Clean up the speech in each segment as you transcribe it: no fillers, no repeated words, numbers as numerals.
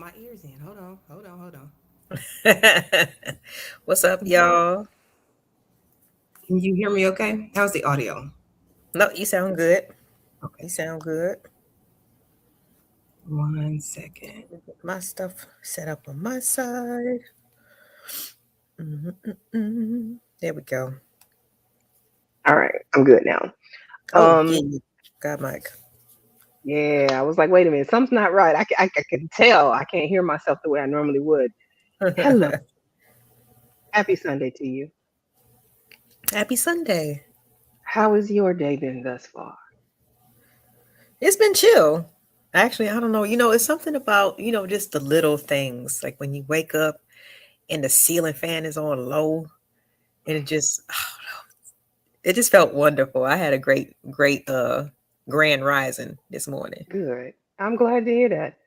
my ears in. Hold on. What's up, Can you, y'all? can you hear me okay? How's the audio? No, you sound good. Okay, You sound good. 1 second. Get my stuff set up on my side. Mm. There we go. All right, I'm good now. Oh, yeah. Um, Got Mike. yeah, I was like, wait a minute, something's not right. I can tell I can't hear myself the way I normally would. Hello, happy Sunday to you. Happy Sunday. How has your day been thus far? It's been chill. Actually, I don't know. It's something about, just the little things. Like when you wake up and the ceiling fan is on low and it just felt wonderful. I had a great grand rising this morning. Good. I'm glad to hear that.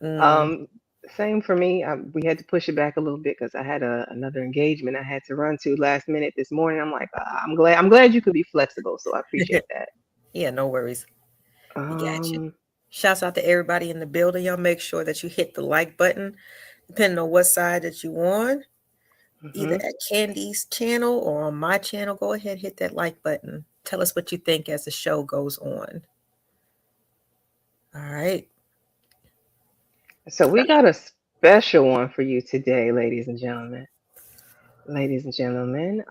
Mm. Um, Same for me. We had to push it back a little bit because I had another engagement I had to run to last minute this morning. I'm like, I'm glad. I'm glad you could be flexible, so I appreciate that. Yeah, no worries. We got you. Um, Shouts out to everybody in the building. Y'all make sure that you hit the like button, depending on what side that you on. Either mhm. at Candy's channel or on my channel. Go ahead, hit that like button. Tell us what you think as the show goes on. All right. So we got a special one for you today, ladies and gentlemen. Ladies and gentlemen.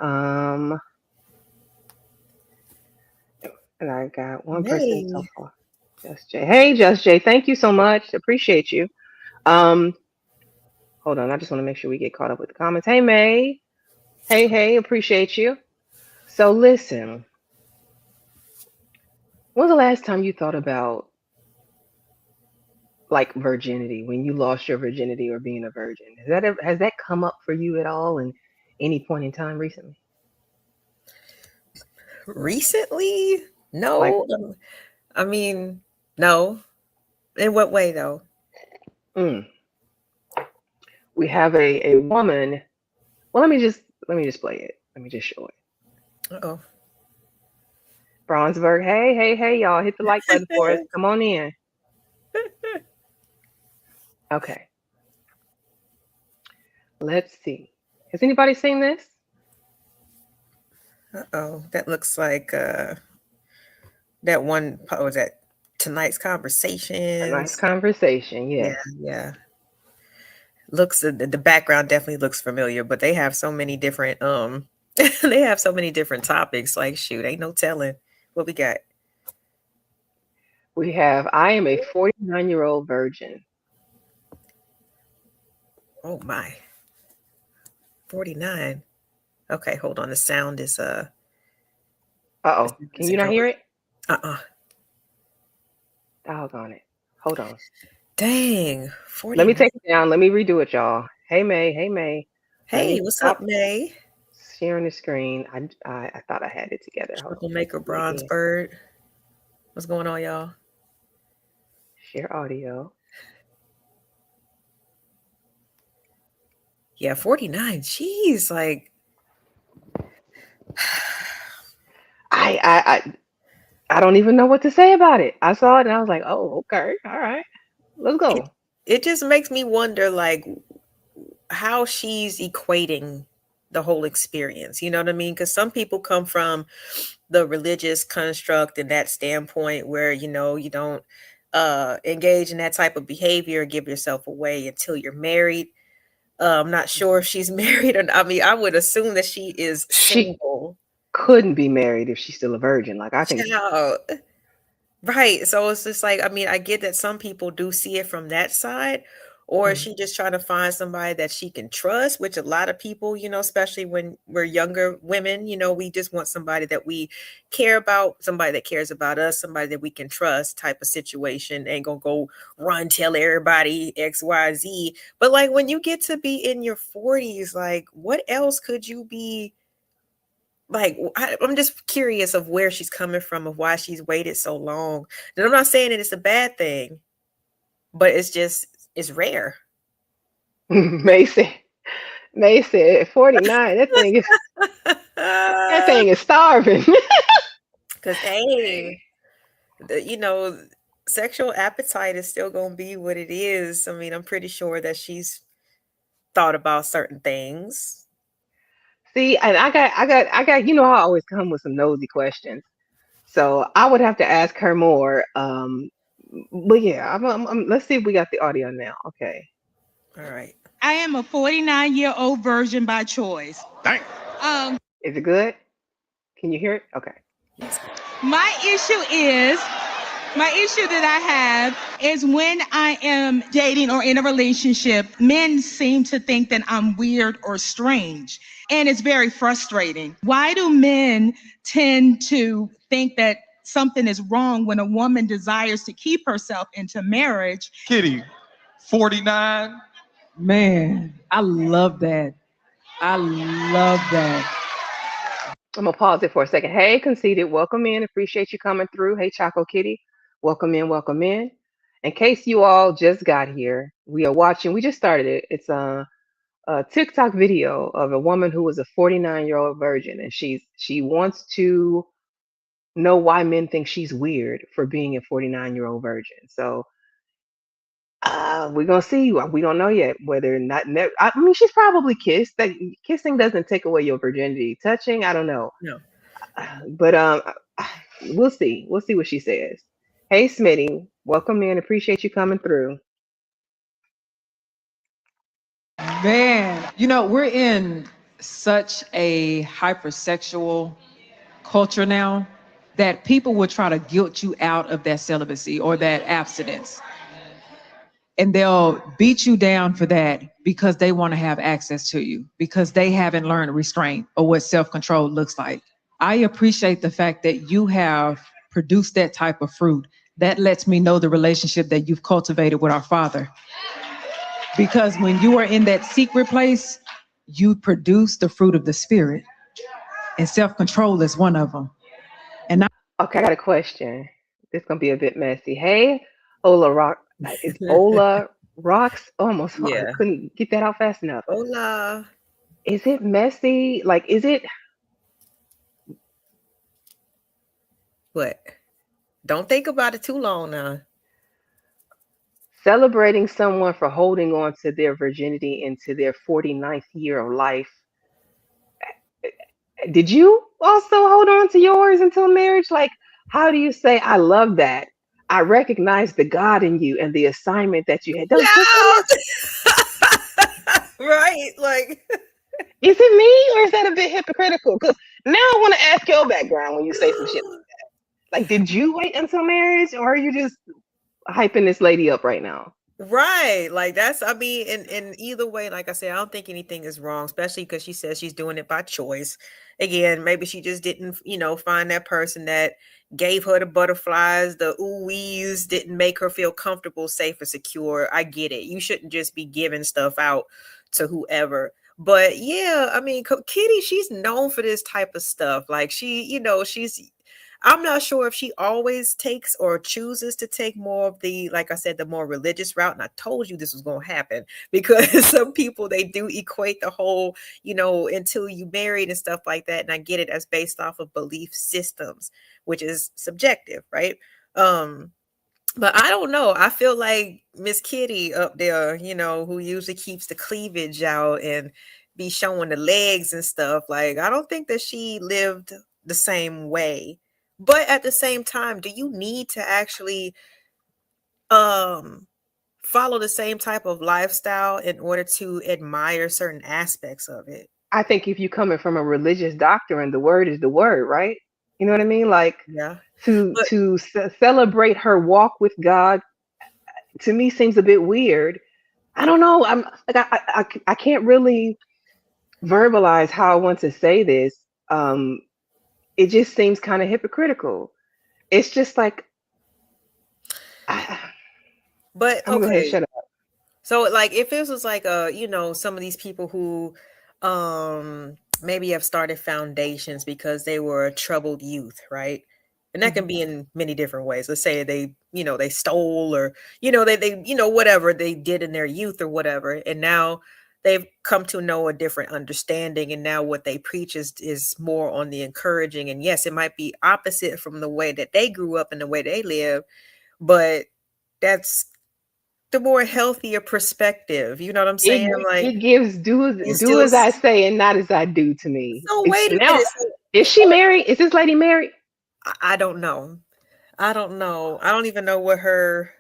And I got one person so Hey. far. Just Jay. Hey, Just Jay. Thank you so much. Appreciate you. Um, Hold on. I just want to make sure we get caught up with the comments. Hey, May. Hey. Appreciate you. So listen. When's the last time you thought about like virginity? When you lost your virginity or being a virgin? Has that come up for you at all in any point in time recently? Recently? Like, No. I mean, no. In what way though? mm, we have a woman. Well, let me just play it. Let me just show it. Uh-oh. Bronzeberg. Hey, y'all. Hit the like button for us. Come on in. Okay. Let's see. Has anybody seen this? Uh-oh. That looks like that one was that tonight's A nice conversations. conversation. Yeah, Yes. yeah. Looks the background definitely looks familiar, but they have so many different they have so many different topics. Like shoot, ain't no telling what we got. We have I am a 49-year-old virgin. Oh my, 49. Okay, hold on. The sound Uh-oh. Can you isn't not going. hear it? Uh-uh. Doggone it. Hold on. Dang, Let me 49. take it down. Let me redo it, y'all. Hey, May. Hey, May. Let Hey, me what's up, stop May? sharing the screen. I thought I had it together. Hold on. Let me Troublemaker do it Bronze again. Bird. What's going on, y'all? Share audio. Yeah, 49. Jeez, like I I I don't even know what to say about it. I saw it and I was like, oh, okay, all right. Let's it go. it just makes me wonder like how she's equating the whole experience. You know what I mean? Because some people come from the religious construct and that standpoint where you don't engage in that type of behavior, give yourself away until you're married. I'm not sure if she's married or not. I mean, I would assume that she is She single. couldn't be married if she's still a virgin. Like I think Child. Right. So it's just like, I mean, I get that some people do see it from that side, or is mm, she just trying to find somebody that she can trust, which a lot of people, especially when we're younger women, we just want somebody that we care about, somebody that cares about us, somebody that we can trust type of situation. Ain't gonna go run tell everybody XYZ. But like when you get to be in your 40s, like what else could you be like I'm just curious of where she's coming from, of why she's waited so long. And I'm not saying that it's a bad thing, but it's rare. Mason. Mason at 49. That thing is starving. Because hey, the- you know sexual appetite is still going to be what it is. I mean, I'm pretty sure that she's thought about certain things. See, and I got. You know, I always come with some nosy questions, so I would have to ask her more. But yeah, let's see if we got the audio now. Okay. All right. I am a 49-year-old virgin by choice. Dang. Is it good? Can you hear it? Okay. My issue that I have is when I am dating or in a relationship, men seem to think that I'm weird or strange, and it's very frustrating. Why do men tend to think that something is wrong when a woman desires to keep herself into marriage? Kitty, 49. Man, I love that. I love that. I'm gonna pause it for a second. Hey, Conceited, welcome in. Appreciate you coming through. Hey, Choco Kitty, welcome in, welcome in. In case you all just got here, we are watching. We just started it. It's a TikTok video of a woman who was a 49-year-old virgin, and she wants to know why men think she's weird for being a 49-year-old virgin. So we're gonna see. We don't know yet whether or not. I mean, she's probably kissed. That kissing doesn't take away your virginity. Touching, I don't know. No. But we'll see. We'll see what she says. Hey, Smitty, welcome in. Appreciate you coming through. Man, you know, we're in such a hypersexual culture now that people will try to guilt you out of that celibacy or that abstinence. And they'll beat you down for that because they want to have access to you, because they haven't learned restraint or what self-control looks like. I appreciate the fact that you have produced that type of fruit. That lets me know the relationship that you've cultivated with our Father. Because when you are in that secret place, you produce the fruit of the Spirit. And self-control is one of them. And Okay, I got a question. This is gonna be a bit messy. Hey, Ola Rock. It's Ola Rocks. Almost Yeah. couldn't get that out fast enough. Hola. Is it messy? Like, is it? What? Don't think about it too long now. Celebrating someone for holding on to their virginity into their 49th year of life. Did you also hold on to yours until marriage? Like, how do you say, I love that? I recognize the God in you and the assignment that you had. Right. Like, Is it me or is that a bit hypocritical? Because now I want to ask your background when you say some shit like that. Like, did you wait until marriage or are you just hyping this lady up right now? right. Like that's, I mean, in either way, like I said, I don't think anything is wrong, especially because she says she's doing it by choice. Again, maybe she just didn't, find that person that gave her the butterflies, the ooh-wees, didn't make her feel comfortable, safe, and secure. I get it. You shouldn't just be giving stuff out to whoever. But yeah, I mean, Kitty, she's known for this type of stuff. Like I'm not sure if she always takes or chooses to take more of the, like I said, the more religious route. And I told you this was going to happen because some people, they do equate the whole, until you married and stuff like that. And I get it as based off of belief systems, which is subjective, right? But I don't know. I feel like Miss Kitty up there, who usually keeps the cleavage out and be showing the legs and stuff. Like, I don't think that she lived the same way. But at the same time, do you need to actually follow the same type of lifestyle in order to admire certain aspects of it? I think if you're coming from a religious doctrine, the word is the word, right? You know what I mean? Like, Yeah. to celebrate her walk with God, to me seems a bit weird. I don't know. I'm like, I can't really verbalize how I want to say this. It just seems kind of hypocritical. It's just like, But I'm gonna go ahead and okay. shut up. So like if this was like some of these people who maybe have started foundations because they were a troubled youth, right? And that can be in many different ways. Let's say they, they stole or, they whatever they did in their youth or whatever. And now they've come to know a different understanding. And now what they preach is more on the encouraging. And yes, it might be opposite from the way that they grew up and the way they live. but that's the more healthier perspective. You know what I'm saying? It gives do as I say and not as I do to me. So wait a Now, minute. is she married? Is this lady married? I don't know. I don't know. I don't even know what her.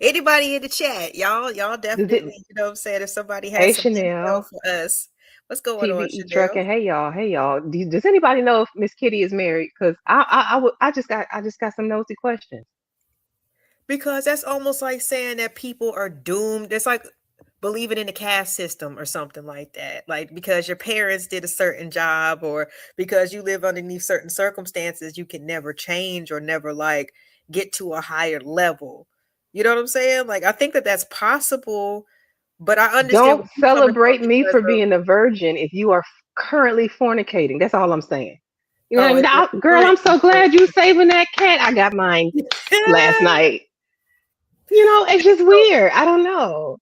Anybody in the chat, y'all definitely, you know what I'm saying? If somebody has some Chanel intel for us, what's going on, TVE Chanel? trucking. Hey y'all. Does anybody know if Miss Kitty is married? Because I just got some nosy questions. Because that's almost like saying that people are doomed. It's like believing in the caste system or something like that. Like because your parents did a certain job or because you live underneath certain circumstances, you can never change or never like get to a higher level. You know what I'm saying? Like I think that that's possible, but I understand. Don't where you're coming from celebrate me because for of- being a virgin if you are currently fornicating. That's all I'm saying. You know, Oh, what I mean? Girl, I'm so glad you saving that cat. I got mine last night. You know, it's just weird. I don't know.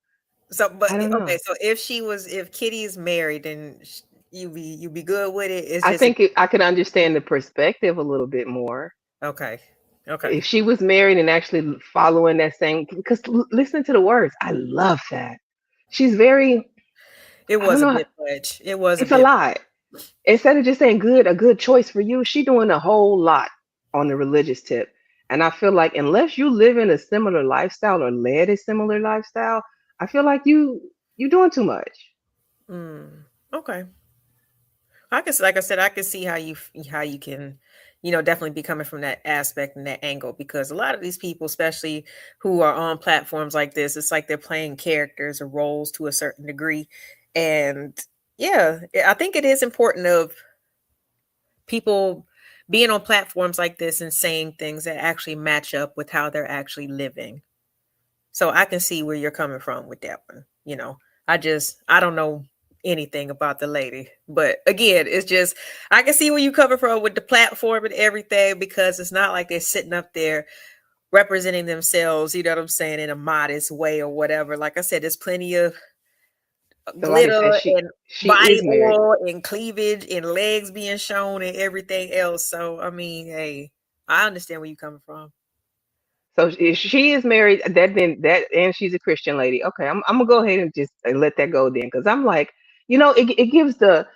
So, but I don't know. okay, so if Kitty is married, then you be good with it. It's I just think I could understand the perspective a little bit more. okay. If she was married and actually following that same, because listen to the words. I love that. She's very. It I was don't a know. bit much. It was It's a a bit. lot. Instead of just saying a good choice for you, she doing a whole lot on the religious tip. And I feel like unless you live in a similar lifestyle or led a similar lifestyle, I feel like you doing too much. Okay. I can, like I said, I can see how you can, definitely be coming from that aspect and that angle because a lot of these people, especially who are on platforms like this, it's like they're playing characters or roles to a certain degree, and yeah, I think it is important of people being on platforms like this and saying things that actually match up with how they're actually living. So I can see where you're coming from with that one. I don't know anything about the lady, but again, it's just I can see where you coming from with the platform and everything because it's not like they're sitting up there representing themselves, you know what I'm saying, in a modest way or whatever. Like I said, there's plenty of glitter and body oil and cleavage and legs being shown and everything else. So I mean, hey, I understand where you're coming from. So if she is married, and she's a Christian lady. Okay, I'm gonna go ahead and just let that go then, because I'm like, it gives the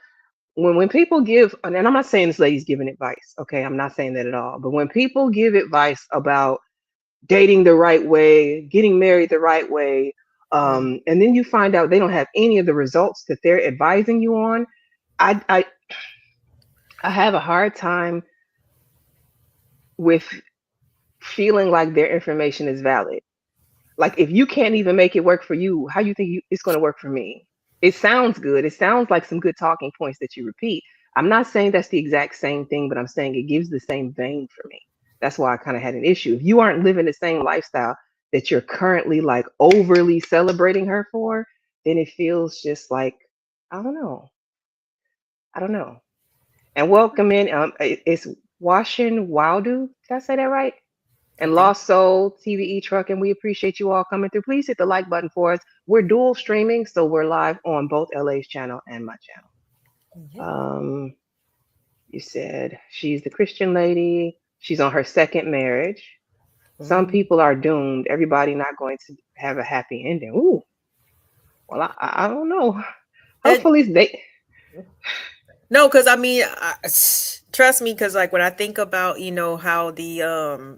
when people give, and I'm not saying this lady's giving advice. Okay, I'm not saying that at all. But when people give advice about dating the right way, getting married the right way, and then you find out they don't have any of the results that they're advising you on, I have a hard time with feeling like their information is valid. Like if you can't even make it work for you, how you think it's going to work for me? It sounds good. It sounds like some good talking points that you repeat. I'm not saying that's the exact same thing, but I'm saying it gives the same vein for me. That's why I kind of had an issue. If you aren't living the same lifestyle that you're currently like overly celebrating her for, then it feels just like, I don't know. And welcome in. It's Washin Waudu. Did I say that right? And Lost Soul, TVE Truck, and we appreciate you all coming through. Please hit the like button for us. We're dual streaming, so we're live on both LA's channel and my channel. You said she's the Christian lady. She's on her second marriage. Some people are doomed. Everybody not going to have a happy ending. Ooh. Well, I don't know. Hopefully they. No, because I mean, trust me, because like when I think about how the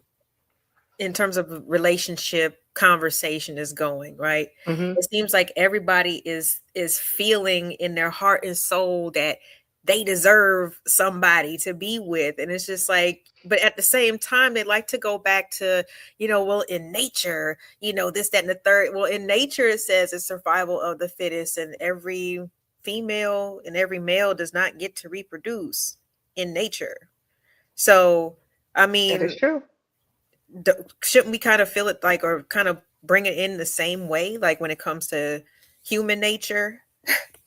in terms of relationship conversation is going, right? It seems like everybody is feeling in their heart and soul that they deserve somebody to be with, and it's just like, but at the same time they like to go back to well, in nature, this, that, and the third. Well, in nature it says it's survival of the fittest, and every female and every male does not get to reproduce in nature. So I mean, that is true. Shouldn't we kind of feel it like, or kind of bring it in the same way, like when it comes to human nature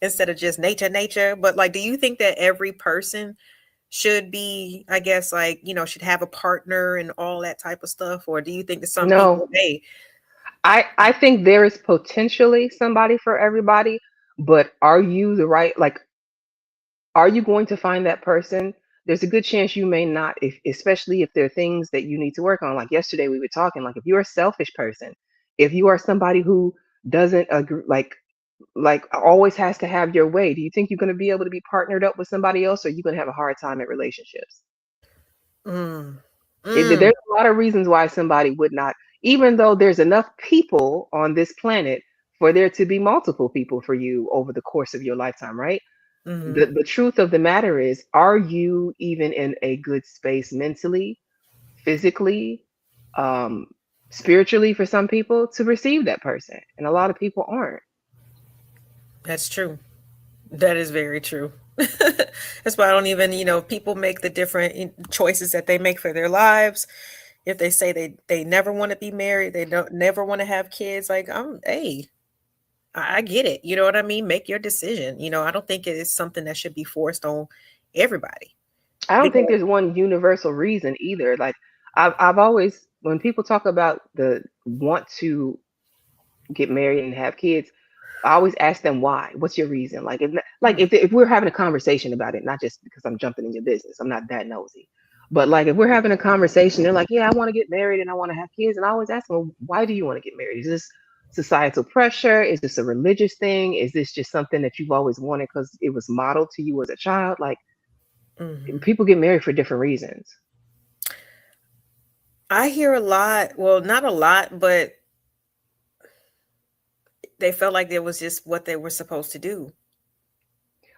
instead of just nature? But like, do you think that every person should be, I guess, like, should have a partner and all that type of stuff? Or do you think that some people, hey, I think there is potentially somebody for everybody, but are you the right, like, are you going to find that person there's a good chance you may not, if, especially if there are things that you need to work on. Like yesterday, we were talking, like if you're a selfish person, if you are somebody who doesn't agree, like always has to have your way, do you think you're going to be able to be partnered up with somebody else, or are you going to have a hard time at relationships? Mm. There's a lot of reasons why somebody would not, even though there's enough people on this planet for there to be multiple people for you over the course of your lifetime, right? Mhm. The truth of the matter is, are you even in a good space mentally, physically, um, spiritually for some people to receive that person? And a lot of people aren't. That's true. That is very true. That's why I don't even, people make the different choices that they make for their lives. If they say they never want to be married, they don't never want to have kids, like, hey, I get it. You know what I mean? Make your decision. I don't think it is something that should be forced on everybody. I don't think Because, there's one universal reason either. Like I've always, when people talk about the want to get married and have kids, I always ask them why. What's your reason? Like if we're having a conversation about it, not just because I'm jumping in your business. I'm not that nosy. But like if we're having a conversation, they're like, yeah, I want to get married and I want to have kids. And I always ask them, why do you want to get married? Is this societal pressure? Is this a religious thing? Is this just something that you've always wanted because it was modeled to you as a child? Like Mhm. people get married for different reasons. I hear a lot, well, not a lot, but they felt like it was just what they were supposed to do.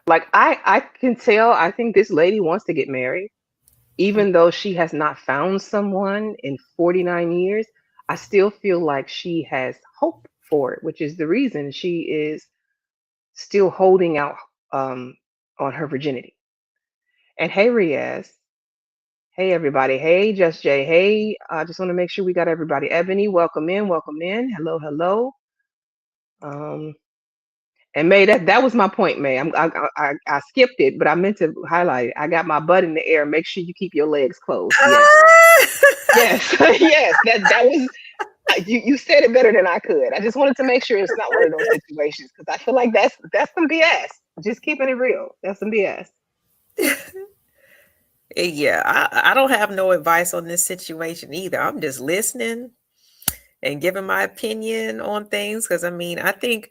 Like I can tell, I think this lady wants to get married, even though she has not found someone in 49 years. I still feel like she has hope for it, which is the reason she is still holding out on her virginity. And hey, Riaz. Hey, everybody. Hey, Just Jay. Hey, I just want to make sure we got everybody. Ebony, welcome in. Welcome in. Hello, hello. And May, that was my point, May. I skipped it, but I meant to highlight it. I got my butt in the air. Make sure you keep your legs closed. Yes, yes, yes. That was you said it better than I could. I just wanted to make sure it's not one of those situations because I feel like that's some BS. Just keeping it real. That's some BS. Yeah, I don't have no advice on this situation either. I'm just listening and giving my opinion on things because I think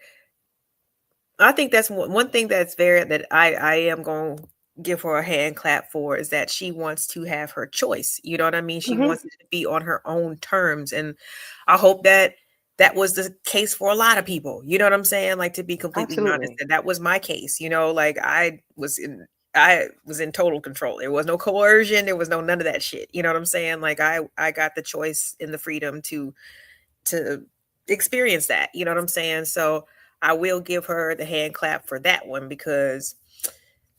that's one thing that's that I am going to give her a hand clap for is that she wants to have her choice. You know what I mean? She wants it to be on her own terms. And I hope that was the case for a lot of people. You know what I'm saying? Like, to be completely honest, Absolutely. that was my case. Like I was in total control. There was no coercion. There was none of that shit. You know what I'm saying? Like I got the choice and the freedom to experience that. You know what I'm saying? So I will give her the hand clap for that one because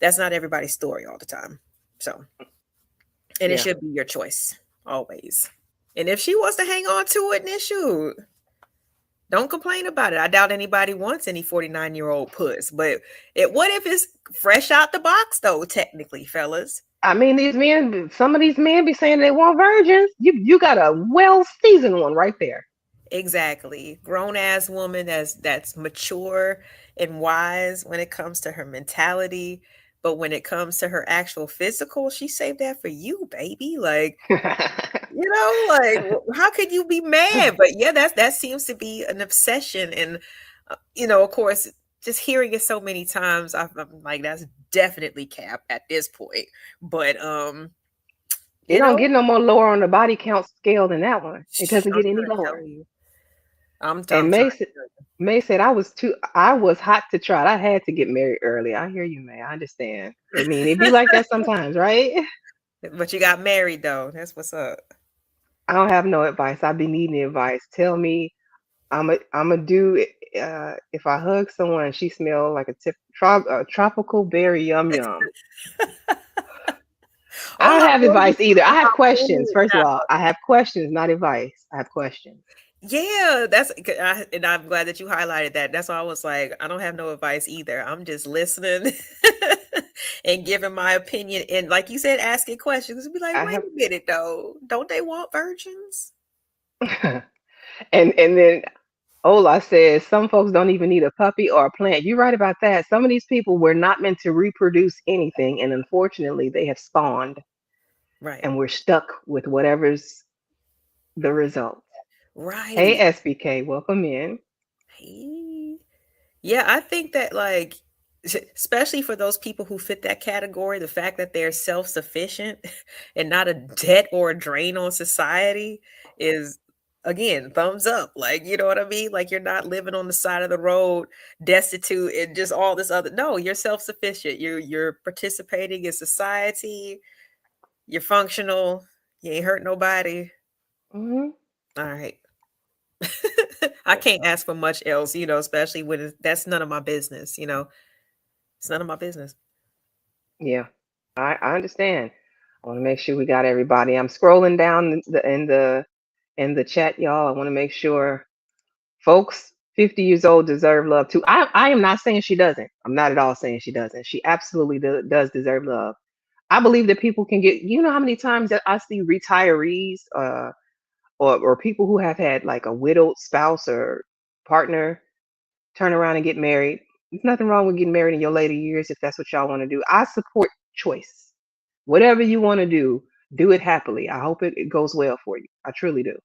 that's not everybody's story all the time. So, and it Yeah. should be your choice always. And if she wants to hang on to it, then shoot, don't complain about it. I doubt anybody wants any 49-year-old puss, but what if it's fresh out the box though, technically, fellas? I mean, some of these men be saying they want virgins. You got a well-seasoned one right there. Exactly. Grown ass woman that's mature and wise when it comes to her mentality, but when it comes to her actual physical, she saved that for you, baby. Like, like how could you be mad? But yeah, that seems to be an obsession. And of course, just hearing it so many times, I'm like, that's definitely cap at this point. But it don't get no more lower on the body count scale than that one. It doesn't I'm get any trying to lower. tell you. I'm And trying. May said I was hot to trot. I had to get married early. I hear you, May. I understand. I mean, it'd be like that sometimes, right? But you got married though. That's what's up. I don't have no advice. I be needing advice. Tell me, I'm a do if I hug someone and she smell like a tropical berry yum yum. I don't have advice either. I have questions. First of all, I have questions, not advice. I have questions. Yeah, and I'm glad that you highlighted that. That's why I was like, I don't have no advice either. I'm just listening and giving my opinion. And like you said, asking questions. Be like, wait a minute though. Don't they want virgins? and then Ola says some folks don't even need a puppy or a plant. You're right about that. Some of these people were not meant to reproduce anything, and unfortunately, they have spawned, Right. and we're stuck with whatever's the result. Hey, Right. SBK, welcome in. Hey. Yeah, I think that like especially for those people who fit that category, the fact that they're self-sufficient and not a debt or a drain on society is again thumbs up. Like, you know what I mean? Like you're not living on the side of the road destitute and just all this other. No, you're self-sufficient. You're participating in society. You're functional. You ain't hurt nobody. Mhm. All right. I can't ask for much else, especially when that's none of my business, It's none of my business. Yeah, I understand. I want to make sure we got everybody. I'm scrolling down in the chat, y'all. I want to make sure folks 50 years old deserve love too. I am not saying she doesn't. I'm not at all saying she doesn't. She absolutely does deserve love. I believe that people can get, you know how many times that I see retirees or people who have had like a widowed spouse or partner turn around and get married. There's nothing wrong with getting married in your later years if that's what y'all want to do. I support choice. Whatever you want to do it happily. I hope it goes well for you. I truly do.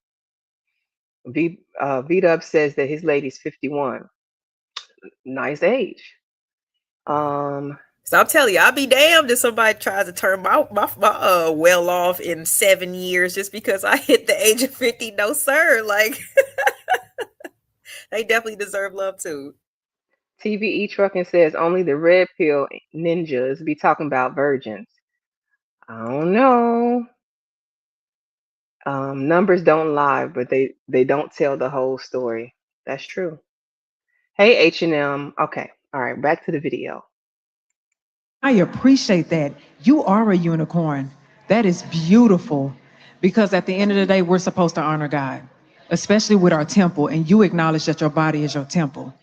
V-Dub says that his lady's 51. Nice age. So I'll tell you, I'll be damned if somebody tries to turn my well off in 7 years just because I hit the age of 50. No, sir. Like they definitely deserve love too. TVE Trucking says only the red pill ninjas be talking about virgins. I don't know. Numbers don't lie, but they don't tell the whole story. That's true. Hey, H&M. Okay. All right. Back to the video. I appreciate that. You are a unicorn. That is beautiful because at the end of the day, we're supposed to honor God, especially with our temple, and you acknowledge that your body is your temple.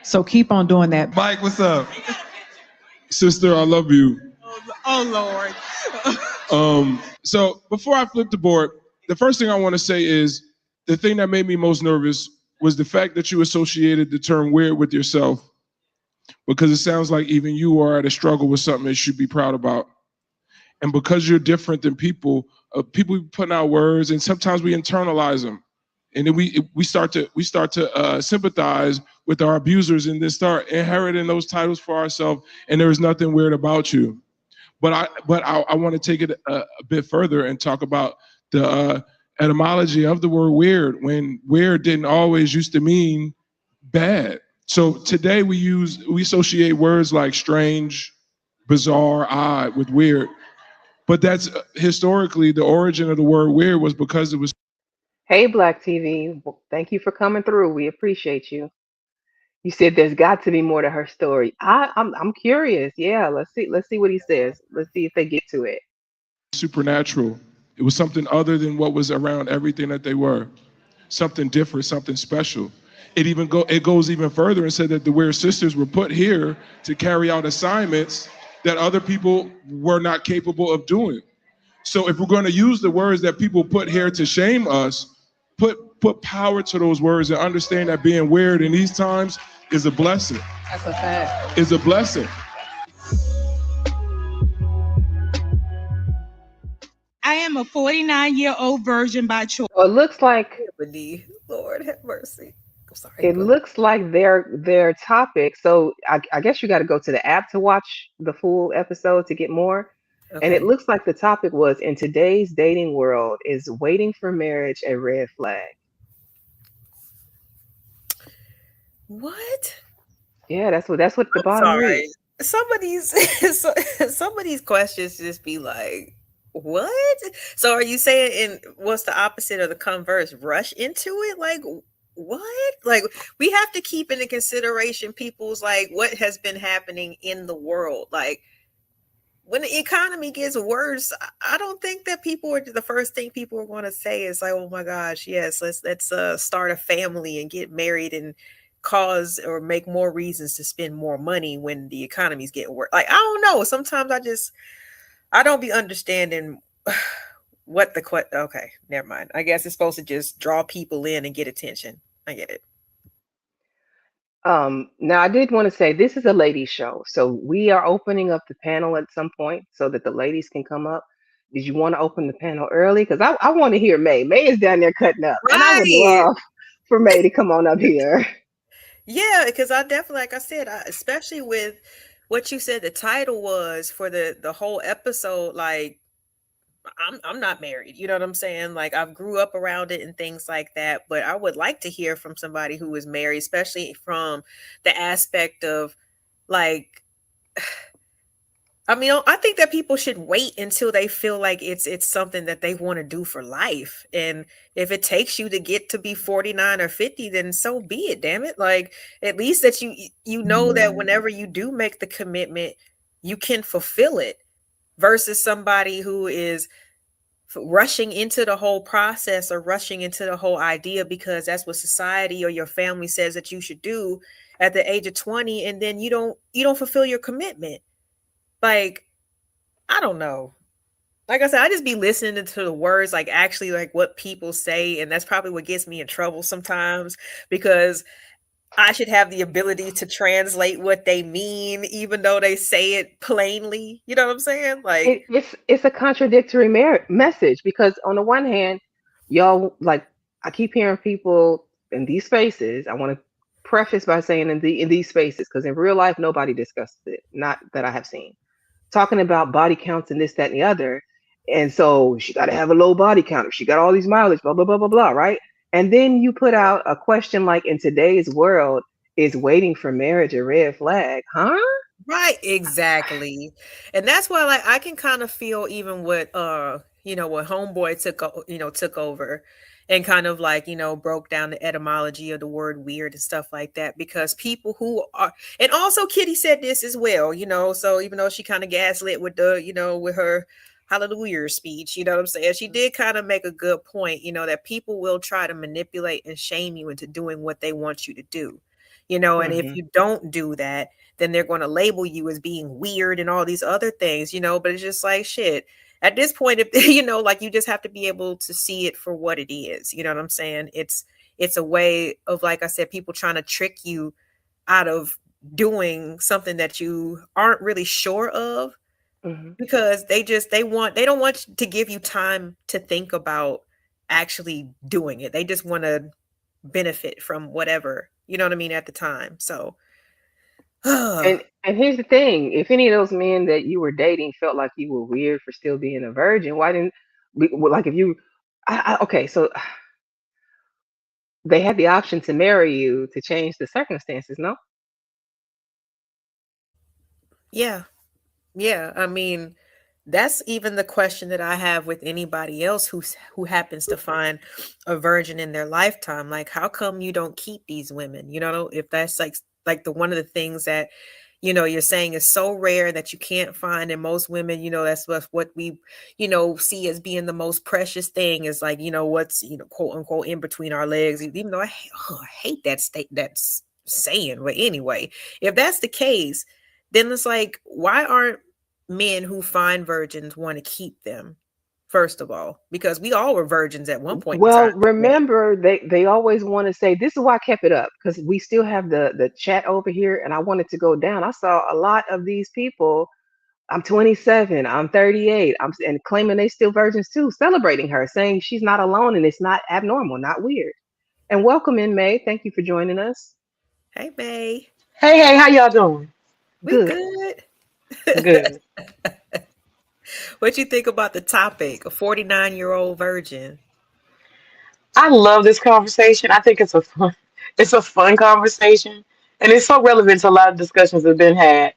So keep on doing that. Mike, what's up? Sister, I love you. Oh, Lord. So before I flip the board, the first thing I want to say is the thing that made me most nervous was the fact that you associated the term weird with yourself, because it sounds like even you are at a struggle with something that you should be proud about. And because you're different than people, people putting out words, and sometimes we internalize them, and then we start to sympathize with our abusers, and then start inheriting those titles for ourselves. And there is nothing weird about you. But I want to take it a bit further and talk about the etymology of the word weird, when weird didn't always used to mean bad. So today we associate words like strange, bizarre, odd with weird. But that's historically the origin of the word weird was because it was. Hey, Black TV. Well, thank you for coming through. We appreciate you. You said there's got to be more to her story. I'm curious. Yeah, let's see what he says. Let's see if they get to it. Supernatural. It was something other than what was around everything that they were. Something different, something special. It goes even further and said that the Weird Sisters were put here to carry out assignments that other people were not capable of doing. So if we're going to use the words that people put here to shame us, put power to those words and understand that being weird in these times is a blessing. That's a fact. Is a blessing. I am a 49-year-old virgin by choice. So it looks like Lord have mercy. I'm sorry. it looks like their topic. So I guess you got to go to the app to watch the full episode to get more. Okay. And it looks like the topic was, in today's dating world, is waiting for marriage a red flag? What? Yeah, that's what the bottom Sorry. reads. Some of these questions just be like, what? So are you saying what's the opposite of the converse? Rush into it? Like what? Like we have to keep into consideration people's like what has been happening in the world. Like when the economy gets worse, I don't think that the first thing people are going to say is like, oh my gosh, yes, let's start a family and get married and cause or make more reasons to spend more money when the economy's getting worse. Like, I don't know. Sometimes I don't be understanding what okay, never mind. I guess it's supposed to just draw people in and get attention. I get it. Now I did want to say this is a ladies show, so we are opening up the panel at some point so that the ladies can come up. Did you want to open the panel early? Because I want to hear May. May is down there cutting up, and I would Right. love for May to come on up here. Yeah, because I definitely, like I said, especially with what you said the title was for the whole episode, like I'm not married, you know what I'm saying? Like I've grew up around it and things like that, but I would like to hear from somebody who is married, especially from the aspect of like I mean, I think that people should wait until they feel like it's something that they want to do for life. And if it takes you to get to be 49 or 50, then so be it, damn it. Like at least that you know that whenever you do make the commitment, you can fulfill it versus somebody who is rushing into the whole process or rushing into the whole idea because that's what society or your family says that you should do at the age of 20, and then you don't fulfill your commitment. Like, I don't know. Like I said, I just be listening to the words, like actually like what people say. And that's probably what gets me in trouble sometimes because I should have the ability to translate what they mean, even though they say it plainly. You know what I'm saying? Like, It's a contradictory message because on the one hand, y'all like I keep hearing people in these spaces. I want to preface by saying in these spaces because in real life nobody discusses it, not that I have seen. Talking about body counts and this, that, and the other. And so she got to have a low body count. She got all these mileage, blah, blah, blah, blah, blah, right? And then you put out a question like, in today's world, is waiting for marriage a red flag? Huh? right, exactly. And that's why like I can kind of feel even what what Homeboy took over and kind of like, broke down the etymology of the word weird and stuff like that because people who are and also Kitty said this as well, so even though she kind of gaslit with with her hallelujah speech, you know what I'm saying? She did kind of make a good point, that people will try to manipulate and shame you into doing what they want you to do. And if you don't do that, then they're going to label you as being weird and all these other things, but it's just like shit. At this point, if like you just have to be able to see it for what it is. You know what I'm saying? It's a way of, like I said, people trying to trick you out of doing something that you aren't really sure of because they don't want to give you time to think about actually doing it. They just want to benefit from whatever, you know what I mean, at the time. So and here's the thing: if any of those men that you were dating felt like you were weird for still being a virgin, why didn't like if you? Okay, so they had the option to marry you to change the circumstances, no? yeah. I mean, that's even the question that I have with anybody else who happens to find a virgin in their lifetime. Like, how come you don't keep these women? If that's like the one of the things that you're saying is so rare that you can't find in most women, that's what we see as being the most precious thing is like, what's quote unquote in between our legs, even though I hate that's saying. But anyway, if that's the case, then it's like, why aren't men who find virgins want to keep them? First of all, because we all were virgins at one point Well, in time. remember they always want to say this is why I kept it up because we still have the chat over here, and I wanted to go down. I saw a lot of these people. I'm 27, I'm 38, and claiming they still virgins too, celebrating her, saying she's not alone and it's not abnormal, not weird. And welcome in, May. Thank you for joining us. Hey, May. Hey, how y'all doing? We Good. Good. What you think about the topic, a 49-year-old virgin? I love this conversation. I think it's a fun conversation, and it's so relevant to a lot of discussions that have been had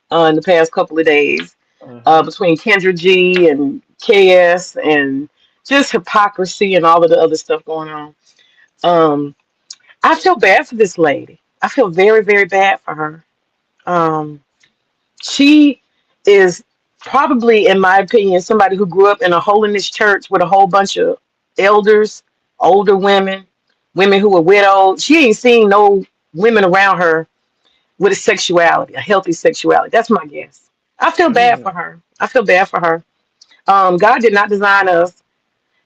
in the past couple of days between Kendra G and KS and just hypocrisy and all of the other stuff going on. I feel bad for this lady. I feel very, very bad for her. She is probably, in my opinion, somebody who grew up in a holiness church with a whole bunch of elders, older women, women who were widowed. She ain't seen no women around her with a healthy sexuality. That's my guess. I feel bad for her. I feel bad for her. God did not design us.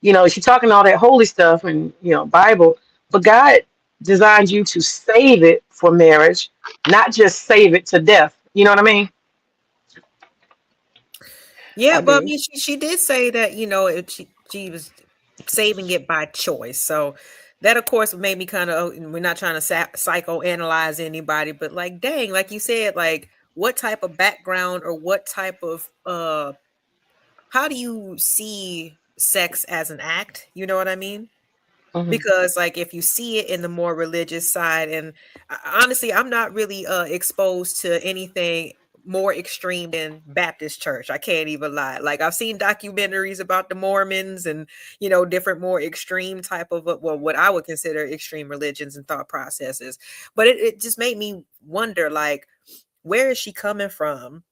She's talking all that holy stuff and Bible, but God designed you to save it for marriage, not just save it to death. You know what I mean? Yeah, I but I do. mean, she did say that, she was saving it by choice. So that, of course, made me kind of, we're not trying to psychoanalyze anybody, but like, dang, like you said, like, what type of background or what type of, how do you see sex as an act? You know what I mean? Mhm. Because like if you see it in the more religious side, and honestly, I'm not really exposed to anything more extreme than Baptist church. I can't even lie. Like I've seen documentaries about the Mormons and different more extreme type of well, what I would consider extreme religions and thought processes. But it just made me wonder, like, where is she coming from?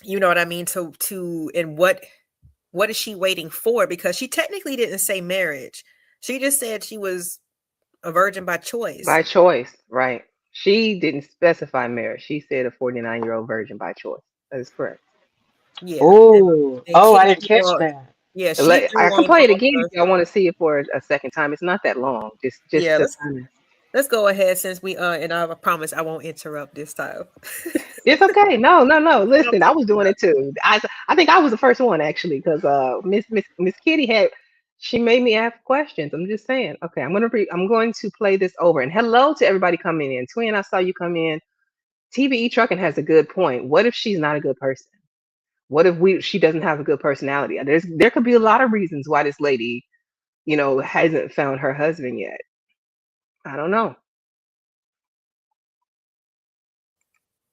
You know what I mean? And what is she waiting for? Because she technically didn't say marriage. She just said she was a virgin by choice. By choice, right? She didn't specify marriage. She said a 49-year-old virgin by choice. That is correct. Yeah. Oh, And oh, I Kitty didn't threw catch all, that. yeah, she I threw can on play it all again the, if y'all want to see it for a second time. It's not that long. Just yeah, to kind of. let's go ahead since we and I promise I won't interrupt this time. It's okay. No. Listen, I was doing it too. I think I was the first one actually because Miss Kitty she made me ask questions. I'm just saying. Okay, I'm going to play this over. And hello to everybody coming in. Twin, I saw you come in. TBE Trucking has a good point. What if she's not a good person? What if she doesn't have a good personality? There could be a lot of reasons why this lady, hasn't found her husband yet. I don't know.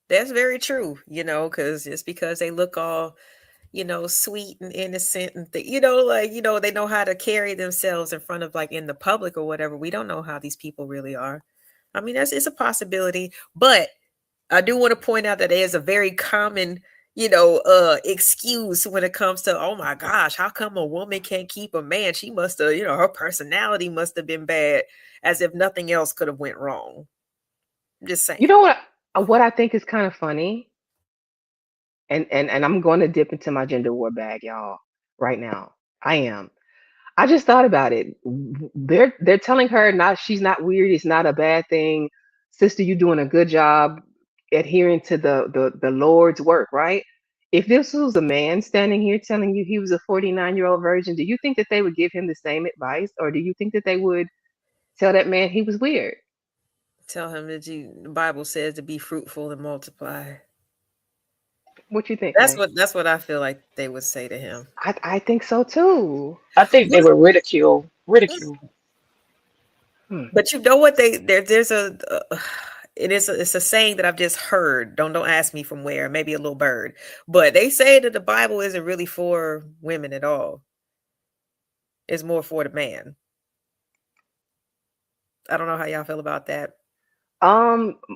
That's very true, because just because they look all, sweet and innocent and like, they know how to carry themselves in front of like in the public or whatever. We don't know how these people really are. I mean, it's a possibility, but I do want to point out that there's a very common, excuse when it comes to, oh my gosh, how come a woman can't keep a man? She must have, her personality must have been bad, as if nothing else could have went wrong. I'm just saying. You know what I think is kind of funny, and I'm going to dip into my gender war bag, y'all, right now. I am. I just thought about it. They're telling her she's not weird. It's not a bad thing, sister. You're doing a good job adhering to the Lord's work, right? If this was a man standing here telling you he was a 49-year-old virgin, do you think that they would give him the same advice, or do you think that they would tell that man he was weird? Tell him that the Bible says to be fruitful and multiply. What you think, That's man? that's what I feel like they would say to him. I think so too. I think they were ridicule. Ridicule. But you know what? There's a it's a saying that I've just heard. Don't ask me from where. Maybe a little bird. But they say that the Bible isn't really for women at all. It's more for the man. I don't know how y'all feel about that.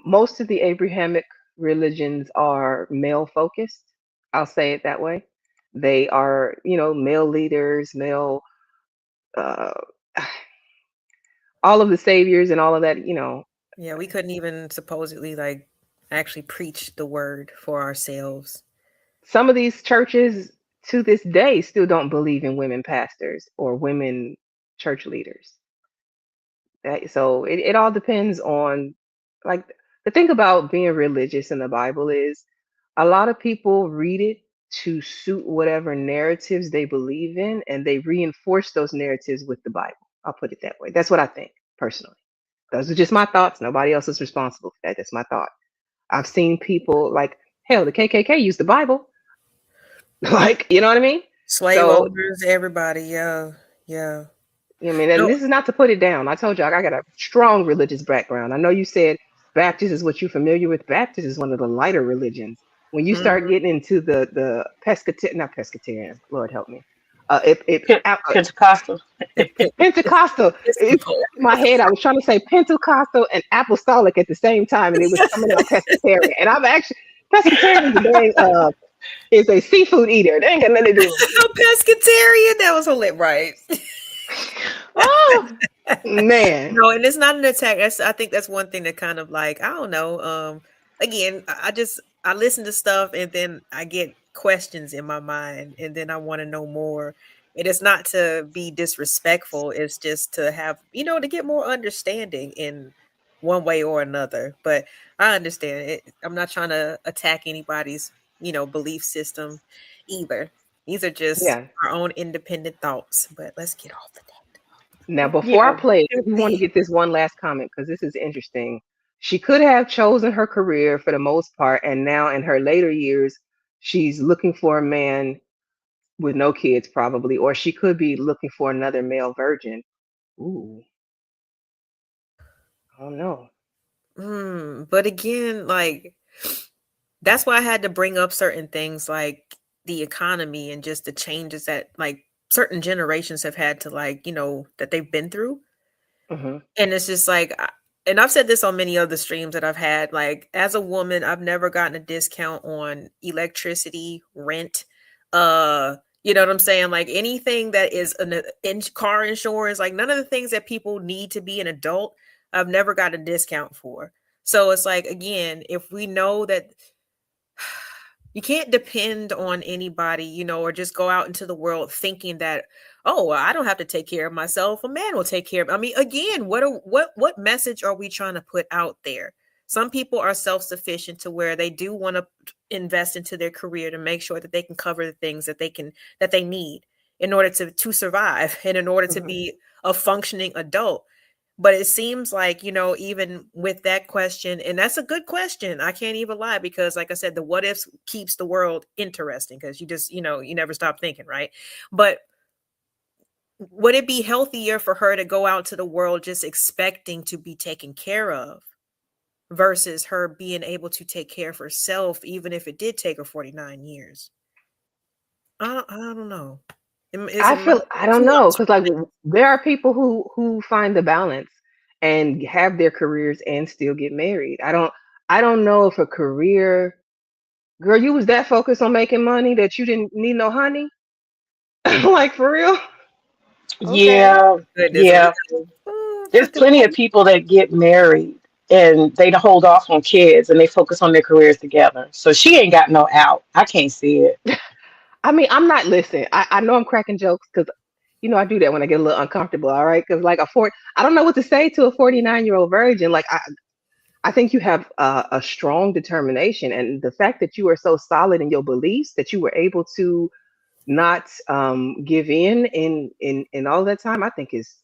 Most of the Abrahamic religions are male focused. I'll say it that way. They are, male leaders, male, uh, all of the saviors and all of that, Yeah, we couldn't even supposedly like actually preach the word for ourselves. Some of these churches to this day still don't believe in women pastors or women church leaders. So it all depends on, like, the thing about being religious in the Bible is a lot of people read it to suit whatever narratives they believe in, and they reinforce those narratives with the Bible. I'll put it that way. That's what I think personally. Those are just my thoughts. Nobody else is responsible for that. That's my thought. I've seen people like, hell, the KKK used the Bible. Like, you know what I mean? Slave So, owners, everybody, yeah. I mean, and No, this is not to put it down. I told you I got a strong religious background. I know you said Baptist is what you're familiar with. Baptist is one of the lighter religions. When you start getting into the not pescatarian, Lord help me, Pentecostal. Pentecostal. It popped in my head. I was trying to say Pentecostal and apostolic at the same time, and it was coming out pescatarian. And I'm actually pescatarian is a seafood eater. They ain't got nothing to do with a pescatarian. That was hilarious, right? Oh man. No, and it's not an attack. I think that's one thing that kind of like, I don't know. Again, I listen to stuff and then I get questions in my mind and then I want to know more. And it's not to be disrespectful, it's just to have, to get more understanding in one way or another. But I understand it. I'm not trying to attack anybody's, belief system either. These are just Yeah. our own independent thoughts. But let's get off of that. Now, before I Yeah. play, we want to get this one last comment because this is interesting. She could have chosen her career for the most part, and now in her later years, she's looking for a man with no kids, probably, or she could be looking for another male virgin. Ooh, I don't know. But again, like, that's why I had to bring up certain things like the economy and just the changes that like certain generations have had to that they've been through. Hmm. And it's just like, and I've said this on many other streams that I've had, like, as a woman, I've never gotten a discount on electricity, rent, you know what I'm saying? Like anything that is in car insurance, like none of the things that people need to be an adult, I've never gotten a discount for. So it's like, again, if we know that you can't depend on anybody, or just go out into the world thinking that, oh, well, I don't have to take care of myself. A man will take care of me. I mean, again, what message are we trying to put out there? Some people are self-sufficient to where they do want to invest into their career to make sure that they can cover the things that they need in order to survive and in order to be a functioning adult. But it seems like, even with that question, and that's a good question. I can't even lie, because like I said, the what ifs keeps the world interesting, because you just, you never stop thinking, right? But would it be healthier for her to go out to the world just expecting to be taken care of versus her being able to take care of herself, even if it did take her 49 years? I don't know. I don't know, because like there are people who find the balance and have their careers and still get married. I don't know if a career, girl, you was that focused on making money that you didn't need no honey. Like for real? Okay. Yeah. Yeah. There's plenty of people that get married and they hold off on kids and they focus on their careers together. So she ain't got no out. I can't see it. I mean, I'm not listening. I know I'm cracking jokes because I do that when I get a little uncomfortable. All right, because like I don't know what to say to a 49-year-old virgin. Like I think you have a strong determination, and the fact that you are so solid in your beliefs that you were able to not give in all that time, I think is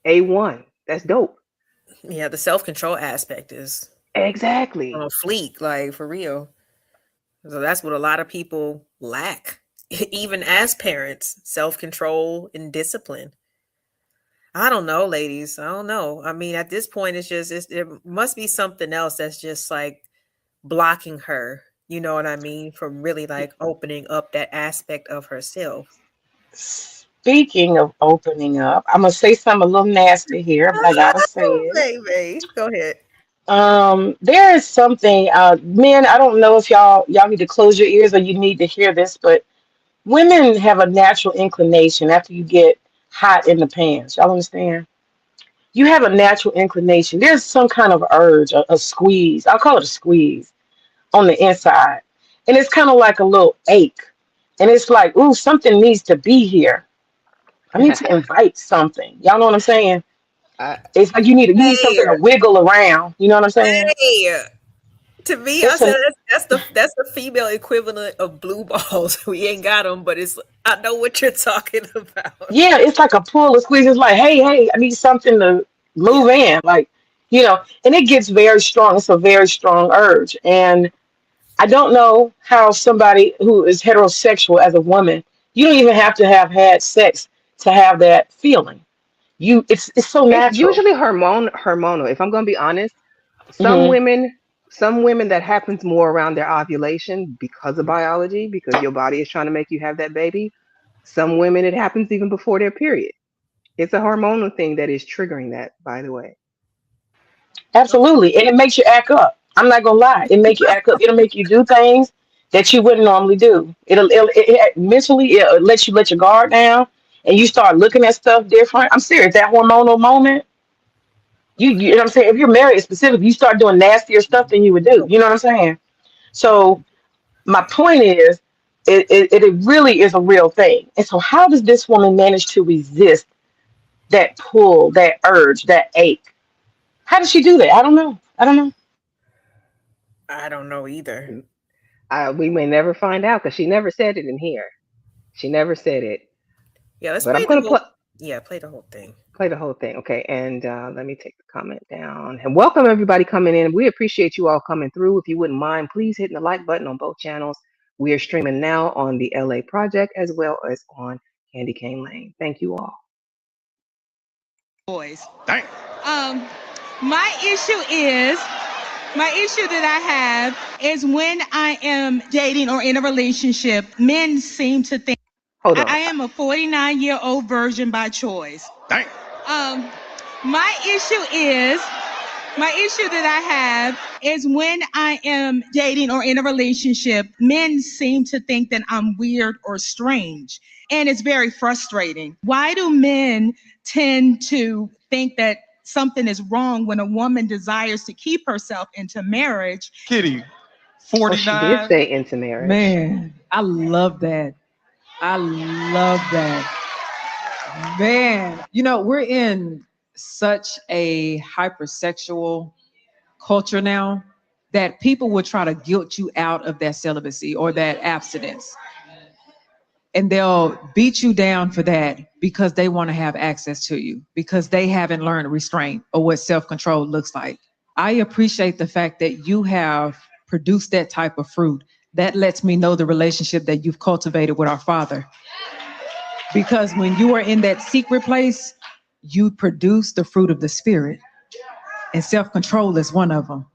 A1. That's dope. Yeah, the self-control aspect is Exactly. on fleek, like for real. So that's what a lot of people lack, even as parents, self-control and discipline. I don't know, ladies. I don't know. I mean, at this point, there must be something else that's just like blocking her, you know what I mean, from really like opening up that aspect of herself. Speaking of opening up, I'm gonna say something a little nasty here, but I gotta say it. Baby, go ahead. There is something, men, I don't know if y'all need to close your ears or you need to hear this, but women have a natural inclination after you get hot in the pants. Y'all understand? You have a natural inclination. There's some kind of urge, a squeeze. I'll call it a squeeze on the inside. And it's kind of like a little ache. And it's like, ooh, something needs to be here. I need to invite something. Y'all know what I'm saying? It's like you need something to wiggle around. You know what I'm saying? Hey, to me, I said that's the female equivalent of blue balls. We ain't got them, but I know what you're talking about. Yeah, it's like a pull, a squeeze. It's like, hey, I need something to move in, like, and it gets very strong. It's a very strong urge, and I don't know how somebody who is heterosexual as a woman, you don't even have to have had sex to have that feeling. It's so natural. It's usually hormonal. If I'm gonna be honest, some women that happens more around their ovulation because of biology, because your body is trying to make you have that baby. Some women it happens even before their period. It's a hormonal thing that is triggering that, by the way. Absolutely, and it makes you act up. I'm not gonna lie, it make you act up. It'll make you do things that you wouldn't normally do. Mentally it'll let you let your guard down, and you start looking at stuff different. I'm serious. That hormonal moment, you know what I'm saying. If you're married, specifically, you start doing nastier stuff than you would do. You know what I'm saying? So my point is, it really is a real thing. And so, how does this woman manage to resist that pull, that urge, that ache? How did she do that? I don't know. I don't know. I don't know either. We may never find out because she never said it in here. She never said it. Yeah, let's But play I'm gonna the play. whole. Yeah, play the whole thing. Play the whole thing, okay? And let me take the comment down. And welcome everybody coming in. We appreciate you all coming through. If you wouldn't mind, please hitting the like button on both channels. We are streaming now on the LA Project as well as on Candy Cane Lane. Thank you all. Boys. Dang. My issue that I have is when I am dating or in a relationship, men seem to think Hold on. I am a 49-year-old virgin by choice. Dang. My issue that I have is when I am dating or in a relationship, men seem to think that I'm weird or strange. And it's very frustrating. Why do men tend to think that something is wrong when a woman desires to keep herself into marriage? Kitty, Oh, she did 49. say into marriage. Man, I love that. I love that. Man, we're in such a hypersexual culture now that people will try to guilt you out of that celibacy or that abstinence. And they'll beat you down for that because they want to have access to you, because they haven't learned restraint or what self-control looks like. I appreciate the fact that you have produced that type of fruit. That lets me know the relationship that you've cultivated with our Father. Because when you are in that secret place, you produce the fruit of the Spirit. And self-control is one of them.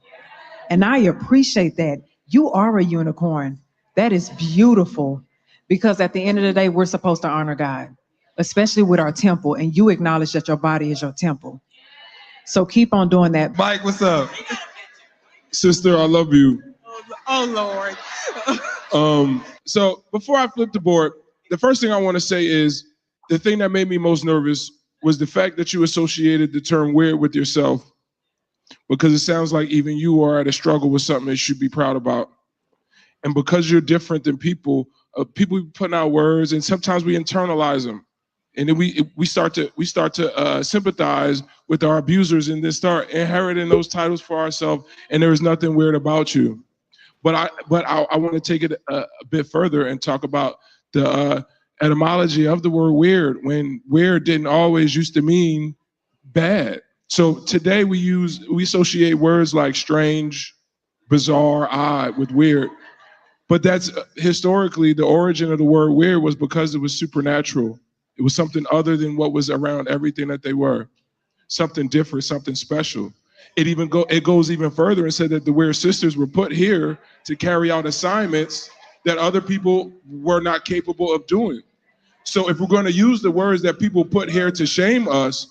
And I appreciate that. You are a unicorn. That is beautiful. Because at the end of the day, we're supposed to honor God, especially with our temple. And you acknowledge that your body is your temple. So keep on doing that. Mike, what's up? Sister, I love you. Oh, Lord. So before I flip the board, the first thing I want to say is the thing that made me most nervous was the fact that you associated the term weird with yourself, because it sounds like even you are at a struggle with something that you should be proud about. And because you're different than people be putting out words, and sometimes we internalize them, and then we start to sympathize with our abusers and then start inheriting those titles for ourselves. And there is nothing weird about you. But I want to take it a bit further and talk about the etymology of the word weird, when weird didn't always used to mean bad. So today we associate words like strange, bizarre, odd with weird. But that's historically the origin of the word weird was because it was supernatural. It was something other than what was around everything that they were. Something different, something special. It goes even further and said that the Weird Sisters were put here to carry out assignments that other people were not capable of doing. So if we're going to use the words that people put here to shame us,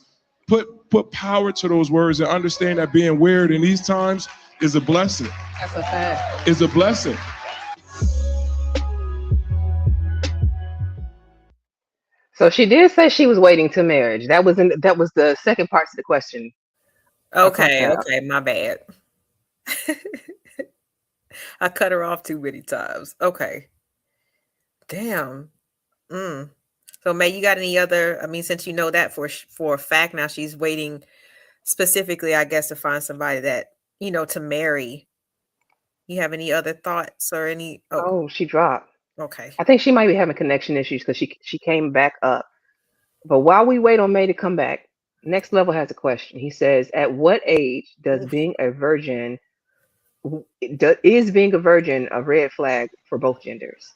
put power to those words and understand that being weird in these times is a blessing. That's a fact. Is a blessing. So she did say she was waiting to marriage. That was the second part to the question. Okay, my bad. I cut her off too many times. Okay. Damn. So May, you got any other, since you know that for a fact now, she's waiting specifically, I guess, to find somebody that, to marry. You have any other thoughts or any? Oh, she dropped. Okay. I think she might be having connection issues because she came back up. But while we wait on May to come back, Next Level has a question. He says, at what age does being a virgin a red flag for both genders?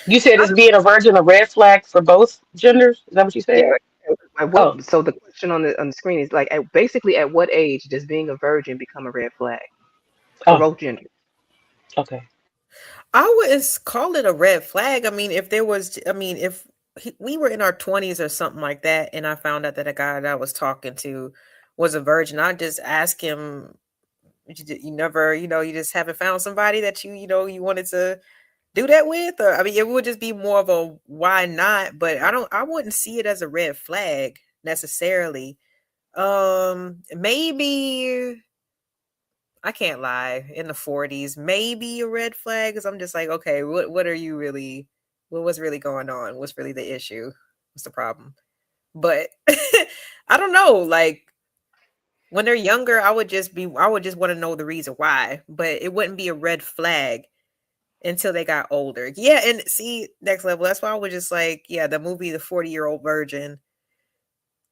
You said it's being a virgin a red flag for both genders? Is that what you said? Yeah. So the question on the screen is like, basically, at what age does being a virgin become a red flag for both genders? Okay. I wouldn't call it a red flag. If we were in our 20s or something like that, and I found out that a guy that I was talking to was a virgin, I'd just ask him, you never, you just haven't found somebody that you wanted to do that with? Or it would just be more of a why not, but I wouldn't see it as a red flag necessarily. Maybe, I can't lie, in the 40s, maybe a red flag, because I'm just like, okay, what are you really, what's really going on? What's really the issue? What's the problem? But I don't know. Like when they're younger, I would just want to know the reason why, but it wouldn't be a red flag until they got older. Yeah, and see, next level. That's why I was just like, yeah, the movie The 40-Year-Old Virgin.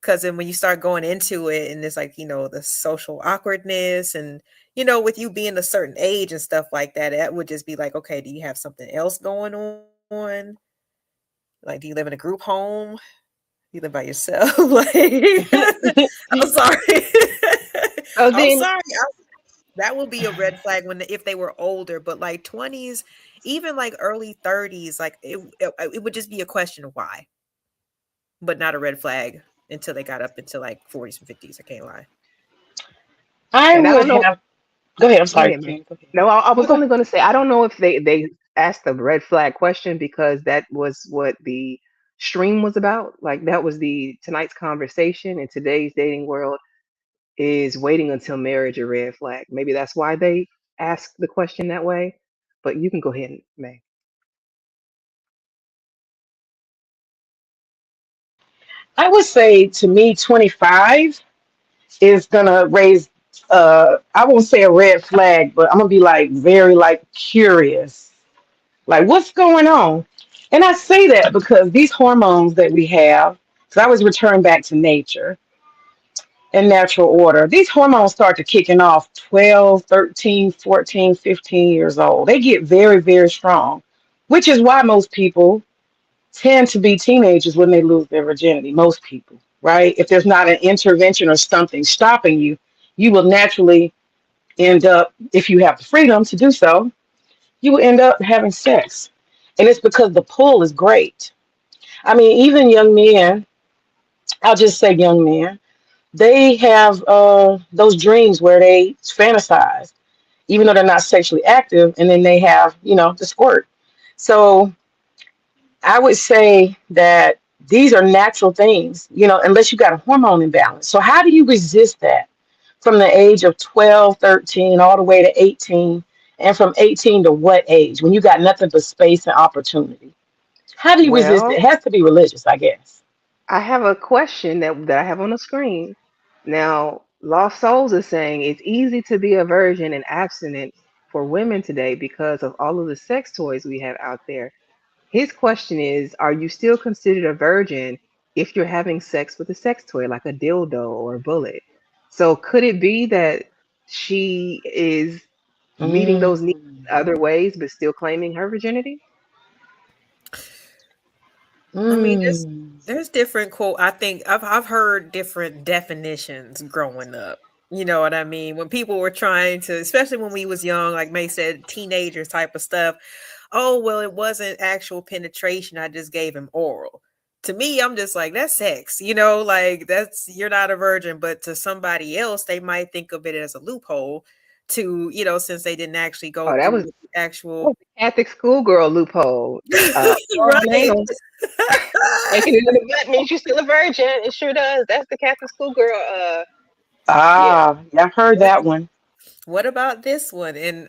Because then when you start going into it and it's like, the social awkwardness and, with you being a certain age and stuff like that, that would just be like, okay, do you have something else going on? Like, do you live in a group home? You live by yourself? Like, I'm sorry. I'm sorry. That would be a red flag if they were older, but like 20s, even like early 30s, like it would just be a question of why, but not a red flag until they got up into like 40s and 50s. I can't lie. I would have. Go ahead. I'm sorry. Go ahead. No, I was only going to say I don't know if they asked the red flag question because that was what the stream was about. Like that was tonight's conversation in today's dating world is waiting until marriage a red flag. Maybe that's why they asked the question that way. But you can go ahead, May. I would say to me, 25 is gonna raise I won't say a red flag, but I'm gonna be like very like curious. Like what's going on? And I say that because these hormones that we have, because I always return back to nature and natural order. These hormones start to kicking off 12, 13, 14, 15 years old. They get very, very strong, which is why most people tend to be teenagers when they lose their virginity. Most people, right? If there's not an intervention or something stopping you, you will naturally end up, if you have the freedom to do so, you will end up having sex. And it's because the pull is great. I mean, even young men, I'll just say young men, they have those dreams where they fantasize, even though they're not sexually active, and then they have, the squirt. So I would say that these are natural things, unless you got a hormone imbalance. So how do you resist that from the age of 12, 13, all the way to 18, and from 18 to what age when you got nothing but space and opportunity? How do you resist it? It has to be religious, I guess. I have a question that I have on the screen. Now, Lost Souls is saying it's easy to be a virgin and abstinent for women today because of all of the sex toys we have out there. His question is, are you still considered a virgin if you're having sex with a sex toy like a dildo or a bullet? So could it be that she is meeting those needs other ways but still claiming her virginity? I mean, there's different quote. I think I've heard different definitions growing up. You know what I mean? When people were trying to, especially when we was young, like May said, teenagers type of stuff. Oh, well, it wasn't actual penetration. I just gave him oral. To me, I'm just like, that's sex, like you're not a virgin, but to somebody else, they might think of it as a loophole to, since they didn't actually go that through was the actual the Catholic schoolgirl loophole. right. Making it in the butt means you're still a virgin. It sure does. That's the Catholic schoolgirl. Yeah, I've heard that one. What about this one? And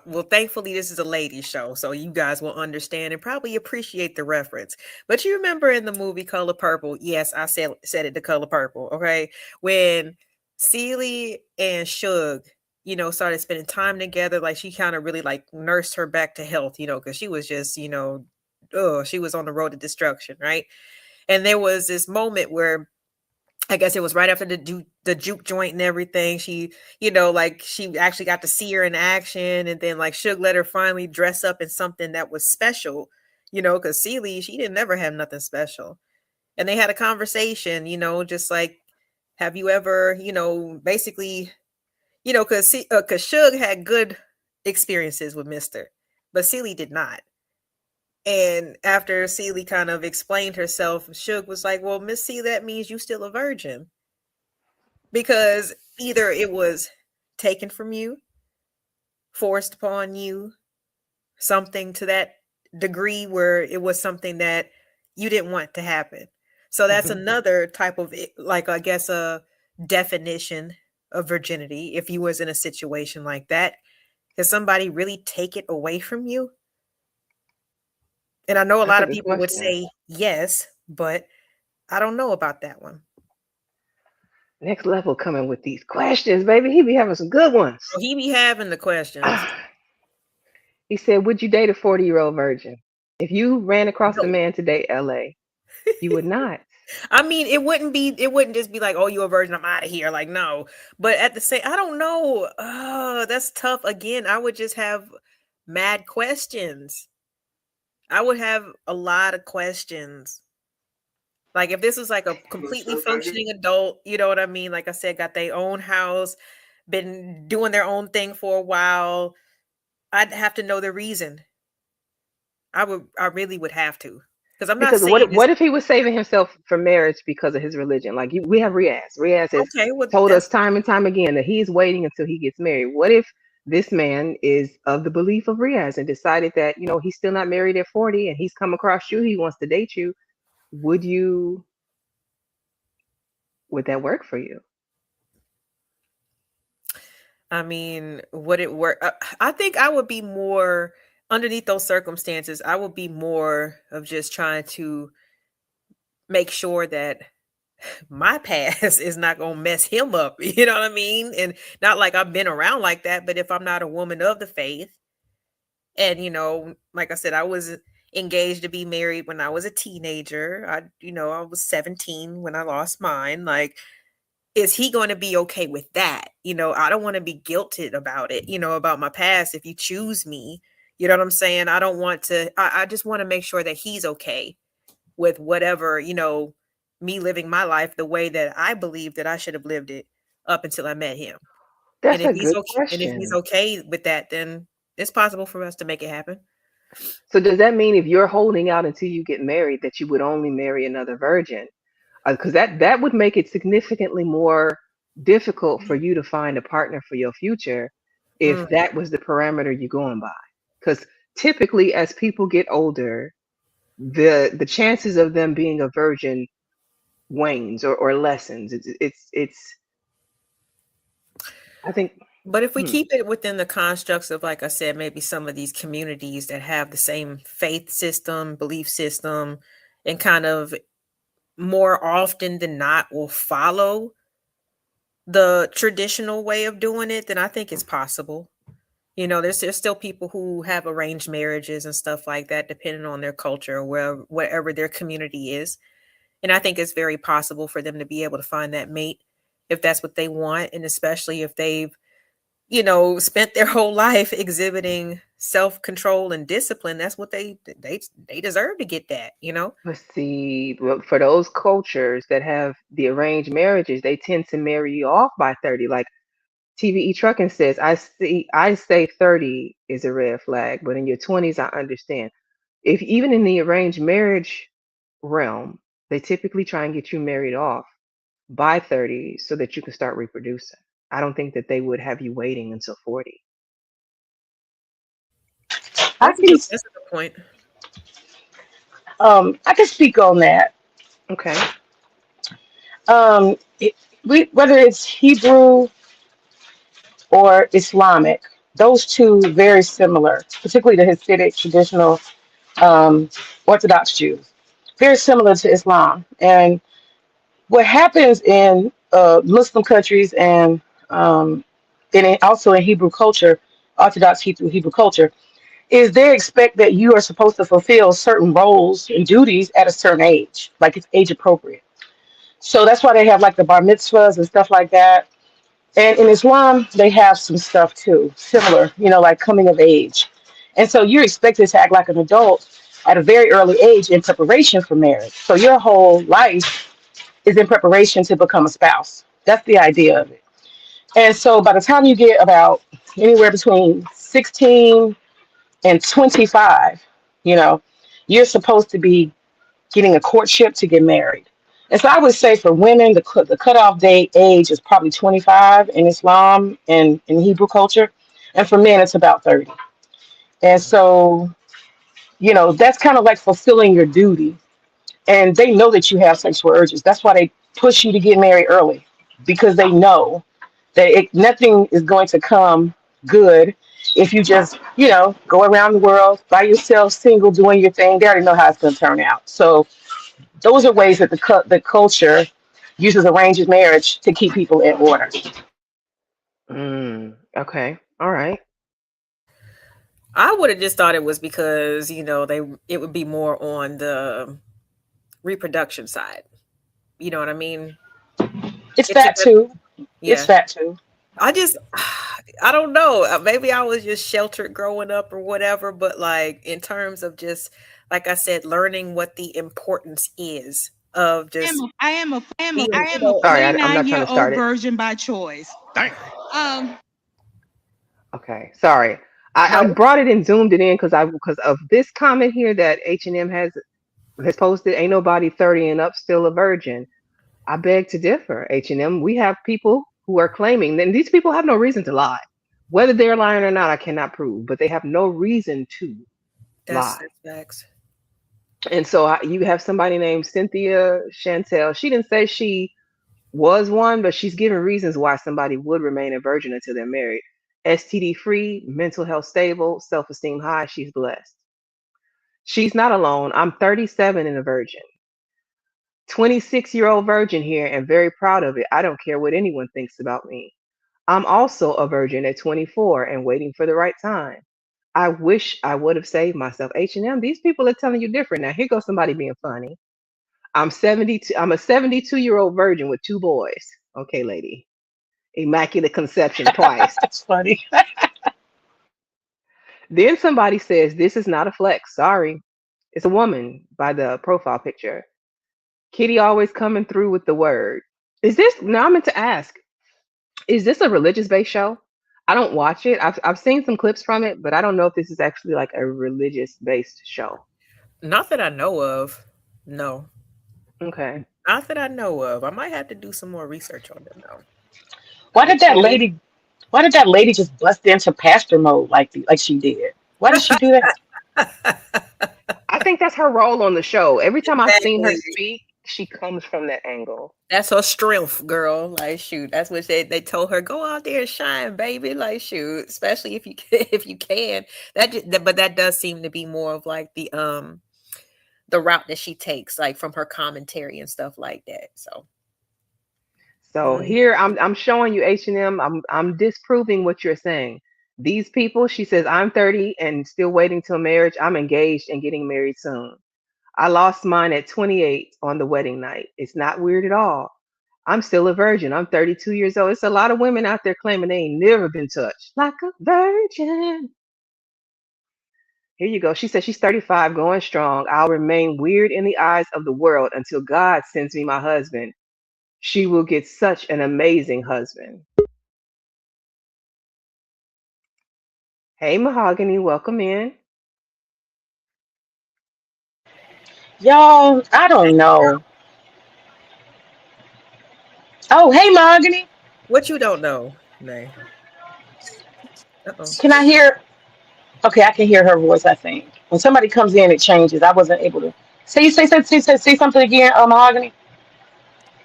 well, thankfully, this is a lady show, so you guys will understand and probably appreciate the reference. But you remember in the movie Color Purple? Yes, I said it, The Color Purple. Okay, when Celie and Suge, started spending time together, like she kind of really like nursed her back to health, because she was just, she was on the road to destruction, right? And there was this moment where I guess it was right after the juke joint and everything. She, like she actually got to see her in action, and then like Suge let her finally dress up in something that was special, because Celie, she didn't ever have nothing special. And they had a conversation, just like, have you ever, basically, because Suge had good experiences with Mr., but Celie did not. And after Celie kind of explained herself, Suge was like, well, Miss C, that means you still a virgin. Because either it was taken from you, forced upon you, something to that degree where it was something that you didn't want to happen. So that's another type of, like, I guess, a definition of virginity. If you was in a situation like that, can somebody really take it away from you? And I know a lot of people would say yes, but I don't know about that one. Next level coming with these questions, baby. He be having some good ones. So he be having the questions. He said, would you date a 40-year-old virgin? If you ran across No. a man today, LA, you would not. I mean, it wouldn't just be like, oh, you're a virgin, I'm out of here. Like, no. But at the same, I don't know. That's tough. Again, I would just have mad questions. I would have a lot of questions. Like, if this was like a completely functioning adult, you know what I mean? Like I said, got their own house, been doing their own thing for a while, I'd have to know the reason. I really would have to. Because I'm not Because saying what if he was saving himself for marriage because of his religion? Like we have Riaz. Riaz has told us time and time again that he's waiting until he gets married. What if this man is of the belief of Riaz and decided that, you know, he's still not married at 40 and he's come across you, he wants to date you? Would that work for you? I mean, would it work? I think I would be more underneath those circumstances. I would be more of just trying to make sure that my past is not going to mess him up. You know what I mean? And not like I've been around like that, but if I'm not a woman of the faith, and, you know, like I said, I was engaged to be married when I was a teenager. I was 17 when I lost mine. Like, is he going to be okay with that? You know, I don't want to be guilted about it, you know, about my past. If you choose me, you know what I'm saying? I don't want to, I just want to make sure that he's okay with whatever, you know, me living my life the way that I believe that I should have lived it up until I met him. That's a good question. And if he's okay with that, then it's possible for us to make it happen. So does that mean if you're holding out until you get married that you would only marry another virgin? Because that would make it significantly more difficult for you to find a partner for your future if that was the parameter you're going by. Because typically as people get older, the chances of them being a virgin wanes or lessens. It's I think. But if we keep it within the constructs of, like I said, maybe some of these communities that have the same faith system, belief system, and kind of more often than not will follow the traditional way of doing it, then I think it's possible. You know, there's still people who have arranged marriages and stuff like that, depending on their culture or wherever their community is. And I think it's very possible for them to be able to find that mate if that's what they want. And especially if they've, you know, spent their whole life exhibiting self-control and discipline. That's what they deserve to get that, you know? Let's see. For those cultures that have the arranged marriages, they tend to marry you off by 30. Like TVE Trucking says, I say 30 is a red flag, but in your 20s, I understand. If even in the arranged marriage realm, they typically try and get you married off by 30 so that you can start reproducing. I don't think that they would have you waiting until 40. That's a good point. I can speak on that. Okay. Whether it's Hebrew or Islamic, those two very similar, particularly the Hasidic traditional Orthodox Jews, very similar to Islam. And what happens in Muslim countries and also in Hebrew culture, Orthodox Hebrew culture, is they expect that you are supposed to fulfill certain roles and duties at a certain age, like it's age appropriate. So that's why they have like the bar mitzvahs and stuff like that. And in Islam, they have some stuff too, similar, you know, like coming of age. And so you're expected to act like an adult at a very early age in preparation for marriage. So your whole life is in preparation to become a spouse. That's the idea of it. And so by the time you get about anywhere between 16 and 25, you know, you're supposed to be getting a courtship to get married. And so I would say for women, the cutoff date age is probably 25 in Islam and in Hebrew culture. And for men, it's about 30. And so, you know, that's kind of like fulfilling your duty. And they know that you have sexual urges. That's why they push you to get married early, because they know that nothing is going to come good if you just, you know, go around the world by yourself, single, doing your thing. They already know how it's going to turn out. So those are ways that the culture uses arranged marriage to keep people in order. Okay. All right. I would have just thought it was because, it would be more on the reproduction side. You know what I mean? It's It's a that good, too. It's yeah. that too. I just, I don't know. Maybe I was just sheltered growing up or whatever, but like in terms of just, like I said, learning what the importance is of just I am a being, Sorry, I'm not trying to 49-year-old start it. virgin by choice. Damn. Okay. Sorry. I no, brought it and zoomed it in because of this comment here that H&M has posted. Ain't nobody 30 and up still a virgin. I beg to differ. H&M. We have people who are claiming, and these people have no reason to lie. Whether they're lying or not, I cannot prove, but they have no reason to that's lie. facts. And so you have somebody named Cynthia Chantel. She didn't say she was one, but she's giving reasons why somebody would remain a virgin until they're married. STD free, mental health stable, self esteem high. She's blessed. She's not alone. I'm 37 and a virgin. 26-year-old virgin here and very proud of it. I don't care what anyone thinks about me. I'm also a virgin at 24 and waiting for the right time. I wish I would have saved myself. H&M, these people are telling you different. Now, here goes somebody being funny. I'm 72. I'm a 72-year-old virgin with 2 boys. Okay, lady. Immaculate conception twice. That's funny. Then somebody says, this is not a flex. Sorry. It's a woman by the profile picture. Kitty always coming through with the word. Is this, now I meant to ask, is this a religious based show? I don't watch it. I've seen some clips from it, but I don't know if this is actually like a religious based show. Not that I know of. No, Okay. not that I know of. I might have to do some more research on them though. Why did that lady? Why did that lady just bust into pastor mode like she did? Why did she do that? I think that's her role on the show. Every time I've seen her Exactly. speak, she comes from that angle. That's her strength, girl. Like shoot, that's what they told her. Go out there and shine, baby. Like shoot, especially if you if you can. But that does seem to be more of like the route that she takes, like from her commentary and stuff like that. So here I'm showing you H&M. I'm disproving what you're saying. These people, she says, I'm 30 and still waiting till marriage. I'm engaged and getting married soon. I lost mine at 28 on the wedding night. It's not weird at all. I'm still a virgin. I'm 32 years old. It's a lot of women out there claiming they ain't never been touched like a virgin. Here you go. She said she's 35, going strong. I'll remain weird in the eyes of the world until God sends me my husband. She will get such an amazing husband. Hey, Mahogany, welcome in. Y'all, I don't know. Oh, hey, Mahogany. What you don't know, Nay? Uh-oh. Can I hear? Okay, I can hear her voice. I think when somebody comes in, it changes. I wasn't able to say something again. Mahogany.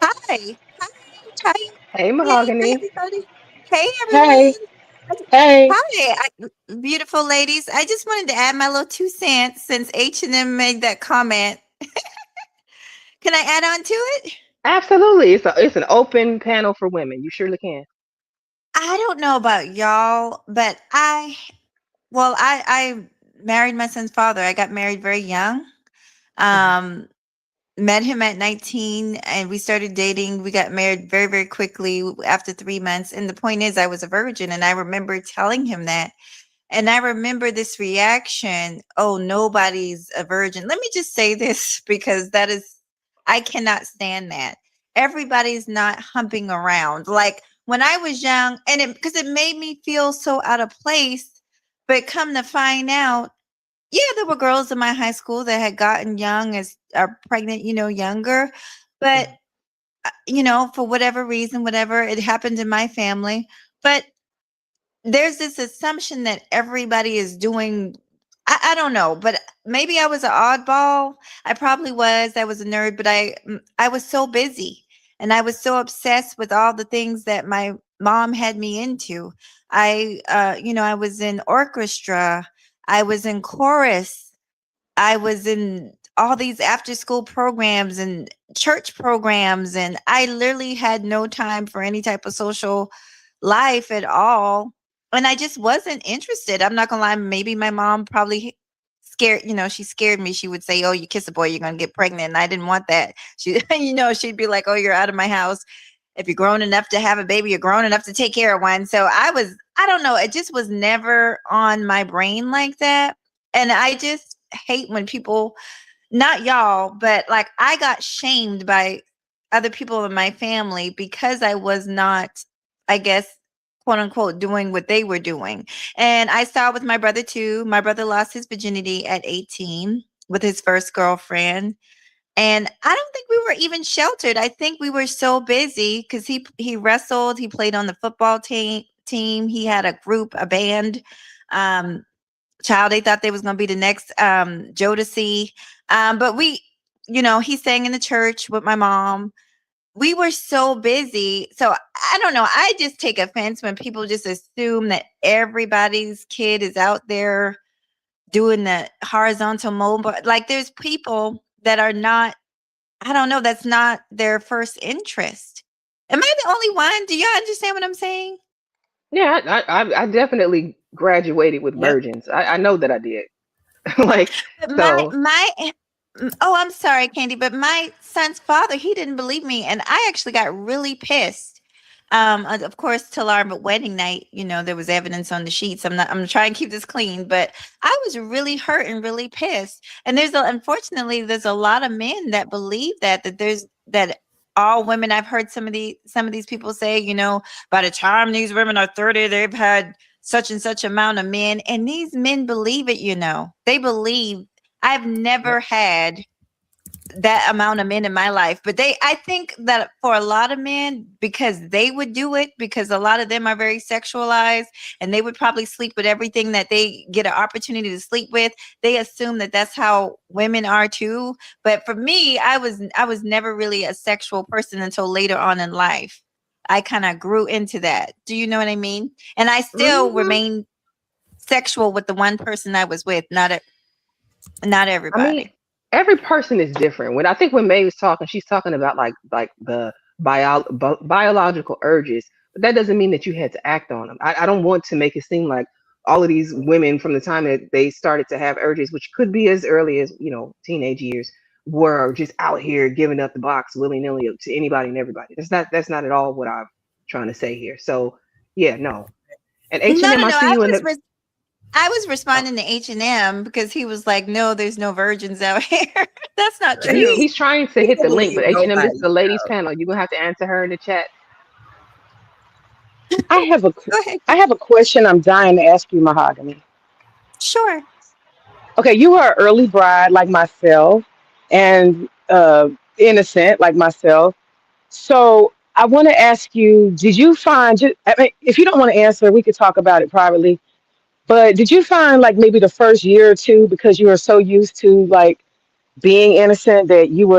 Hi. Hi. Hey, Hey, Mahogany. everybody. Hey, Hey, everyone. hey. Hi, beautiful ladies. I just wanted to add my little 2 cents since H&M made that comment. Can I add on to it? Absolutely. It's an open panel for women. You surely can. I don't know about y'all, but I married my son's father. I got married very young. Met him at 19 and we started dating. We got married very, very quickly after 3 months. And the point is, I was a virgin. And I remember telling him that. And I remember this reaction. Oh, nobody's a virgin. Let me just say this because I cannot stand that. Everybody's not humping around. Like when I was young, and because it made me feel so out of place. But come to find out, yeah, there were girls in my high school that had gotten young are pregnant, younger. But, for whatever reason, whatever, it happened in my family. But there's this assumption that everybody is doing, I don't know, but maybe I was an oddball. I probably was. I was a nerd, but I was so busy and I was so obsessed with all the things that my mom had me into. I was in orchestra. I was in chorus. I was in all these after school programs and church programs, and I literally had no time for any type of social life at all. And I just wasn't interested. I'm not gonna lie, maybe my mom probably scared, she scared me. She would say, "Oh, you kiss a boy, you're gonna get pregnant." And I didn't want that. She, she'd be like, "Oh, you're out of my house. If you're grown enough to have a baby, you're grown enough to take care of one." So I don't know, it just was never on my brain like that. And I just hate when people, not y'all, but like I got shamed by other people in my family because I was not, I guess, quote unquote, doing what they were doing. And I saw it with my brother too. My brother lost his virginity at 18 with his first girlfriend. And I don't think we were even sheltered. I think we were so busy because he wrestled, he played on the football team. He had a group, a band. Child, they thought they was going to be the next Jodeci. But he sang in the church with my mom. We were so busy. So I don't know. I just take offense when people just assume that everybody's kid is out there doing the horizontal mobile. Like there's people that are not, I don't know, that's not their first interest. Am I the only one? Do y'all understand what I'm saying? Yeah, I definitely graduated with Yep. virgins. I know that I did. Like, But so I'm sorry, Candy, but my son's father, he didn't believe me. And I actually got really pissed. Of course, till our wedding night, there was evidence on the sheets. I'm trying to keep this clean, but I was really hurt and really pissed. And unfortunately, there's a lot of men that believe that all women, I've heard some of these people say, by the time these women are 30, they've had such and such amount of men. And these men believe it, they believe. I've never had that amount of men in my life, but I think that for a lot of men, because they would do it, because a lot of them are very sexualized and they would probably sleep with everything that they get an opportunity to sleep with. They assume that that's how women are too. But for me, I was never really a sexual person until later on in life. I kind of grew into that. Do you know what I mean? And I still remain sexual with the one person I was with, not everybody. I mean, every person is different. When May was talking, she's talking about like the biological urges, but that doesn't mean that you had to act on them. I don't want to make it seem like all of these women from the time that they started to have urges, which could be as early as teenage years, were just out here giving up the box willy-nilly to anybody and everybody. That's not at all what I'm trying to say here. So yeah, no. And H&M, I see you in the. I was responding to H&M because he was like, "No, there's no virgins out here." That's not true. He's trying to hit the link, but H&M, this is the ladies panel. You're gonna have to answer her in the chat. I have a question I'm dying to ask you, Mahogany. Sure. Okay, you were an early bride like myself, and innocent like myself. So I want to ask you: did you find? If you don't want to answer, we could talk about it privately. But did you find like maybe the first year or two, because you were so used to like being innocent, that you were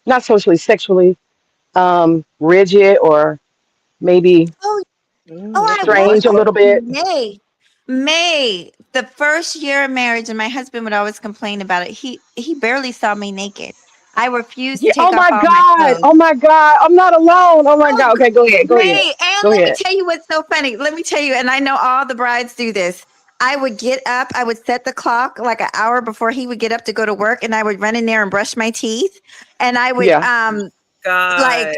not socially, sexually rigid, or maybe strange a little bit? May, the first year of marriage, and my husband would always complain about it. He barely saw me naked. I refused to take off all my clothes. Oh my God, I'm not alone. Oh my God. Okay, go ahead. And let me tell you what's so funny. Let me tell you, and I know all the brides do this. I would get up, I would set the clock like an hour before he would get up to go to work, and I would run in there and brush my teeth, and I would like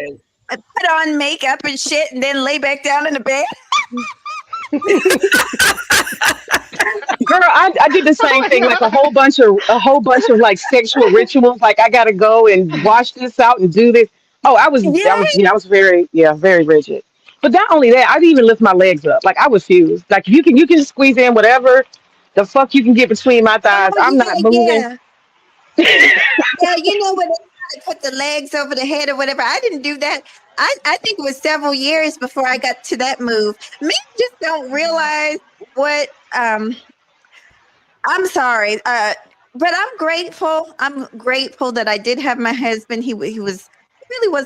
put on makeup and shit, and then lay back down in the bed. Girl, I did the same thing, like a whole bunch of like sexual rituals. Like, I gotta go and wash this out and do this. Oh, I was very rigid. But not only that, I didn't even lift my legs up. Like, I was fused. Like, you can squeeze in whatever the fuck you can get between my thighs. I'm not moving. Yeah, you know when they put the legs over the head or whatever. I didn't do that. I think it was several years before I got to that move. Men just don't realize what I'm sorry. But I'm grateful. I'm grateful that I did have my husband. He really was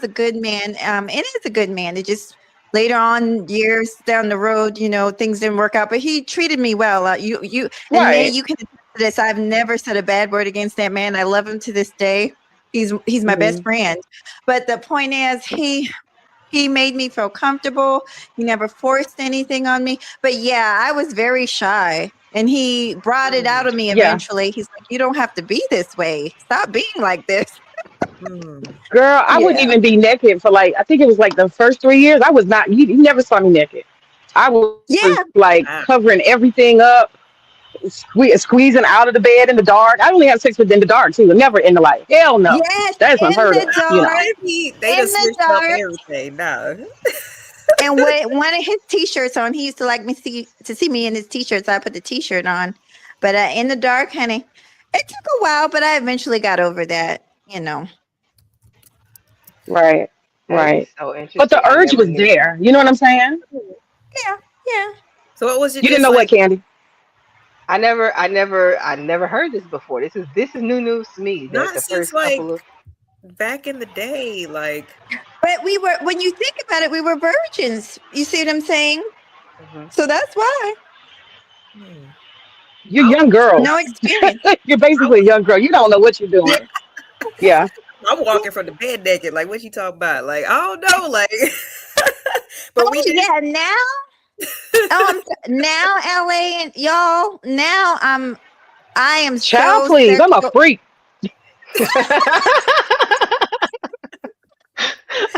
a good man. And is a good man. It just later on, years down the road, things didn't work out, but he treated me well. You can this. I've never said a bad word against that man. I love him to this day. He's my best friend. But the point is, he made me feel comfortable. He never forced anything on me. But yeah, I was very shy. And he brought it out of me Yeah. eventually. He's like, you don't have to be this way. Stop being like this. Girl, I wouldn't Yeah. even be naked for like, I think it was like the first 3 years. I was not, you never saw me naked. I was Yeah. like covering everything up, squeezing out of the bed in the dark. I only have sex with in the dark too, never in the light. Hell no. Yes, That's in unheard the of. You know. dark. They In just the switched up dark. everything. No. And with one of his t-shirts on, he used to like me to see me in his t-shirts. I put the t-shirt on. But in the dark, honey, it took a while, but I eventually got over that, you know. Right. That Right. is so interesting. But the I urge never was knew. there. You know what I'm saying? Yeah. So what was it? You didn't just know what, like, Candy? I never heard this before. This is new news to me. not The since first like couple of back in the day, like But we were, when you think about it, we were virgins. You see what I'm saying? So that's why. You're young girl. No experience. You're basically a young girl. You don't know what you're doing. Yeah. I'm walking from the bed naked. Like, what you talking about? Like, I don't know. Like, but we did. Yeah, now, now LA and y'all, now I am Child, so please. I'm a sexual. freak.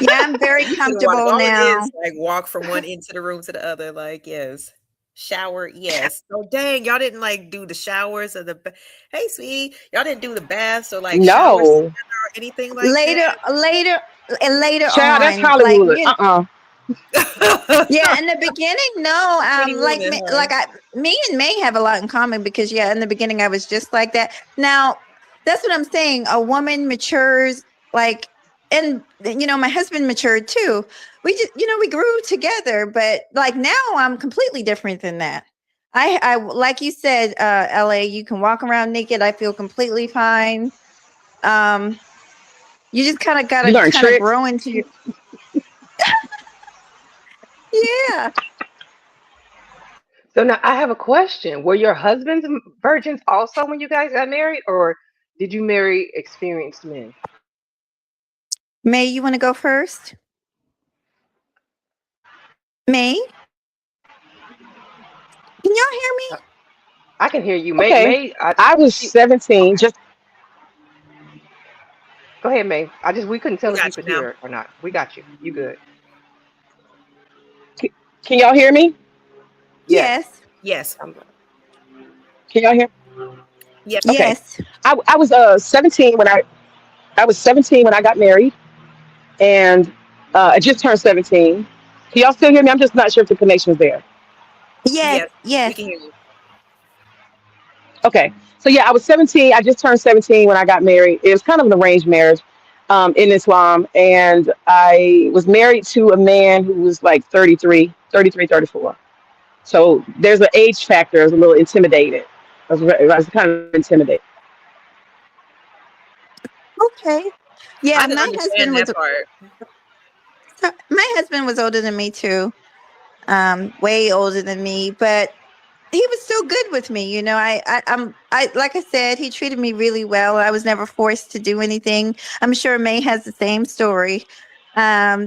Yeah, I'm very You can comfortable all it now. is, like walk from one end to the room to the other. Like, yes. Shower, yes. So dang, y'all didn't like do the showers or hey sweetie, y'all didn't do the baths or like showers No. together or anything like Later Child, that's on, Hollywood. like, that. yeah, in the beginning, no, Pretty like Woman, me, huh? me and May have a lot in common because yeah, in the beginning I was just like that. Now, that's what I'm saying. A woman matures, like, and you know, my husband matured too. We just, you know, we grew together, but like now I'm completely different than that. I like you said, LA, you can walk around naked. I feel completely fine. You just kind of You gotta learn kind of tricks. grow into your yeah. So now I have a question. Were your husbands virgins also when you guys got married, or did you marry experienced men? May, you want to go first? May? Can y'all hear me? I can hear you. Okay. I was 17. Just Go ahead, May. We couldn't tell We if you got you could now. hear or not. We got you. You good? can y'all hear me? Yes. Yes. Can y'all hear? Yes. Okay. Yes. I was 17 when I was 17 when I got married, and I just turned 17. Can y'all still hear me? I'm just not sure if the connection is there. Yes. Yes. Yes. We can hear you. Okay. So yeah, I was 17. I just turned 17 when I got married. It was kind of an arranged marriage in Islam. And I was married to a man who was like 33, 34. So there's an age factor. I was a little intimidated. I was kind of intimidated. Okay. Yeah, I can understand that part. my husband was older than me too. Way older than me, but he was still good with me. You know, I like I said, he treated me really well. I was never forced to do anything. I'm sure May has the same story. Yeah.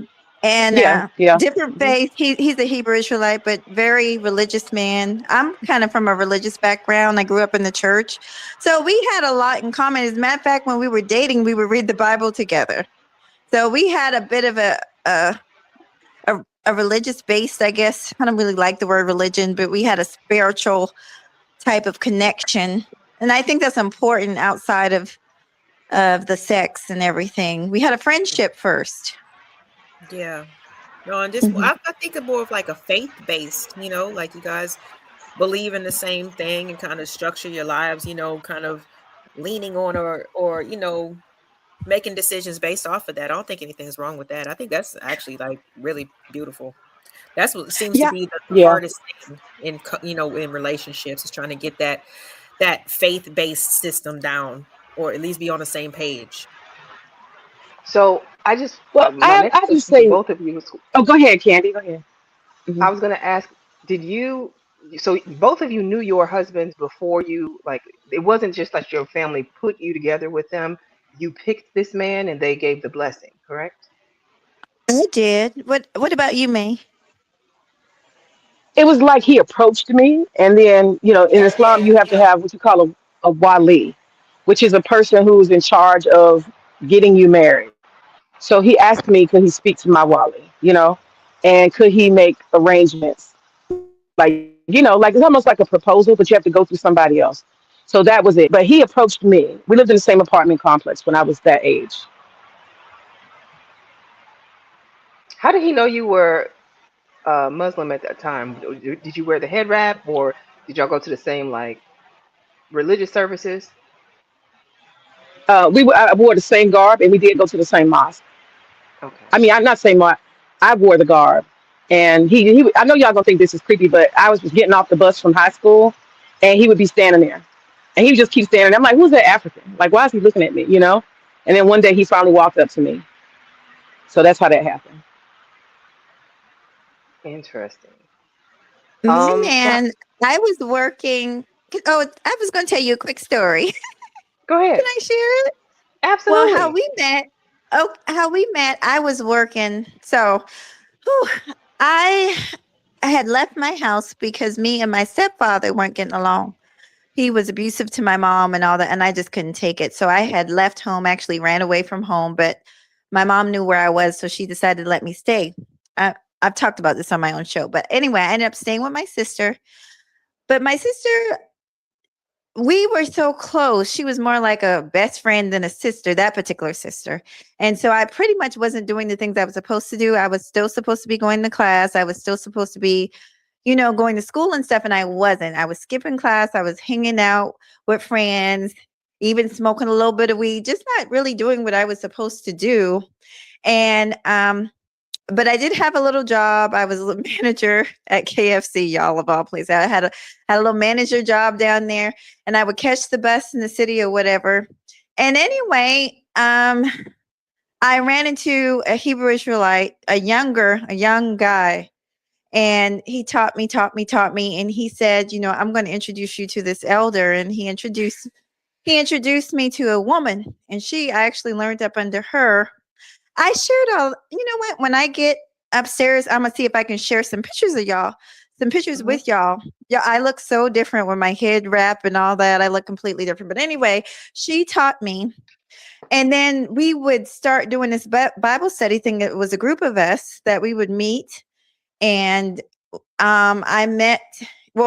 Different faith. He's a Hebrew Israelite, but very religious man. I'm kind of from a religious background. I grew up in the church. So we had a lot in common. As a matter of fact, when we were dating, we would read the Bible together. So we had a bit of a religious based, I guess. I don't really like the word religion, but we had a spiritual type of connection. And I think that's important outside of the sex and everything. We had a friendship first. Yeah. No, and just I think of more of like a faith-based, you know, like you guys believe in the same thing and kind of structure your lives, you know, kind of leaning on or you know, making decisions based off of that. I don't think anything's wrong with that. I think that's actually like really beautiful. That's what seems to Yeah. be the Yeah. hardest thing in you know, in relationships is trying to get that faith-based system down, or at least be on the same page. So Well, my I next just question to say, both of you is, oh, go ahead, Candy. Go ahead. I was going to ask, did you so both of you knew your husbands before you, like, it wasn't just like your family put you together with them. You picked this man and they gave the blessing, correct? I did. What about you, May? It was like he approached me, and then in Islam you have to have what you call a wali, which is a person who's in charge of getting you married. So he asked me, could he speak to my wali, and could he make arrangements, like it's almost like a proposal, but you have to go through somebody else. So that was it. But he approached me. We lived in the same apartment complex when I was that age. How did he know you were Muslim at that time? Did you wear the head wrap, or did y'all go to the same like religious services? I wore the same garb, and we did go to the same mosque. Okay. I mean, I'm not saying what I wore the garb, and he. I know y'all gonna think this is creepy, but I was getting off the bus from high school, and he would be standing there, and he would just keep standing there. I'm like, who's that African? Like, why is he looking at me? And then one day he finally walked up to me. So that's how that happened. Interesting. My So man, I was working. Oh, I was going to tell you a quick story. go ahead. Can I share it? Absolutely. Well, how we met. Oh, how we met. I was working. So, whew, I had left my house because me and my stepfather weren't getting along. He was abusive to my mom and all that, and I just couldn't take it. So I had left home, actually ran away from home, but my mom knew where I was, so she decided to let me stay. I've talked about this on my own show, but anyway, I ended up staying with my sister. But my sister, we were so close. She was more like a best friend than a sister, that particular sister. And so I pretty much wasn't doing the things I was supposed to do. I was still supposed to be going to class. I was still supposed to be, going to school and stuff. And I wasn't. I was skipping class. I was hanging out with friends, even smoking a little bit of weed, just not really doing what I was supposed to do. And, but I did have a little job. I was a manager at KFC, y'all, of all places. I had a little manager job down there, and I would catch the bus in the city or whatever. And anyway, I ran into a Hebrew Israelite, a young guy, and he taught me, and he said, I'm going to introduce you to this elder. And he introduced me to a woman, and I actually learned up under her. I shared all, what, when I get upstairs, I'm going to see if I can share some pictures of y'all, some pictures with y'all. Yeah, I look so different with my head wrap and all that. I look completely different. But anyway, she taught me. And then we would start doing this Bible study thing. It was a group of us that we would meet. And I met,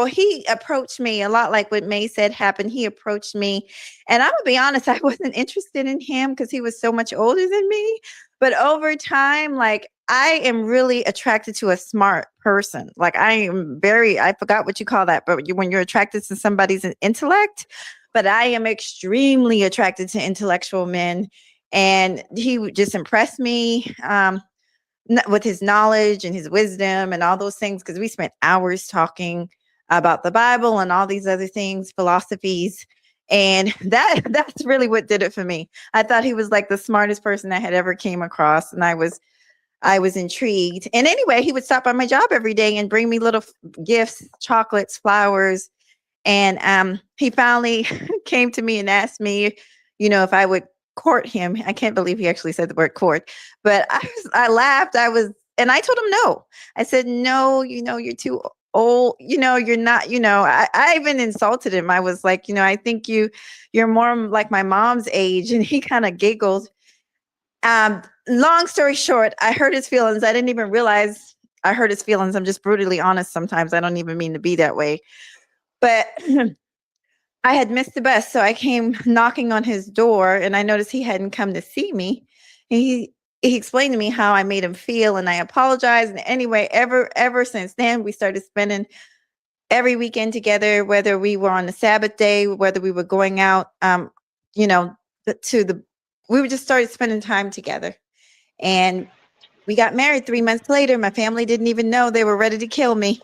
he approached me a lot like what May said happened. He approached me. And I'm going to be honest, I wasn't interested in him because he was so much older than me. But over time, like, I am really attracted to a smart person. Like, I forgot what you call that, but when you're attracted to somebody's intellect, but I am extremely attracted to intellectual men. And he just impressed me with his knowledge and his wisdom and all those things, because we spent hours talking about the Bible and all these other things, philosophies. And that's really what did it for me. I thought he was like the smartest person I had ever came across. And I was intrigued. And anyway, he would stop by my job every day and bring me little gifts, chocolates, flowers. And he finally came to me and asked me, if I would court him. I can't believe he actually said the word court, but I laughed. And I told him no. I said, no, you're too old, you're not, I even insulted him. I was like, I think you're more like my mom's age. And he kind of giggled. Long story short, I hurt his feelings. I didn't even realize I hurt his feelings. I'm just brutally honest. Sometimes I don't even mean to be that way, but I had missed the bus. So I came knocking on his door, and I noticed he hadn't come to see me. And he explained to me how I made him feel, and I apologized. And anyway, ever since then, we started spending every weekend together, whether we were on the Sabbath day, whether we were going out, we would just started spending time together. And we got married 3 months later. My family didn't even know. They were ready to kill me.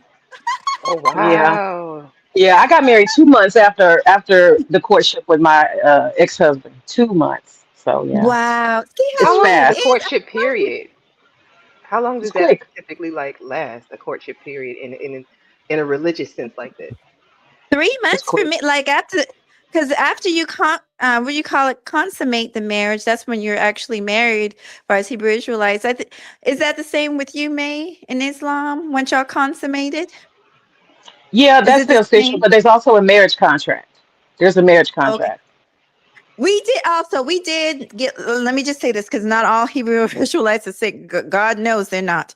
Oh wow. Yeah, I got married 2 months after the courtship with my ex-husband. 2 months. So yeah. Wow. See How long is fast. the courtship period? How long does It's that quick. typically last? The courtship period in in a religious sense like that. 3 Just months for quick. me, like because after you what do you call it, consummate the marriage, that's when you're actually married. As far as Hebrew Israelites, is that the same with you, May, in Islam? Once y'all consummated, Yeah, is that's it the the official, same? but there's also a marriage contract. There's a marriage Okay. contract. We did get, let me just say this, because not all Hebrew Israelites are sick. God knows they're not.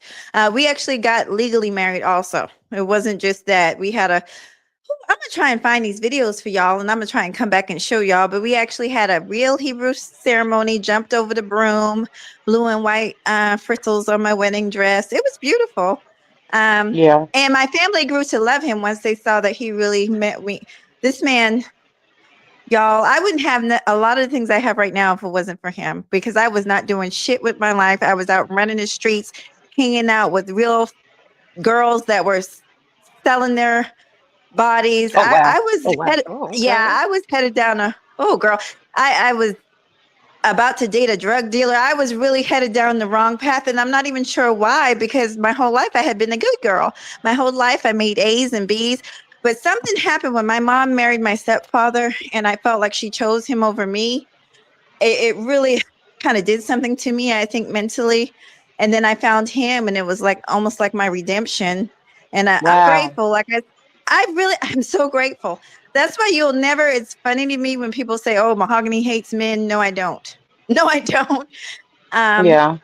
We actually got legally married also. It wasn't just that. We had I'm gonna try and find these videos for y'all, and I'm gonna try and come back and show y'all. But we actually had a real Hebrew ceremony, jumped over the broom, blue and white frizzles on my wedding dress. It was beautiful. Yeah. And my family grew to love him once they saw that he really met me. This man, y'all, I wouldn't have a lot of the things I have right now if it wasn't for him, because I was not doing shit with my life. I was out running the streets, hanging out with real girls that were selling their bodies. Oh wow. I was Oh wow. headed, Oh, yeah, okay. I was headed down girl. I was about to date a drug dealer. I was really headed down the wrong path, and I'm not even sure why, because my whole life I had been a good girl. My whole life I made A's and B's. But something happened when my mom married my stepfather, and I felt like she chose him over me. It really kind of did something to me, I think, mentally. And then I found him, and it was like almost like my redemption. And I'm Wow. grateful. I'm so grateful. That's why you'll never, it's funny to me when people say, oh, Mahogany hates men. No, I don't. No, I don't. Um, Yeah. And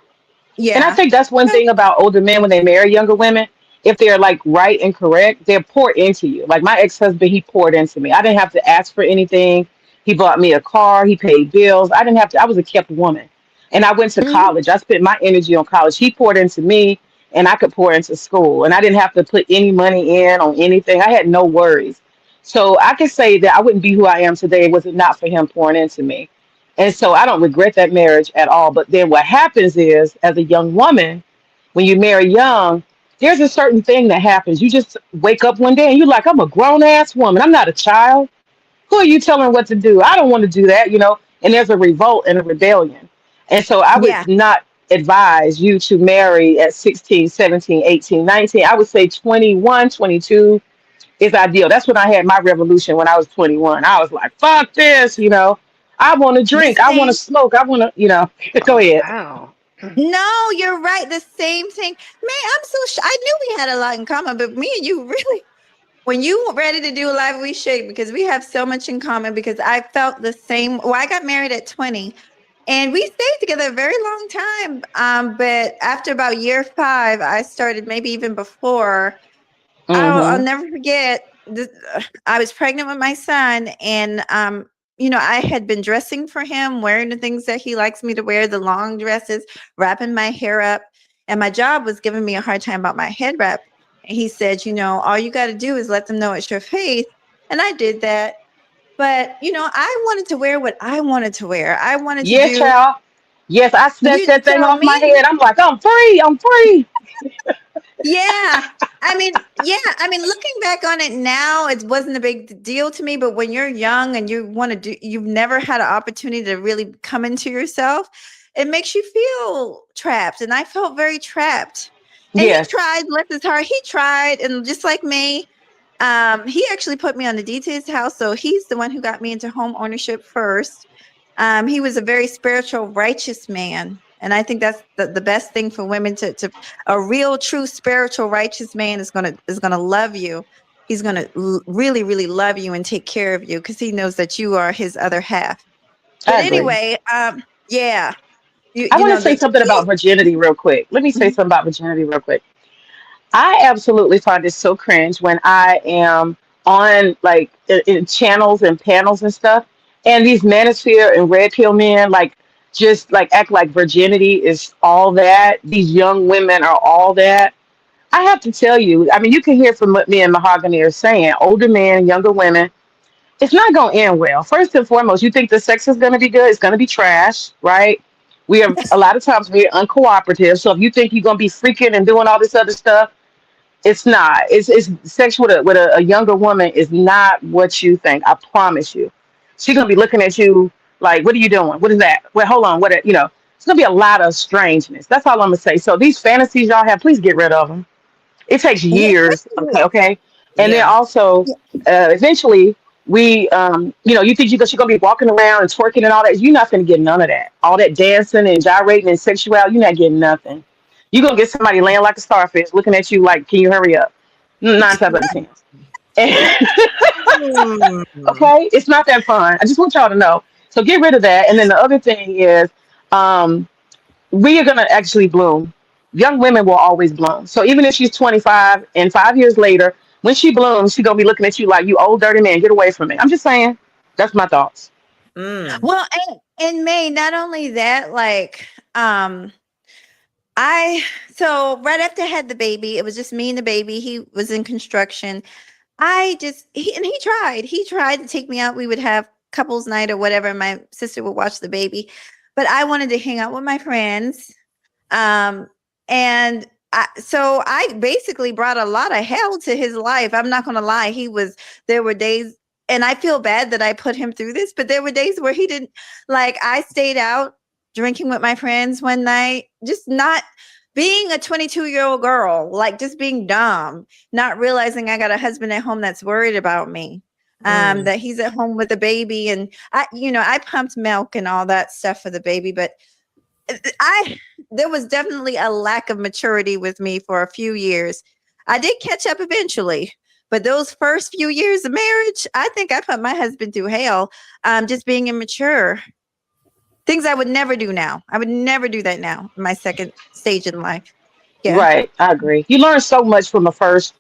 I yeah. think that's one thing about older men when they marry younger women. If they're like right and correct, they're poured into you. Like my ex-husband, he poured into me. I didn't have to ask for anything. He bought me a car. He paid bills. I didn't have to. I was a kept woman. And I went to Mhm. college. I spent my energy on college. He poured into me, and I could pour into school. And I didn't have to put any money in on anything. I had no worries. So I could say that I wouldn't be who I am today was it not for him pouring into me. And so I don't regret that marriage at all. But then what happens is, as a young woman, when you marry young, there's a certain thing that happens. You just wake up one day and you're like, I'm a grown ass woman. I'm not a child. Who are you telling what to do? I don't want to do that, And there's a revolt and a rebellion. And so I would Yeah. not advise you to marry at 16, 17, 18, 19. I would say 21, 22 is ideal. That's when I had my revolution when I was 21. I was like, fuck this. I want to The drink. I want to same. smoke. I want to. Go Oh, ahead. wow. No, you're right. The same thing. Man, I'm so I knew we had a lot in common, but me and you really, when you were ready to do live, we shake, because we have so much in common, because I felt the same. Well, I got married at 20, and we stayed together a very long time. But after about year 5, I started, maybe even before. I'll Mm-hmm. never forget this. I was pregnant with my son, and I had been dressing for him, wearing the things that he likes me to wear, the long dresses, wrapping my hair up. And my job was giving me a hard time about my head wrap. And he said, all you got to do is let them know it's your faith. And I did that. But, I wanted to wear what I wanted to wear. I wanted to Yes, do, child. Yes, I snatched you that thing tell off my me. head. I'm like, I'm free. I'm free. Yeah. Looking back on it now, it wasn't a big deal to me. But when you're young and you want to you've never had an opportunity to really come into yourself, it makes you feel trapped. And I felt very trapped. And he Yes. tried, bless his heart, he tried. And just like me, he actually put me on the deed to his house. So he's the one who got me into home ownership first. He was a very spiritual, righteous man. And I think that's the best thing for women to a real, true, spiritual, righteous man is gonna love you. He's gonna really, really love you and take care of you, because he knows that you are his other half. But I agree. anyway, yeah, I want to say something about virginity real quick. Let me say something about virginity real quick. I absolutely find it so cringe when I am on like in channels and panels and stuff, and these manosphere and red pill men like just like act like virginity is all that. These young women are all that. I have to tell you, I mean, you can hear from what me and Mahogany are saying, older men, younger women, it's not going to end well. First and foremost, you think the sex is going to be good, it's going to be trash, right? We are a lot of times we're uncooperative. So if you think you're going to be freaking and doing all this other stuff, it's not. It's sex with a younger woman is not what you think. I promise you. She's gonna be looking at you like, "What are you doing? What is that? Well, hold on. What? It's gonna be a lot of strangeness. That's all I'm gonna say. So these fantasies y'all have, please get rid of them. It takes yeah, years. Okay, okay. And then Yeah. also, eventually, you think she's gonna be walking around and twerking and all that. You're not gonna get none of that. All that dancing and gyrating and sexuality, you're not getting nothing. You're gonna get somebody laying like a starfish, looking at you like, "Can you hurry up?" 9 times out of 10. Hmm. Okay, it's not that fun. I just want y'all to know. So get rid of that. And then the other thing is, um, we are gonna actually bloom. Young women will always bloom. So even if she's 25 and 5 years later, when she blooms, she's gonna be looking at you like, "You old dirty man, get away from me." I'm just saying. That's my thoughts. Mm. Well, and May, not only that, like, so right after I had the baby, it was just me and the baby. He was in construction. He tried to take me out. We would have couples night or whatever. My sister would watch the baby, but I wanted to hang out with my friends. And so I basically brought a lot of hell to his life. I'm not going to lie. There were days, and I feel bad that I put him through this, but there were days where he didn't, like, I stayed out drinking with my friends one night, just not being a 22-year-old girl, like just being dumb, not realizing I got a husband at home that's worried about me, that he's at home with a baby. And I pumped milk and all that stuff for the baby, but there was definitely a lack of maturity with me for a few years. I did catch up eventually, but those first few years of marriage, I think I put my husband through hell, just being immature. Things I would never do now. I would never do that now in my second stage in life. Yeah. Right, I agree. You learn so much from a first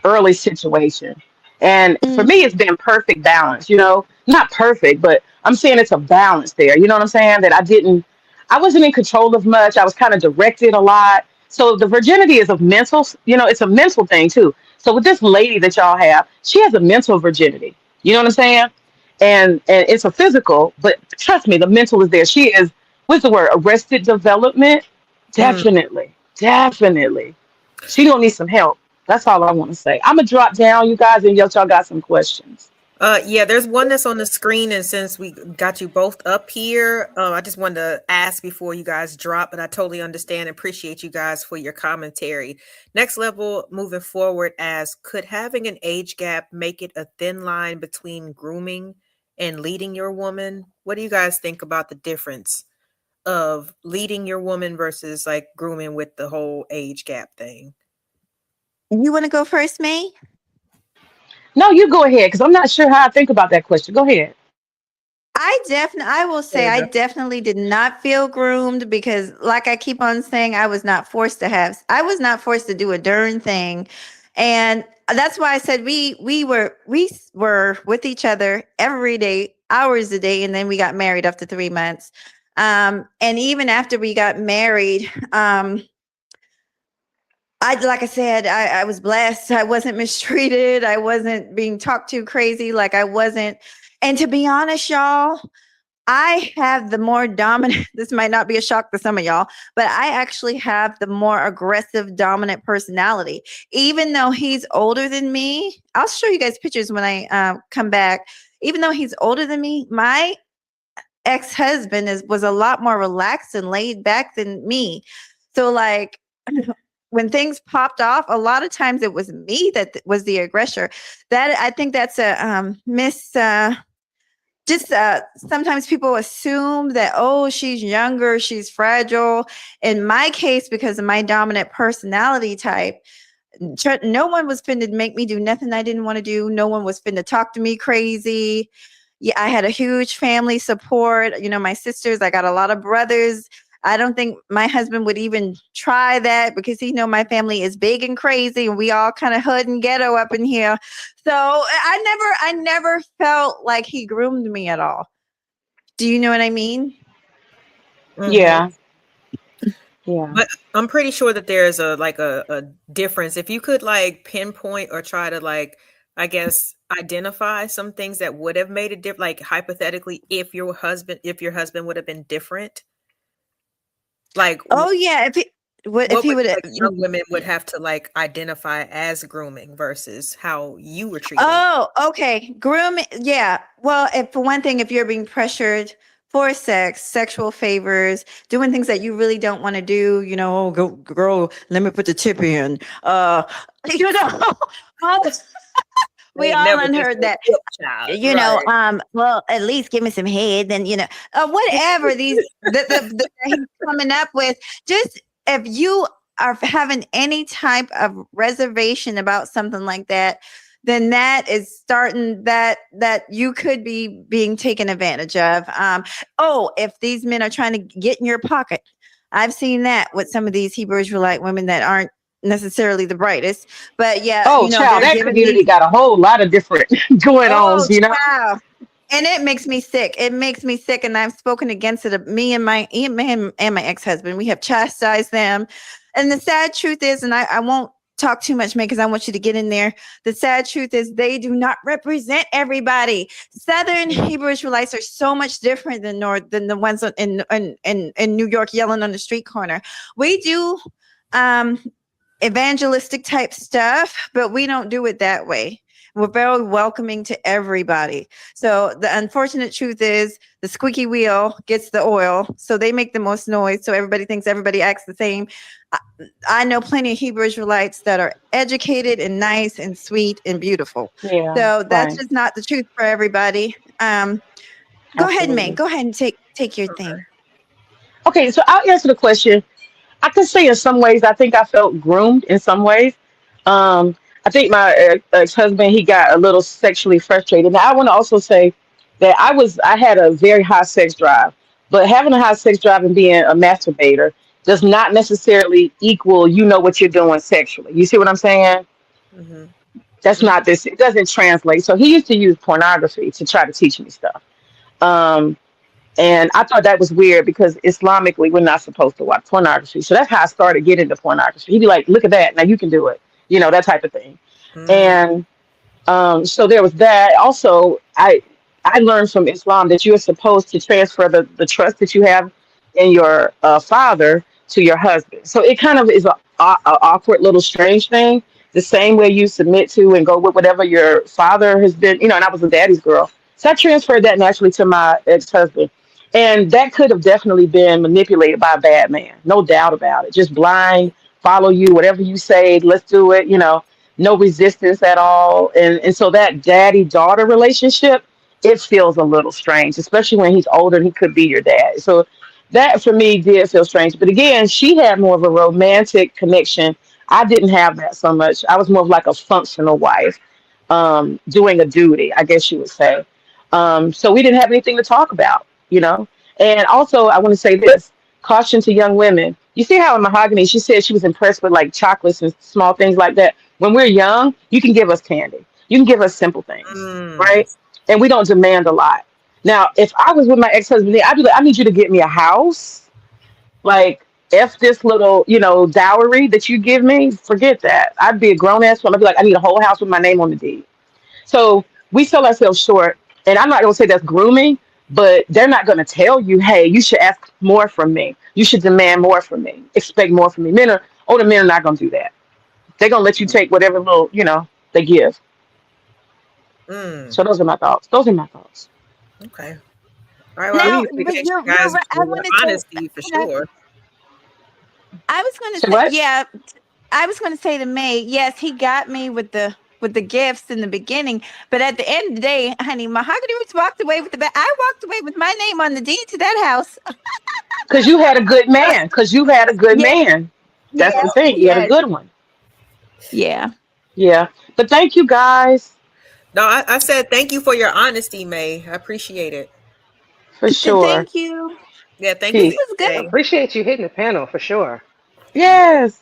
early situation. And for me, it's been perfect balance, not perfect, but I'm saying it's a balance there. You know what I'm saying? That I wasn't in control of much. I was kind of directed a lot. So the virginity is it's a mental thing too. So with this lady that y'all have, she has a mental virginity. You know what I'm saying? And it's a physical, but trust me, the mental is there. She is, what's the word? Arrested development? Definitely. Definitely. She gonna need some help. That's all I want to say. I'm gonna drop down, you guys, and y'all got some questions. Yeah, there's one that's on the screen, and since we got you both up here, I just wanted to ask before you guys drop, but I totally understand and appreciate you guys for your commentary. Next level, moving forward, could having an age gap make it a thin line between grooming and leading your woman? What do you guys think about the difference of leading your woman versus like grooming with the whole age gap thing? You want to go first, May? No, you go ahead, because I'm not sure how I think about that question. Go ahead. I will say I definitely did not feel groomed because, like I keep on saying, I was not forced to do a darn thing. And that's why I said we were with each other every day, hours a day, and then we got married after 3 months. And even after we got married, like I said, I was blessed. I wasn't mistreated. I wasn't being talked to crazy. Like I wasn't. And to be honest, y'all, I have the more dominant, this might not be a shock to some of y'all, but I actually have the more aggressive, dominant personality. Even though he's older than me, I'll show you guys pictures when I come back. Even though he's older than me, my ex-husband was a lot more relaxed and laid back than me. So like, when things popped off, a lot of times it was me that was the aggressor. That I think that's a sometimes people assume that, oh, she's younger, she's fragile. In my case, because of my dominant personality type, no one was finna make me do nothing I didn't want to do. No one was finna talk to me crazy. Yeah, I had a huge family support. My sisters, I got a lot of brothers. I don't think my husband would even try that because he know my family is big and crazy and we all kind of hood and ghetto up in here. So I never felt like he groomed me at all. Do you know what I mean? Mm-hmm. Yeah. Yeah. But I'm pretty sure that there's a difference. If you could like pinpoint or try to like, I guess, identify some things that would have made it different, like hypothetically, if your husband would have been different. Like, oh yeah, if he would, young women would have to like identify as grooming versus how you were treated. Oh, okay, grooming. Yeah. Well, for one thing, if you're being pressured for sex, sexual favors, doing things that you really don't want to do. You know, "Oh, go girl, let me put the tip in. You know, all we They all never just unheard a that. tip child, You know, right? well, at least give me some head, then whatever these the he's coming up with. Just if you are having any type of reservation about something like that, then that is starting that you could be being taken advantage of. Oh, if these men are trying to get in your pocket, I've seen that with some of these Hebrew Israelite women that aren't necessarily the brightest, but yeah, Oh, child, they're that giving me community got a whole lot of different going oh ons, you know? child. And it makes me sick. It makes me sick. And I've spoken against it. Me and my ex-husband, we have chastised them. And the sad truth is, and I won't talk too much, man, because I want you to get in there. The sad truth is they do not represent everybody. Southern Hebrew Israelites are so much different than the ones in New York yelling on the street corner. We do evangelistic type stuff, but we don't do it that way. We're very welcoming to everybody. So the unfortunate truth is the squeaky wheel gets the oil. So they make the most noise. So everybody thinks everybody acts the same. I know plenty of Hebrew Israelites that are educated and nice and sweet and beautiful. Yeah, So that's right. just not the truth for everybody. Go ahead, May. Absolutely. Go ahead and take your thing. Okay, so I'll answer the question. I could say in some ways, I think I felt groomed in some ways. I think my ex-husband, he got a little sexually frustrated. Now, I want to also say that I had a very high sex drive, but having a high sex drive and being a masturbator does not necessarily equal you know what you're doing sexually. You see what I'm saying? Mm-hmm. That's not this. It doesn't translate. So he used to use pornography to try to teach me stuff. Um, and I thought that was weird because Islamically, we're not supposed to watch pornography. So that's how I started getting into pornography. He'd be like, look at that. Now you can do it. You know, that type of thing. Mm-hmm. And so there was that. Also, I learned from Islam that you're supposed to transfer the trust that you have in your father to your husband. So it kind of is a awkward little strange thing. The same way you submit to and go with whatever your father has been, you know, and I was a daddy's girl. So I transferred that naturally to my ex-husband. And that could have definitely been manipulated by a bad man. No doubt about it. Just blind, follow you, whatever you say, let's do it, you know, no resistance at all. And so that daddy-daughter relationship, it feels a little strange, especially when he's older and he could be your dad. So that for me did feel strange. But again, she had more of a romantic connection. I didn't have that so much. I was more of like a functional wife, doing a duty, I guess you would say. So we didn't have anything to talk about, you know. And also, I want to say this caution to young women. You see how in Mahogany, she said she was impressed with like chocolates and small things like that. When we're young, you can give us candy, you can give us simple things, right? And we don't demand a lot. Now, if I was with my ex-husband, I'd be like, I need you to get me a house. Like, F this little, you know, dowry that you give me, forget that. I'd be a grown ass woman. I'd be like, I need a whole house with my name on the deed. So we sell ourselves short. And I'm not going to say that's grooming, but they're not going to tell you, hey, you should ask more from me. You should demand more from me. Expect more from me. Older men are not going to do that. They're going to let you take whatever little, you know, they give. So those are my thoughts. Okay. All right. Well, Now, I appreciate you guys right. I for want the to say, honesty for sure. I was going to So say, what? yeah, I was going to say to May, yes, he got me with the gifts in the beginning, but at the end of the day, honey, Mahogany Roots walked away with I walked away with my name on the deed to that house. Because you had a good man. Yeah, That's yeah, the thing. You had a yeah, good one. yeah. Yeah. But thank you guys No, I said thank you for your honesty, May. I appreciate it. for sure. Thank you. Yeah, thank This you, Peace. was good. I May. appreciate you hitting the panel for sure. Yes.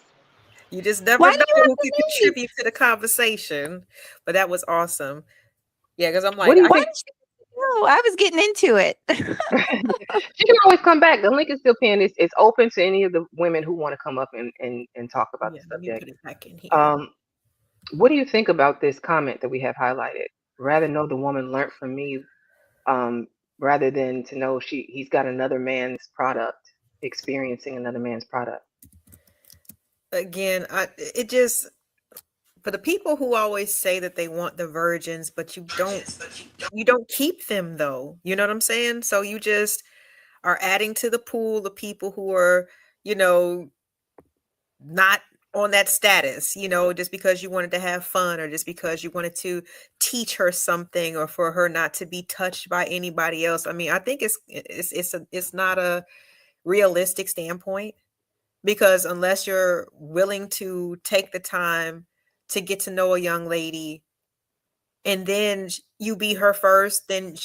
You just never Why know do you have who to could leave? contribute to the conversation. But that was awesome. Yeah, because I'm What like, do you Why think? did you know? I was getting into it. She can always come back. The link is still pinned. It's open to any of the women who want to come up and talk about yeah, the let me subject. put it back in here. What do you think about this comment that we have highlighted? Rather know the woman learned from me, rather than to know he's got another man's product, experiencing another man's product. Again, it just for the people who always say that they want the virgins, but you don't keep them though. You know what I'm saying? So you just are adding to the pool of people who are, you know, not on that status, you know, just because you wanted to have fun or just because you wanted to teach her something or for her not to be touched by anybody else. I mean, I think it's not a realistic standpoint, because unless you're willing to take the time to get to know a young lady and then you be her first, then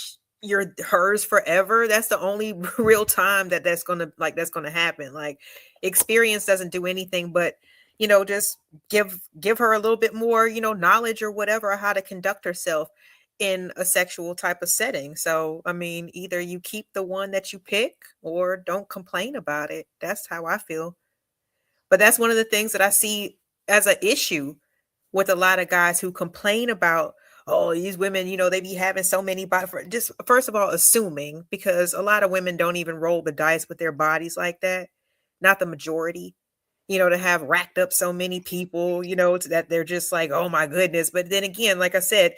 you're hers forever. That's the only real time that's gonna happen. Like, experience doesn't do anything but, you know, just give her a little bit more, you know, knowledge or whatever, how to conduct herself in a sexual type of setting. So, I mean, either you keep the one that you pick or don't complain about it. That's how I feel. But that's one of the things that I see as an issue with a lot of guys who complain about, oh, these women, you know, they be having so many just first of all, assuming, because a lot of women don't even roll the dice with their bodies like that. Not the majority, you know, to have racked up so many people, you know, that they're just like, oh my goodness. But then again, like I said,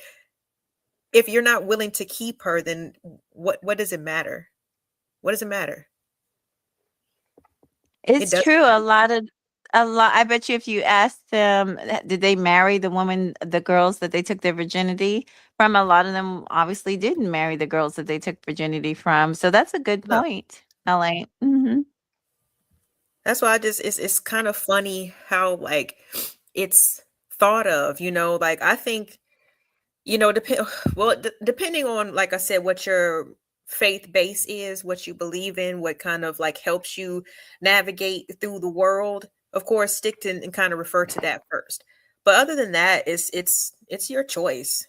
if you're not willing to keep her, then what does it matter? What does it matter? It's true. A lot. I bet you if you ask them, did they marry the girls that they took their virginity from? A lot of them obviously didn't marry the girls that they took virginity from. So that's a good point, LA. Mm-hmm. That's why it's kind of funny how, like, it's thought of, you know, like, I think, you know, depending on, like I said, what your faith base is, what you believe in, what kind of like helps you navigate through the world. Of course, stick to and kind of refer to that first. But other than that, it's your choice.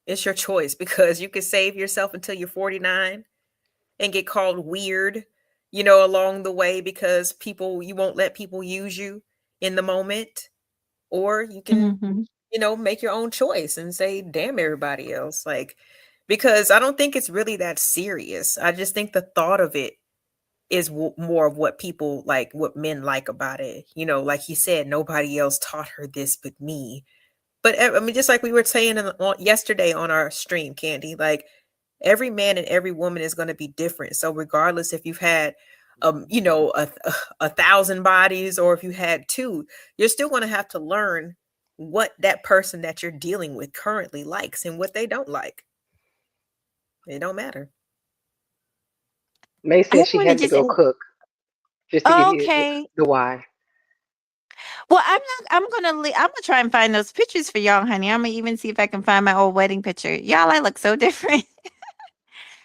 It's your choice, because you could save yourself until you're 49 and get called weird, you know, along the way, because you won't let people use you in the moment. Or you can, you know, make your own choice and say, damn everybody else. Like, because I don't think it's really that serious. I just think the thought of it is more of what people like, what men like about it. You know, like he said, nobody else taught her this but me. But I mean, just like we were saying yesterday on our stream, Candy, like, every man and every woman is going to be different. So regardless if you've had, you know, a 1,000 bodies or if you had 2, you're still going to have to learn what that person that you're dealing with currently likes and what they don't like. It don't matter. May said she had to go cook, just to give you the why. Well, I'm gonna try and find those pictures for y'all, honey. I'm gonna even see if I can find my old wedding picture. Y'all, I look so different.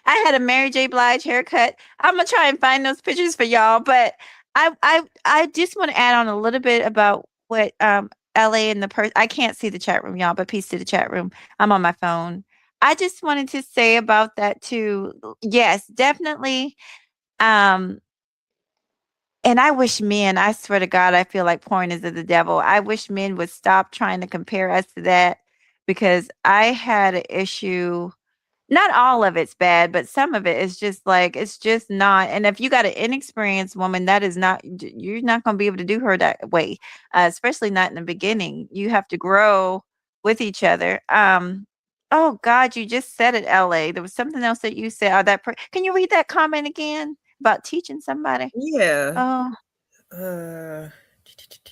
I had a Mary J. Blige haircut. I'm gonna try and find those pictures for y'all. But I just want to add on a little bit about what LA and the person. I can't see the chat room, y'all, but peace to the chat room. I'm on my phone. I just wanted to say about that too. Yes, definitely. And I wish men, I swear to God, I feel like porn is of the devil. I wish men would stop trying to compare us to that, because I had an issue. Not all of it's bad, but some of it is just like, it's just not. And if you got an inexperienced woman, that is not, you're not going to be able to do her that way, especially not in the beginning. You have to grow with each other. Oh God, you just said it, LA. There was something else that you said. Can you read that comment again about teaching somebody? Yeah. Oh,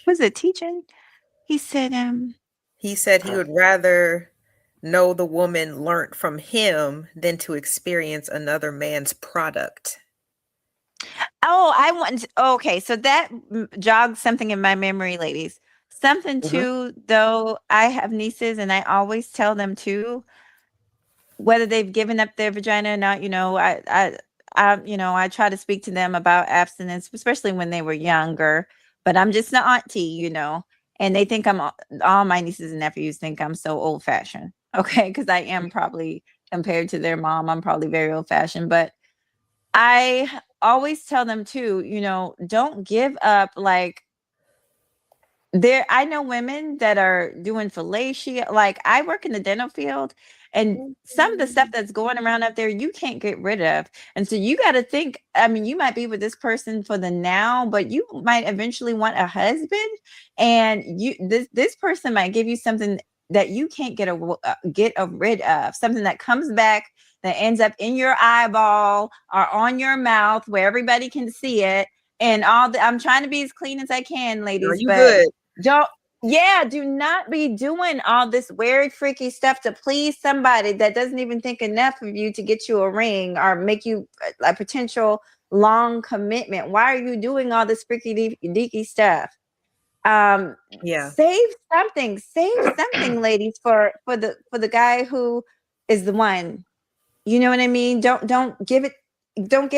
was it teaching? He said he would rather know the woman learned from him than to experience another man's product. Oh, okay. So that jogged something in my memory, ladies. Something too, though. I have nieces, and I always tell them too, whether they've given up their vagina or not. You know, I try to speak to them about abstinence, especially when they were younger. But I'm just an auntie, you know, and they think all my nieces and nephews think I'm so old fashioned. Okay, because I am probably, compared to their mom, I'm probably very old fashioned. But I always tell them too, you know, don't give up. Like, I know women that are doing fellatio. Like, I work in the dental field, and some of the stuff that's going around up there, you can't get rid of. And so you got to think, I mean, you might be with this person for the now, but you might eventually want a husband, and this person might give you something that you can't get rid of, something that comes back that ends up in your eyeball or on your mouth where everybody can see it, and I'm trying to be as clean as I can, ladies, you but good. do not be doing all this weird, freaky stuff to please somebody that doesn't even think enough of you to get you a ring or make you a potential long commitment. Why are you doing all this freaky deaky stuff? Yeah. Save something, ladies, for the guy who is the one. You know what I mean? Don't give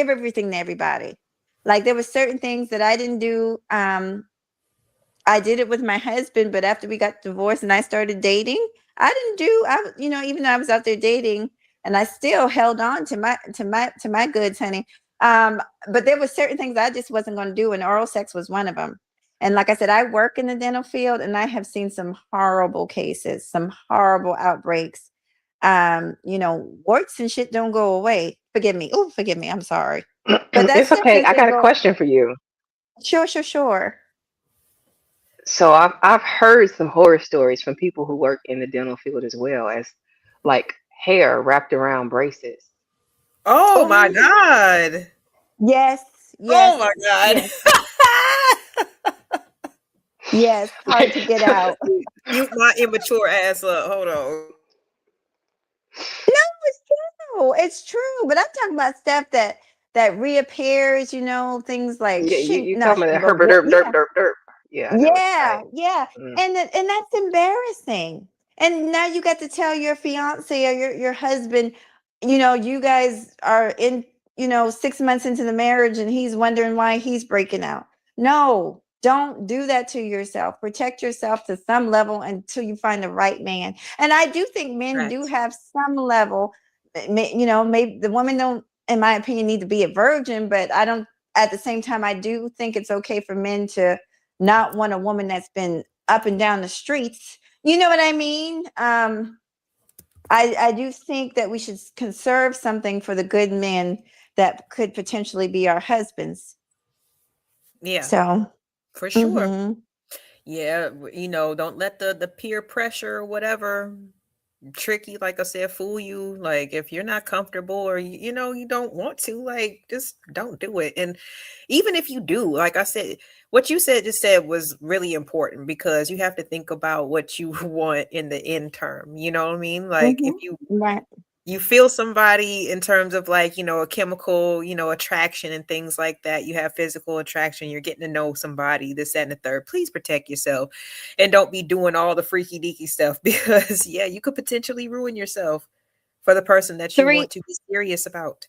everything to everybody. Like, there were certain things that I didn't do. I did it with my husband, but after we got divorced and I started dating, even though I was out there dating, and I still held on to my goods, honey. But there were certain things I just wasn't going to do, and oral sex was one of them. And like I said, I work in the dental field, and I have seen some horrible cases, some horrible outbreaks. Warts and shit don't go away. Forgive me. Oh, forgive me. I'm sorry. But It's okay. I got a question for you. Sure. So I've heard some horror stories from people who work in the dental field as well, as like hair wrapped around braces. Oh my God. Yes. Oh my God. Yes, hard to get out. Mute my immature ass up. Hold on. No, it's true. But I'm talking about stuff that reappears, things like You talking about Herbert derp. Yeah. Yeah. And that's embarrassing. And now you got to tell your fiance or your husband, you guys are in, 6 months into the marriage and he's wondering why he's breaking out. No, don't do that to yourself. Protect yourself to some level until you find the right man. And I do think men do have some level, maybe the woman don't, in my opinion, need to be a virgin, but I don't, at the same time, I do think it's okay for men to not want a woman that's been up and down the streets. You know what I mean? I do think that we should conserve something for the good men that could potentially be our husbands. Yeah. So for sure. Yeah, don't let the peer pressure or whatever tricky, like I said, fool you. Like, if you're not comfortable or you don't want to, like, just don't do it. And even if you do, like I said, what you just said was really important, because you have to think about what you want in the end term. You know what I mean? Like, if you feel somebody in terms of like, a chemical, attraction and things like that, you have physical attraction, you're getting to know somebody, this, that, and the third, please protect yourself and don't be doing all the freaky deaky stuff, because you could potentially ruin yourself for the person that you want to be serious about.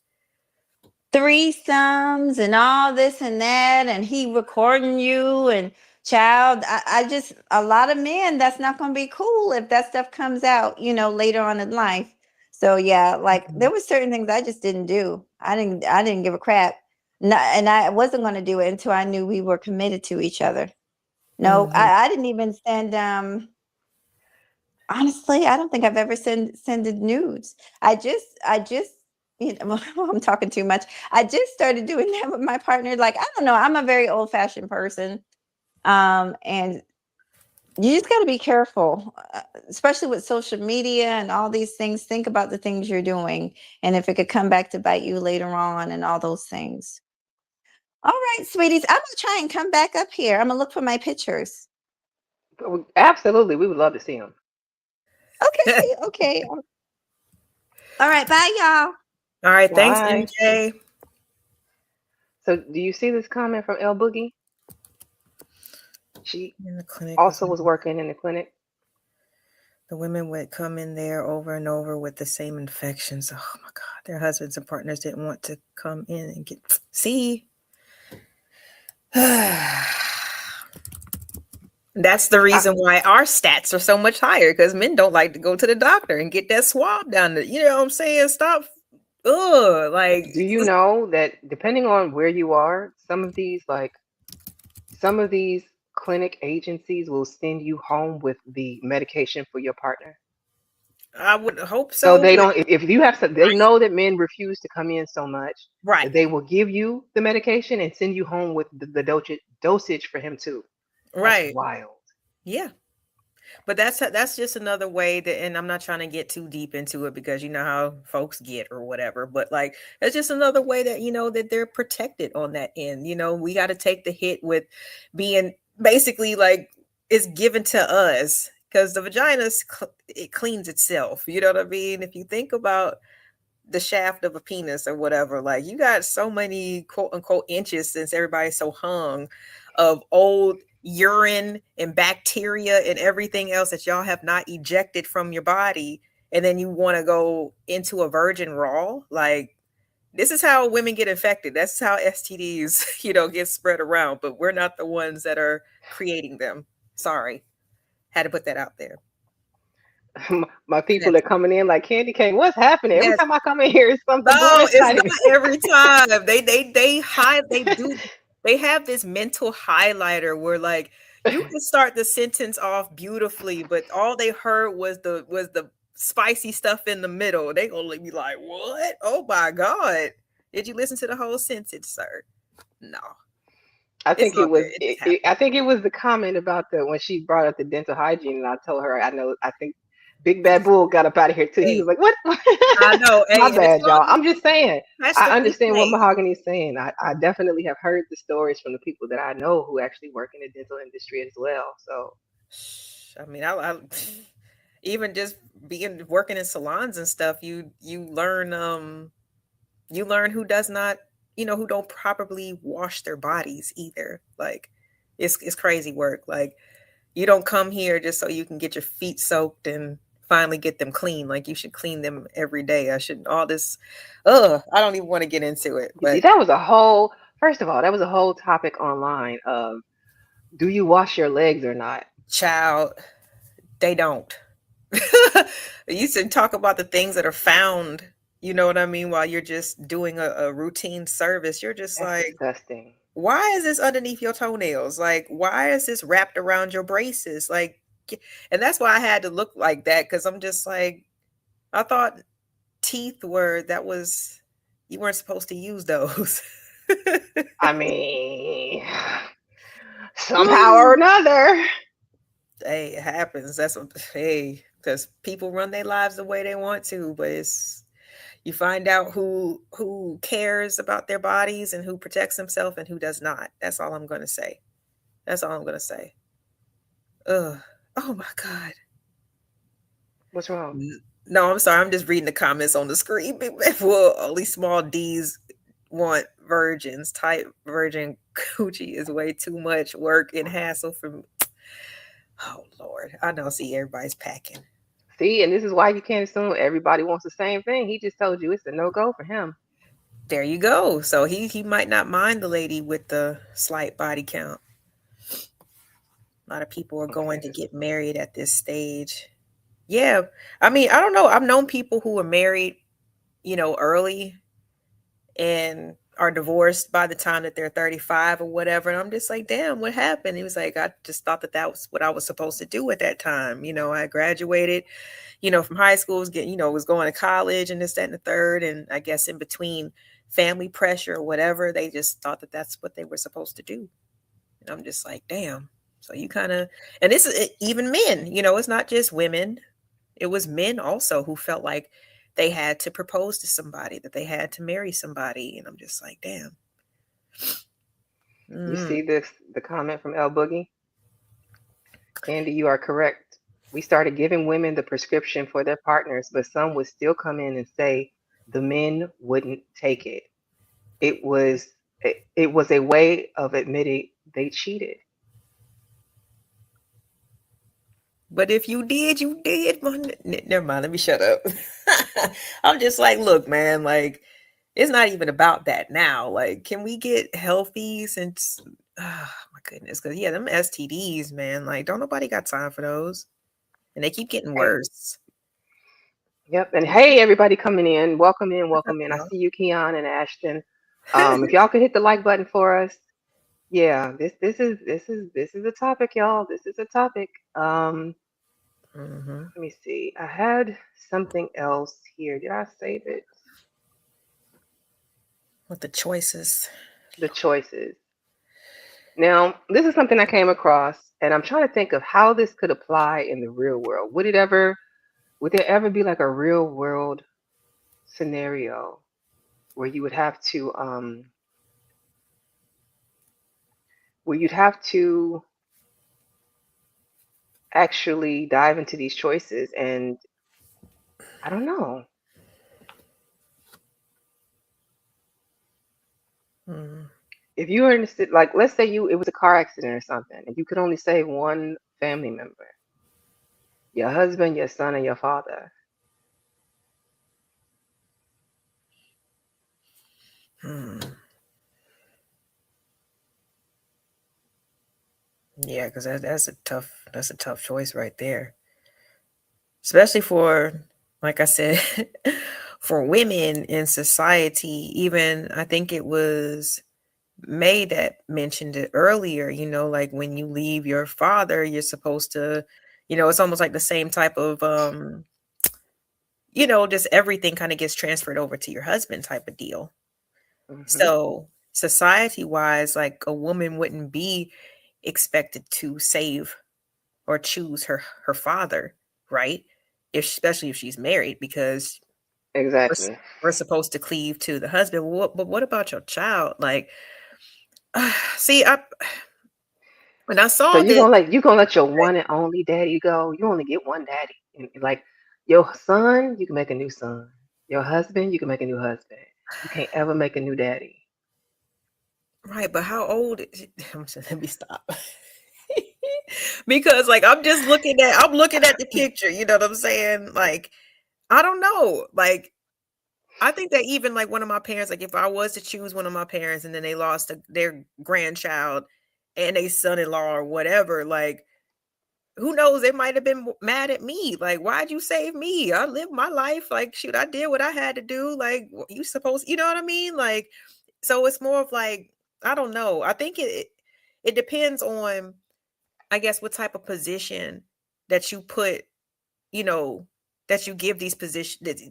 Threesomes and all this and that, and he recording you, and child, I just, a lot of men, that's not going to be cool if that stuff comes out, later on in life. So like there were certain things I just didn't do. I didn't give a crap. No, and I wasn't going to do it until I knew we were committed to each other. No, I didn't even send, honestly, I don't think I've ever sended nudes. I just, I'm talking too much. I just started doing that with my partner. Like, I don't know. I'm a very old fashioned person. And you just got to be careful, especially with social media and all these things. Think about the things you're doing, and if it could come back to bite you later on, and all those things. All right, sweeties, I'm gonna try and come back up here. I'm gonna look for my pictures. Absolutely, we would love to see them. Okay. All right, bye, y'all. All right, thanks, MJ. So, do you see this comment from El Boogie? She in the clinic also was working in the clinic. The women would come in there over and over with the same infections. Oh my God, their husbands and partners didn't want to come in and get. See, that's the reason why our stats are so much higher, because men don't like to go to the doctor and get that swab down there. You know what I'm saying? Stop. Like, do you know that depending on where you are, some of these clinic agencies will send you home with the medication for your partner? I would hope so. So they don't, if you have some, they know that men refuse to come in so much. Right. They will give you the medication and send you home with the dosage for him too. Right. That's wild. Yeah. But that's just another way that, and I'm not trying to get too deep into it because you know how folks get or whatever, but like it's just another way that that they're protected on that end. We got to take the hit with being basically like it's given to us because the vagina it cleans itself. You know what I mean? If you think about the shaft of a penis or whatever, like you got so many quote unquote inches since everybody's so hung of old urine and bacteria and everything else that y'all have not ejected from your body, and then you want to go into a virgin raw. Like this is how women get infected. That's how STDs get spread around, but we're not the ones that are creating them. Sorry, had to put that out there. My people are coming in like Candy Cane. What's happening? Every time I come in here, it's something. No, it's not every time. They have this mental highlighter where like you can start the sentence off beautifully, but all they heard was the spicy stuff in the middle. They gonna be like, "What? Oh my God! Did you listen to the whole sentence, sir?" No. I think it was. I think it was the comment about when she brought up the dental hygiene, and I told her, I think Big Bad Bull got up out of here too. He was like, "What?" I know. My bad, y'all. I'm just saying. I understand what Mahogany's saying. I definitely have heard the stories from the people that I know who actually work in the dental industry as well. So, I mean, I even just working in salons and stuff, you learn who does not, who don't properly wash their bodies either. Like it's crazy work. Like you don't come here just so you can get your feet soaked and finally get them clean. Like you should clean them every day. I don't even want to get into it. But that was first of all, that was a whole topic online of, do you wash your legs or not? Child, they don't. You should talk about the things that are found, you know what I mean, while you're just doing a routine service. You're just That's like, disgusting. Why is this underneath your toenails? Like, why is this wrapped around your braces? Like, and that's why I had to look like that, because I'm just like, I thought teeth you weren't supposed to use those. I mean, somehow or another. Hey, it happens. Because people run their lives the way they want to, but you find out who cares about their bodies and who protects himself and who does not. That's all I'm going to say. Ugh. Oh my God. What's wrong? No, I'm sorry. I'm just reading the comments on the screen. Well, only small D's want virgins. Type virgin coochie is way too much work and hassle for me. Oh Lord. I know. See, everybody's packing. See, and this is why you can't assume everybody wants the same thing. He just told you it's a no-go for him. There you go. So he might not mind the lady with the slight body count. A lot of people are going to get married at this stage. Yeah. I mean, I don't know. I've known people who were married, early and are divorced by the time that they're 35 or whatever. And I'm just like, damn, what happened? He was like, I just thought that was what I was supposed to do at that time. I graduated, from high school, was going to college and this, that, and the third. And I guess in between family pressure or whatever, they just thought that that's what they were supposed to do. And I'm just like, damn. So you kind of, and this is even men, it's not just women. It was men also who felt like they had to propose to somebody, that they had to marry somebody. And I'm just like, damn. You see the comment from El Boogie? Candy, you are correct. We started giving women the prescription for their partners, but some would still come in and say the men wouldn't take it. It was a way of admitting they cheated. But if you did, you did. Never mind. Let me shut up. I'm just like, look, man, like, it's not even about that now. Like, can we get healthy since, oh my goodness. Because, them STDs, man, like, don't nobody got time for those. And they keep getting worse. Yep. And hey, everybody coming in. Welcome in. Welcome in. I see you, Keon and Ashton. If y'all could hit the like button for us. Yeah, this is a topic, y'all. This is a topic. Let me see. I had something else here. Did I save it? With the choices. The choices. Now, this is something I came across. And I'm trying to think of how this could apply in the real world. Would there ever be like a real world scenario where you would have to where you'd have to actually dive into these choices? And I don't know. Hmm. If you were in a like, let's say it was a car accident or something, and you could only save one family member, your husband, your son, and your father. Hmm. Yeah, because that's a tough choice right there, especially for, like I said, for women in society. Even I think it was May that mentioned it earlier. Like when you leave your father, you're supposed to, it's almost like the same type of just everything kind of gets transferred over to your husband type of deal. Hmm. So society wise, like a woman wouldn't be expected to save or choose her father, right? Especially if she's married, because we're, Exactly. we're supposed to cleave to the husband. But what about your child? Like, see, when I So saw this, you gonna let your one and only daddy go? You only get one daddy, and like your son, you can make a new son. Your husband, you can make a new husband. You can't ever make a new daddy. right? But how old is it? Let me stop. Because like I'm looking at the picture, you know what I'm saying? Like, I don't know. Like, I think that even like one of my parents, like if I was to choose one of my parents and then they lost their grandchild and a son-in-law or whatever, like who knows, they might have been mad at me. Like, why'd you save me? I lived my life. Like, shoot, I did what I had to do. Like, you supposed, you know what I mean? Like, so it's more of like, I don't know. I think it depends on, I guess, what type of position that you put, you know, that you give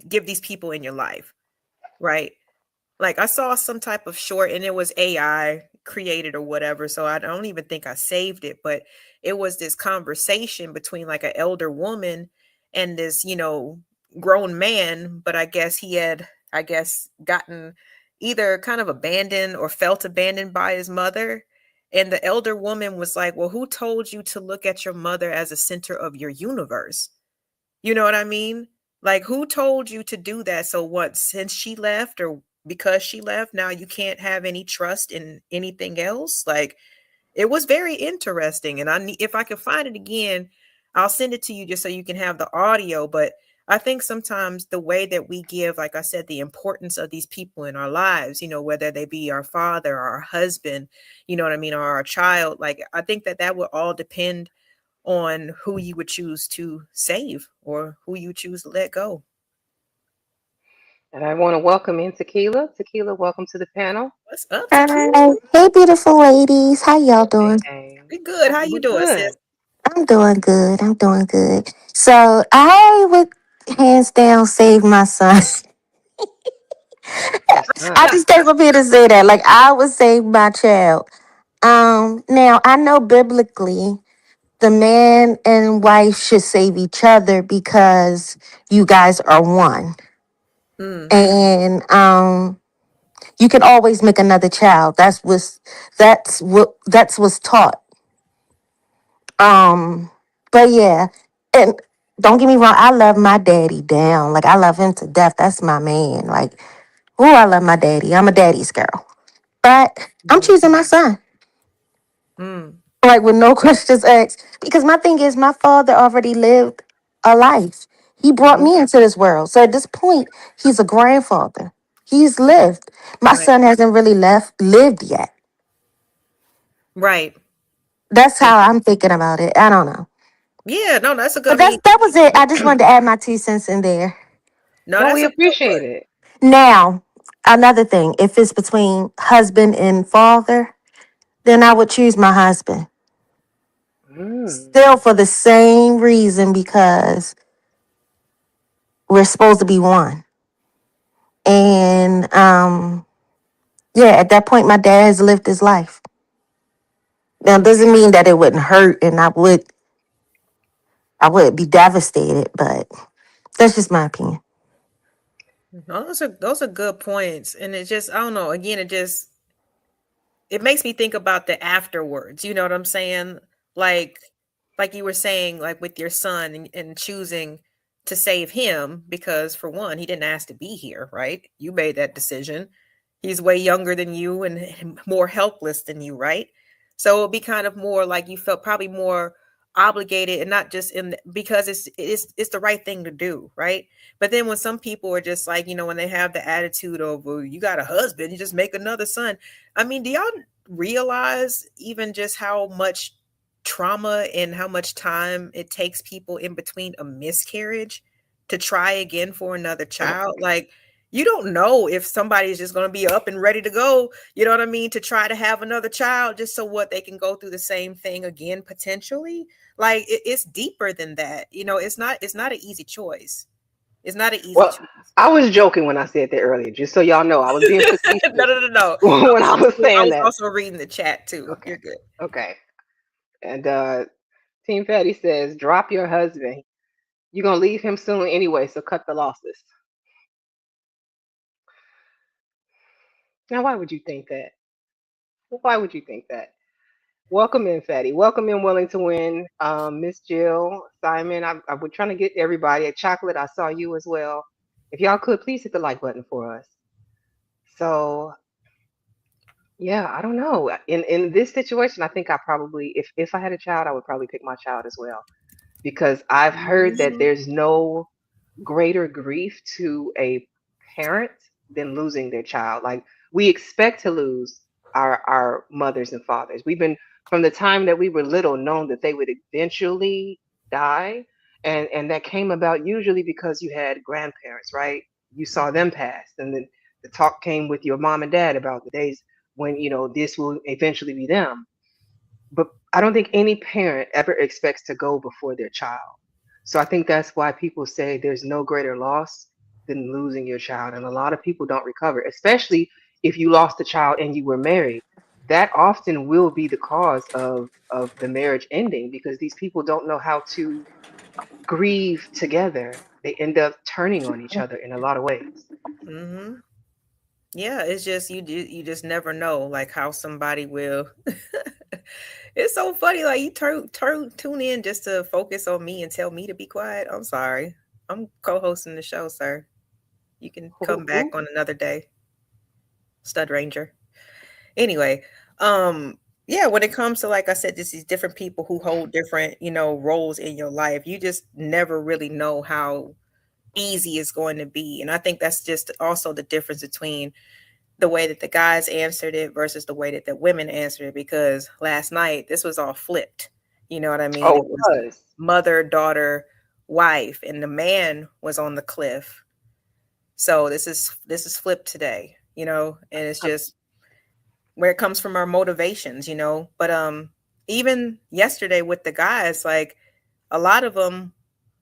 give these people in your life, right? Like I saw some type of short and it was AI created or whatever. So I don't even think I saved it, but it was this conversation between like an elder woman and this, grown man. But I guess he had, gotten either kind of abandoned or felt abandoned by his mother. And the elder woman was like, well, who told you to look at your mother as a center of your universe? You know what I mean? Like, who told you to do that? So what, since she left or because she left, now you can't have any trust in anything else? Like, it was very interesting. And if I can find it again, I'll send it to you just so you can have the audio. But I think sometimes the way that we give, like I said, the importance of these people in our lives, whether they be our father or our husband, you know what I mean, or our child, like I think that would all depend on who you would choose to save or who you choose to let go. And I want to welcome in Tequila. Tequila, welcome to the panel. What's up, Tequila? Hi. Hey, beautiful ladies. How y'all Hey, doing? hey. We good. How you We're doing, sis? good. I'm doing good. I'm doing good. So I would hands down save my son. Your I son. just came up here to say that. Like I would save my child. Now I know biblically the man and wife should save each other because you guys are one. Mm, And you can always make another child. That's what's taught. Um, but yeah, and don't get me wrong, I love my daddy down. Like I love him to death. That's my man. Like, oh, I love my daddy. I'm a daddy's girl. But I'm choosing my son. mm, Like with no questions asked. Because my thing is my father already lived a life. He brought Hmm. me into this world. So at this point, he's a grandfather. He's lived. My right. son hasn't really lived yet. Right. That's And how I'm thinking about it. I don't know. yeah, no, that's a good, But I mean, that was it. I just wanted to add my 2 cents in there. no, No, that's we a good appreciate one. it. Now, another thing, if it's between husband and father, then I would choose my husband. Mm. Still for the same reason because we're supposed to be one. And yeah, at that point my dad has lived his life. Now, doesn't mean that it wouldn't hurt and I would be devastated, but that's just my opinion. No, those are good points. And it just, I don't know, again, it makes me think about the afterwards. You know what I'm saying? Like you were saying, like with your son and choosing to save him because for one, he didn't ask to be here, right? You made that decision. He's way younger than you and more helpless than you, right? So it'll be kind of more like you felt probably more obligated and not just because it's the right thing to do, right? But then when some people are just like, when they have the attitude of, well, you got a husband, you just make another son. I mean, do y'all realize even just how much trauma and how much time it takes people in between a miscarriage to try again for another child? Like, you don't know if somebody is just going to be up and ready to go, you know what I mean, to try to have another child just so what they can go through the same thing again potentially. Like it's deeper than that. It's not an easy choice. It's not an easy choice. I was joking when I said that earlier, just so y'all know. I was being facetious. No. When I was saying I was that. also reading the chat too. Okay. You're good. Okay. And Team Fatty says, drop your husband. You're going to leave him soon anyway, so cut the losses. Now, why would you think that? Why would you think that? Welcome in, Fatty. Welcome in, Willing to Win. Miss Jill, Simon, I was trying to get everybody. At Chocolate, I saw you as well. If y'all could, please hit the like button for us. So, yeah, I don't know. In this situation, I think I probably, if I had a child, I would probably pick my child as well. Because I've heard that there's no greater grief to a parent than losing their child. Like, we expect to lose our mothers and fathers. We've been, from the time that we were little, known that they would eventually die. And that came about usually because you had grandparents, right? You saw them pass. And then the talk came with your mom and dad about the days when, this will eventually be them. But I don't think any parent ever expects to go before their child. So I think that's why people say there's no greater loss than losing your child. And a lot of people don't recover, especially if you lost a child and you were married. That often will be the cause of the marriage ending, because these people don't know how to grieve together. They end up turning on each other in a lot of ways. Mm-hmm. Yeah, it's just you just never know like how somebody will. It's so funny, like you tune in just to focus on me and tell me to be quiet. I'm sorry. I'm co-hosting the show, sir. You can come back on another day. Stud Ranger. Anyway, yeah, when it comes to, like I said, just these different people who hold different, roles in your life, you just never really know how easy it's going to be. And I think that's just also the difference between the way that the guys answered it versus the way that the women answered it, because last night this was all flipped. You know what I mean? Oh, it was mother, daughter, wife, and the man was on the cliff. So this is flipped today, and it's just where it comes from our motivations, But even yesterday with the guys, like a lot of them,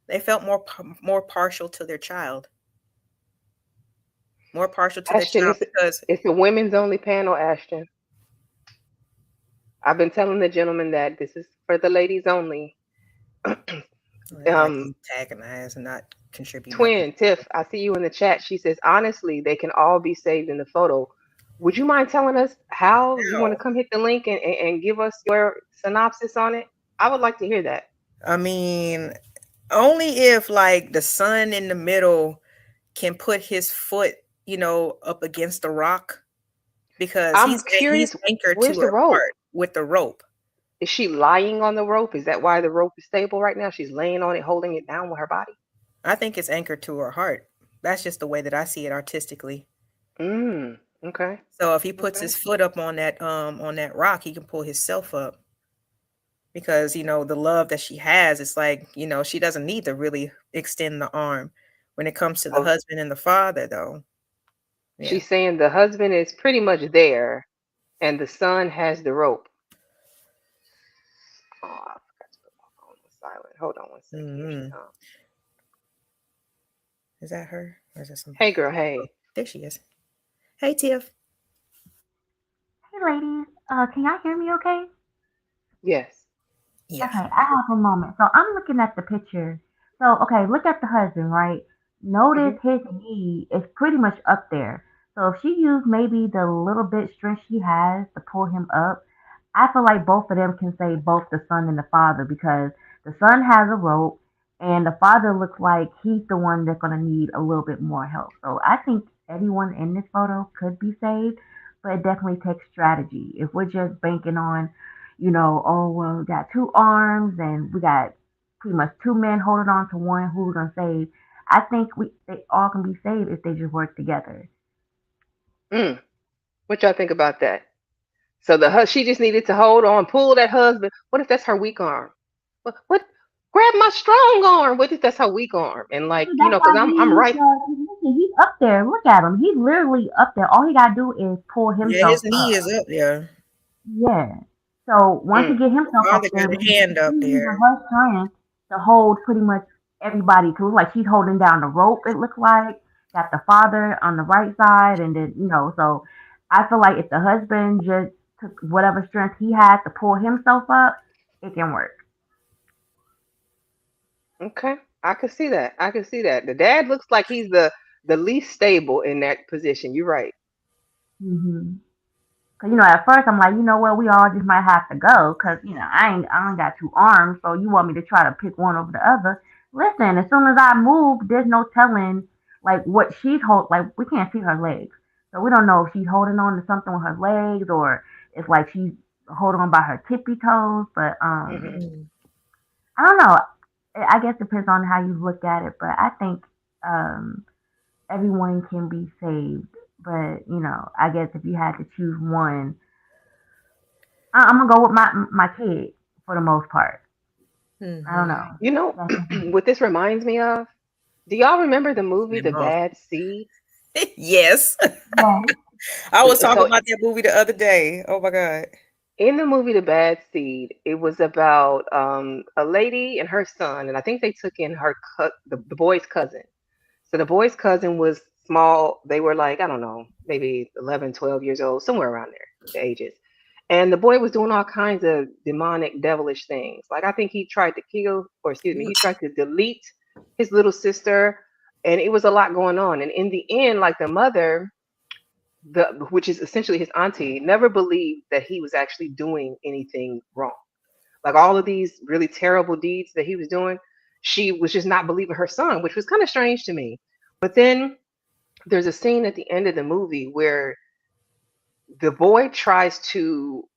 they felt more partial to their child. More partial to Ashton, their child because it's a women's only panel, Ashton. I've been telling the gentleman that this is for the ladies only. Antagonize and not contribute. Twin Tiff, I see you in the chat. She says, honestly, they can all be saved in the photo. Would you mind telling us how? You want to come hit the link and give us your synopsis on it? I would like to hear that. I mean, only if like the son in the middle can put his foot, up against the rock, because I'm curious, he's anchored where's to the her rope? part with the rope. Is she lying on the rope? Is that why the rope is stable right now? She's laying on it, holding it down with her body? I think it's anchored to her heart. That's just the way that I see it artistically. Okay. So if he puts his foot up on that rock, he can pull himself up. Because, the love that she has, it's like, she doesn't need to really extend the arm. When it comes to the husband and the father, though. Yeah. She's saying the husband is pretty much there and the son has the rope. Oh, I forgot to put my phone on silent. Hold on one second. Here she comes. Is that her? Or is that somebody? Hey, girl. Hey. Oh, there she is. Hey, Tiff. Hey, ladies. Can y'all hear me okay? Yes. Yeah. Okay, I have a moment. So I'm looking at the picture. So, okay, look at the husband, right? Hmm. Notice his knee is pretty much up there. So if she used maybe the little bit strength she has to pull him up, I feel like both of them can save both the son and the father because the son has a rope and the father looks like he's the one that's going to need a little bit more help. So I think everyone in this photo could be saved, but it definitely takes strategy. If we're just banking on, oh, well, we got two arms and we got pretty much two men holding on to one who we're going to save, I think they all can be saved if they just work together. Mm. What y'all think about that? So she just needed to hold on, pull that husband. What if that's her weak arm? What? Grab my strong arm. What if that's her weak arm? And like, That's because why I'm right. he's up there. Look at him. He's literally up there. All he got to do is pull Yeah, himself his knee up. is up there. Yeah. So once he Mm. get himself up Father there, got a hand up he's using there. her strength to hold pretty much everybody. Cause like she's holding down the rope. It looks like got the father on the right side, and then So I feel like if the husband just took whatever strength he had to pull himself up, it can work. Okay, I could see that. I could see that. The dad looks like he's the least stable in that position. You're right. Hmm. Cause at first I'm like, what, we all just might have to go, cause I ain't got two arms, so you want me to try to pick one over the other. Listen, as soon as I move, there's no telling like what she's like we can't see her legs, so we don't know if she's holding on to something with her legs or if like she's holding on by her tippy toes. But Hmm. I don't know. I guess it depends on how you look at it, but I think um everyone can be saved. But I guess if you had to choose one, I'm gonna go with my kid for the most part. I don't know. You know That's just me. what this reminds me of? Do y'all remember the movie The Emotion. Bad Seed? Yes. Yeah. I was talking So about that movie the other day. Oh my God. in the movie The Bad Seed, it was about a lady and her son, and I think they took in the boy's cousin. So the boy's cousin was small. They were like, I don't know, maybe 11, 12 years old, somewhere around there, the ages. And the boy was doing all kinds of demonic, devilish things. Like I think he tried to kill, or excuse me, he tried to delete his little sister, and it was a lot going on. And in the end, like the mother, which is essentially his auntie, never believed that he was actually doing anything wrong. Like all of these really terrible deeds that he was doing, she was just not believing her son, which was kind of strange to me. But then there's a scene at the end of the movie where the boy tries to,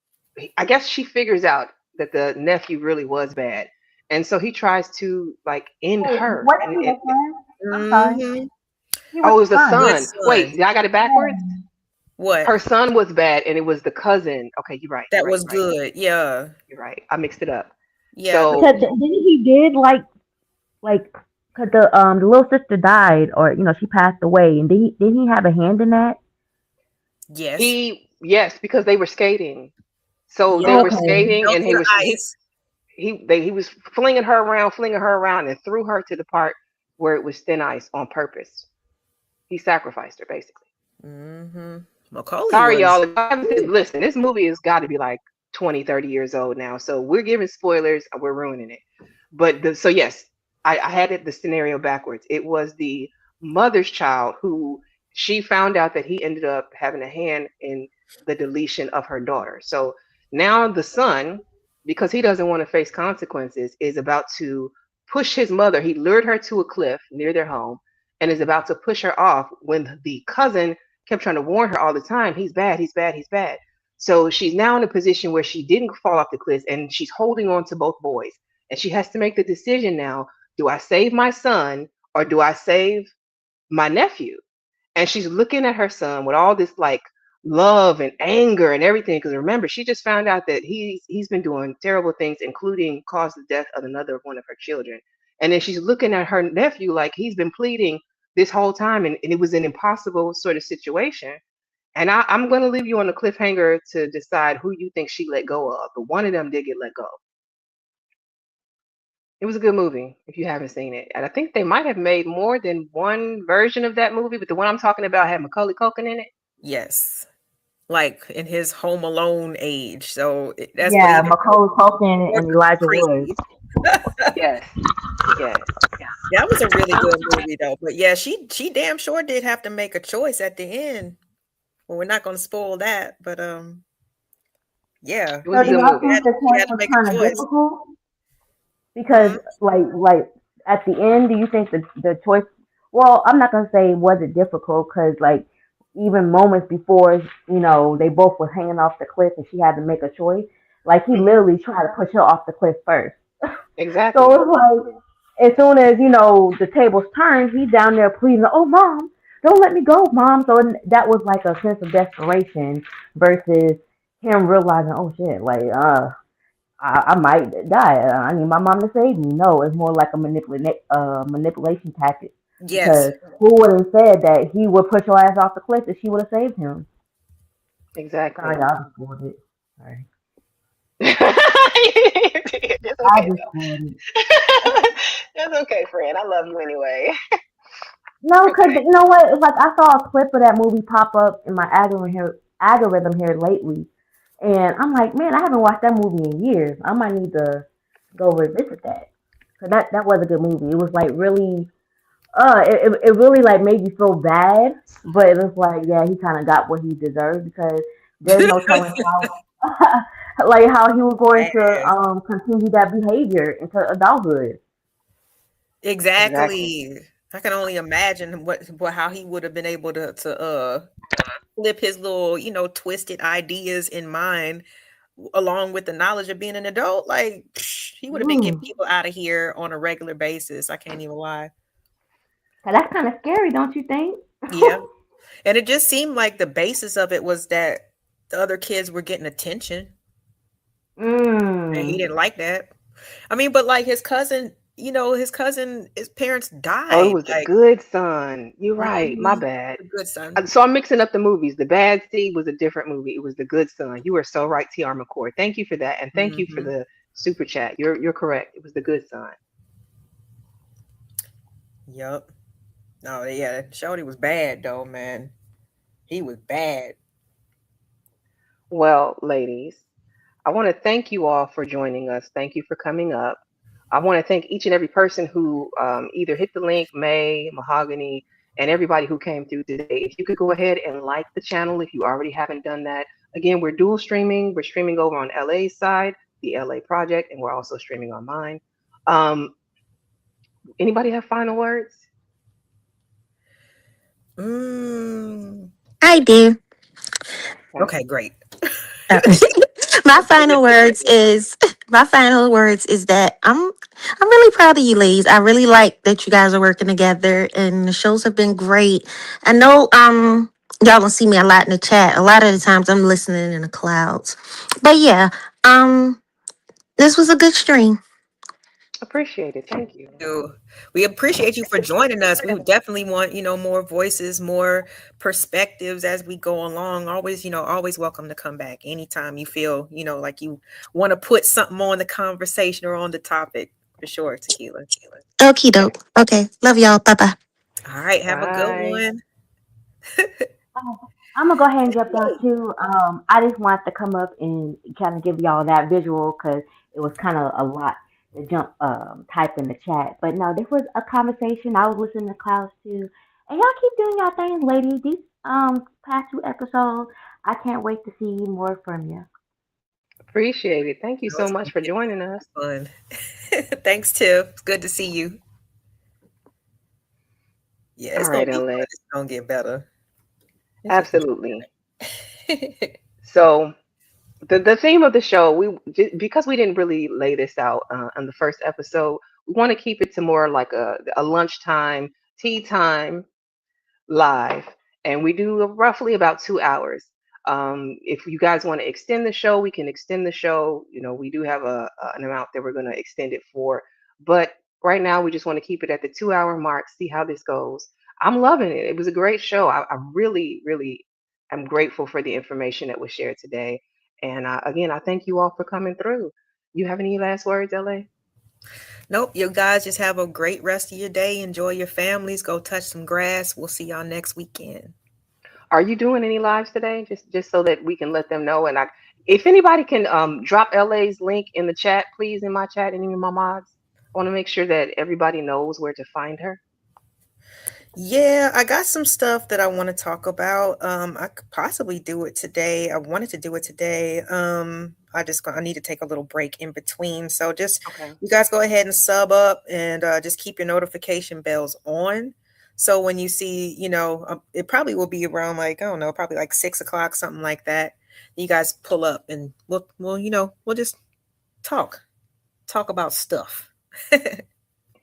I guess she figures out that the nephew really was bad. And so he tries to like end Wait, her. what And is the son? I'm sorry. Mm-hmm. He oh, was it the was the son. What son. Wait, son? I got it backwards. Yeah. What? Her son was bad, and it was the cousin. Okay, you're right. You're That right. was You're right. good. Yeah. You're right. I mixed it up. Yeah. So Because then he did like cause the little sister died, or she passed away, and didn't he have a hand in that? Yes. yes, because they were skating. So they Yeah. were Okay. skating, Fell and to the ice. he was flinging her around, and threw her to the part where it was thin ice on purpose. He sacrificed her, basically. Mm-hmm. Macaulay Sorry, was. y'all. If I haven't listen, this movie has got to be like 20, 30 years old now. So we're giving spoilers. We're ruining it. But so yes, I had the scenario backwards. It was the mother's child who she found out that he ended up having a hand in the deletion of her daughter. So now the son, because he doesn't want to face consequences, is about to push his mother. He lured her to a cliff near their home and is about to push her off when the cousin kept trying to warn her all the time, he's bad, he's bad, he's bad. So she's now in a position where she didn't fall off the cliff and she's holding on to both boys. And she has to make the decision now, do I save my son or do I save my nephew? And she's looking at her son with all this like love and anger and everything. Because remember, she just found out that he's been doing terrible things, including caused the death of another one of her children. And then she's looking at her nephew like he's been pleading this whole time, and it was an impossible sort of situation. And I'm going to leave you on a cliffhanger to decide who you think she let go of. But one of them did get let go. It was a good movie if you haven't seen it. And I think they might have made more than one version of that movie, but the one I'm talking about had Macaulay Culkin in it. Yes. like in his Home Alone age. So that's what Yeah, even Macaulay Culkin more and Elijah Wood. crazy. Yes, yes. That was a really good movie though. But yeah, she damn sure did have to make a choice at the end. Well, we're not going to spoil that, but yeah, It was So a do good y'all movie. think the she choice had to was make a kind of choice. difficult? Because Hmm. like at the end, do you think the choice? Well, I'm not gonna say was it difficult because like even moments before, they both were hanging off the cliff and she had to make a choice. Like he Hmm. literally tried to push her off the cliff first. So Exactly. it's like as soon as the tables turned, he's down there pleading, "Oh, mom, don't let me go, mom." So that was like a sense of desperation versus him realizing, "Oh shit, like I might die. I need my mom to save me." No, it's more like a manipulation tactic Yes, because who would have said that he would push her ass off the cliff if she would have saved him? Sorry, Exactly. I just spoiled it. Sorry, It's I okay just though. spoiled it. That's okay, friend. I love you anyway. No, because Okay. you know what? It's like I saw a clip of that movie pop up in my algorithm here lately, and I'm like, man, I haven't watched that movie in years. I might need to go revisit that because that was a good movie. It was like really, it really like made you feel bad, but it was like, yeah, he kind of got what he deserved because there's no telling how, like how he was going to man. continue that behavior into adulthood. Exactly. Exactly. I can only imagine what how he would have been able to flip his little, twisted ideas in mind along with the knowledge of being an adult. Like he would have been getting Mm. people out of here on a regular basis. I can't even lie. So that's kind of scary, don't you think? Yeah. And it just seemed like the basis of it was that the other kids were getting attention and he Mm. didn't like that. I mean, but like his parents Oh, it died. was the Like, good son. You're right. My mhm, bad. the good son. So I'm mixing up the movies. The Bad Seed was a different movie. It was The Good Son. You are so right, T.R. McCord. Thank you for that, and thank you for Hmm. the super chat. You're correct. It was The Good Son. Yep. No, yeah, Shorty was bad though, man. He was bad. Well, ladies, I want to thank you all for joining us. Thank you for coming up. I want to thank each and every person who either hit the link, May, Mahogany, and everybody who came through today. If you could go ahead and like the channel if you already haven't done that. Again, we're dual streaming. We're streaming over on LA's side, the LA Project, and we're also streaming on mine. Um, Anybody have final words? Mm. I do. Okay. Okay, great. Uh, my final words is my final words is that I'm really proud of you ladies. I really like that you guys are working together and the shows have been great. I know y'all don't see me a lot in the chat. A lot of the times I'm listening in the clouds. But yeah, this was a good stream. Appreciate it. Thank you. You. We appreciate you for joining us. We would definitely want, more voices, more perspectives as we go along. Always, always welcome to come back anytime you feel, like you want to put something on the conversation or on the topic for sure, Tequila. Okie doke. Okay. Love y'all. Bye bye. All right, have a good Bye. one. I'm gonna go ahead and jump down too. I just wanted to come up and kind of give y'all that visual because it was kind of a lot to jump type in the chat. But no, this was a conversation. I was listening to Klaus too, and y'all keep doing y'all things, ladies. These past two episodes, I can't wait to see more from you. Appreciate it. Thank you No, so it's much gonna for be joining us. fun. Thanks, Tiff. It's good to see you. Yeah, All it's gonna right, be LA. fun. It's gonna get better. It's just Absolutely. So the theme of the show, because we didn't really lay this out on the first episode, we want to keep it to more like a lunchtime, tea time live, and we do roughly about 2 hours. If you guys want to extend the show, we can extend the show. We do have an amount that we're going to extend it for, but right now we just want to keep it at the 2 hour mark. See how this goes. I'm loving it. It was a great show. I really, really am grateful for the information that was shared today. And again, I thank you all for coming through. You have any last words, LA? Nope. You guys just have a great rest of your day. Enjoy your families. Go touch some grass. We'll see y'all next weekend. Are you doing any lives today? Just so that we can let them know. And if anybody can drop LA's link in the chat, please, in my chat, any of my mods. I want to make sure that everybody knows where to find her. Yeah, I got some stuff that I want to talk about. I could possibly do it today. I wanted to do it today. I need to take a little break in between. So just Okay. you guys go ahead and sub up and just keep your notification bells on. So when you see, it probably will be around like, I don't know, probably like 6 o'clock, something like that. You guys pull up and we'll just talk about stuff.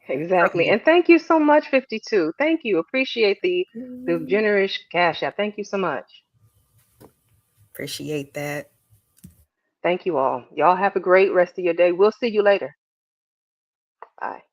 Exactly. And thank you so much, 52. Thank you. Appreciate the generous cash app. Thank you so much. Appreciate that. Thank you all. Y'all have a great rest of your day. We'll see you later. Bye.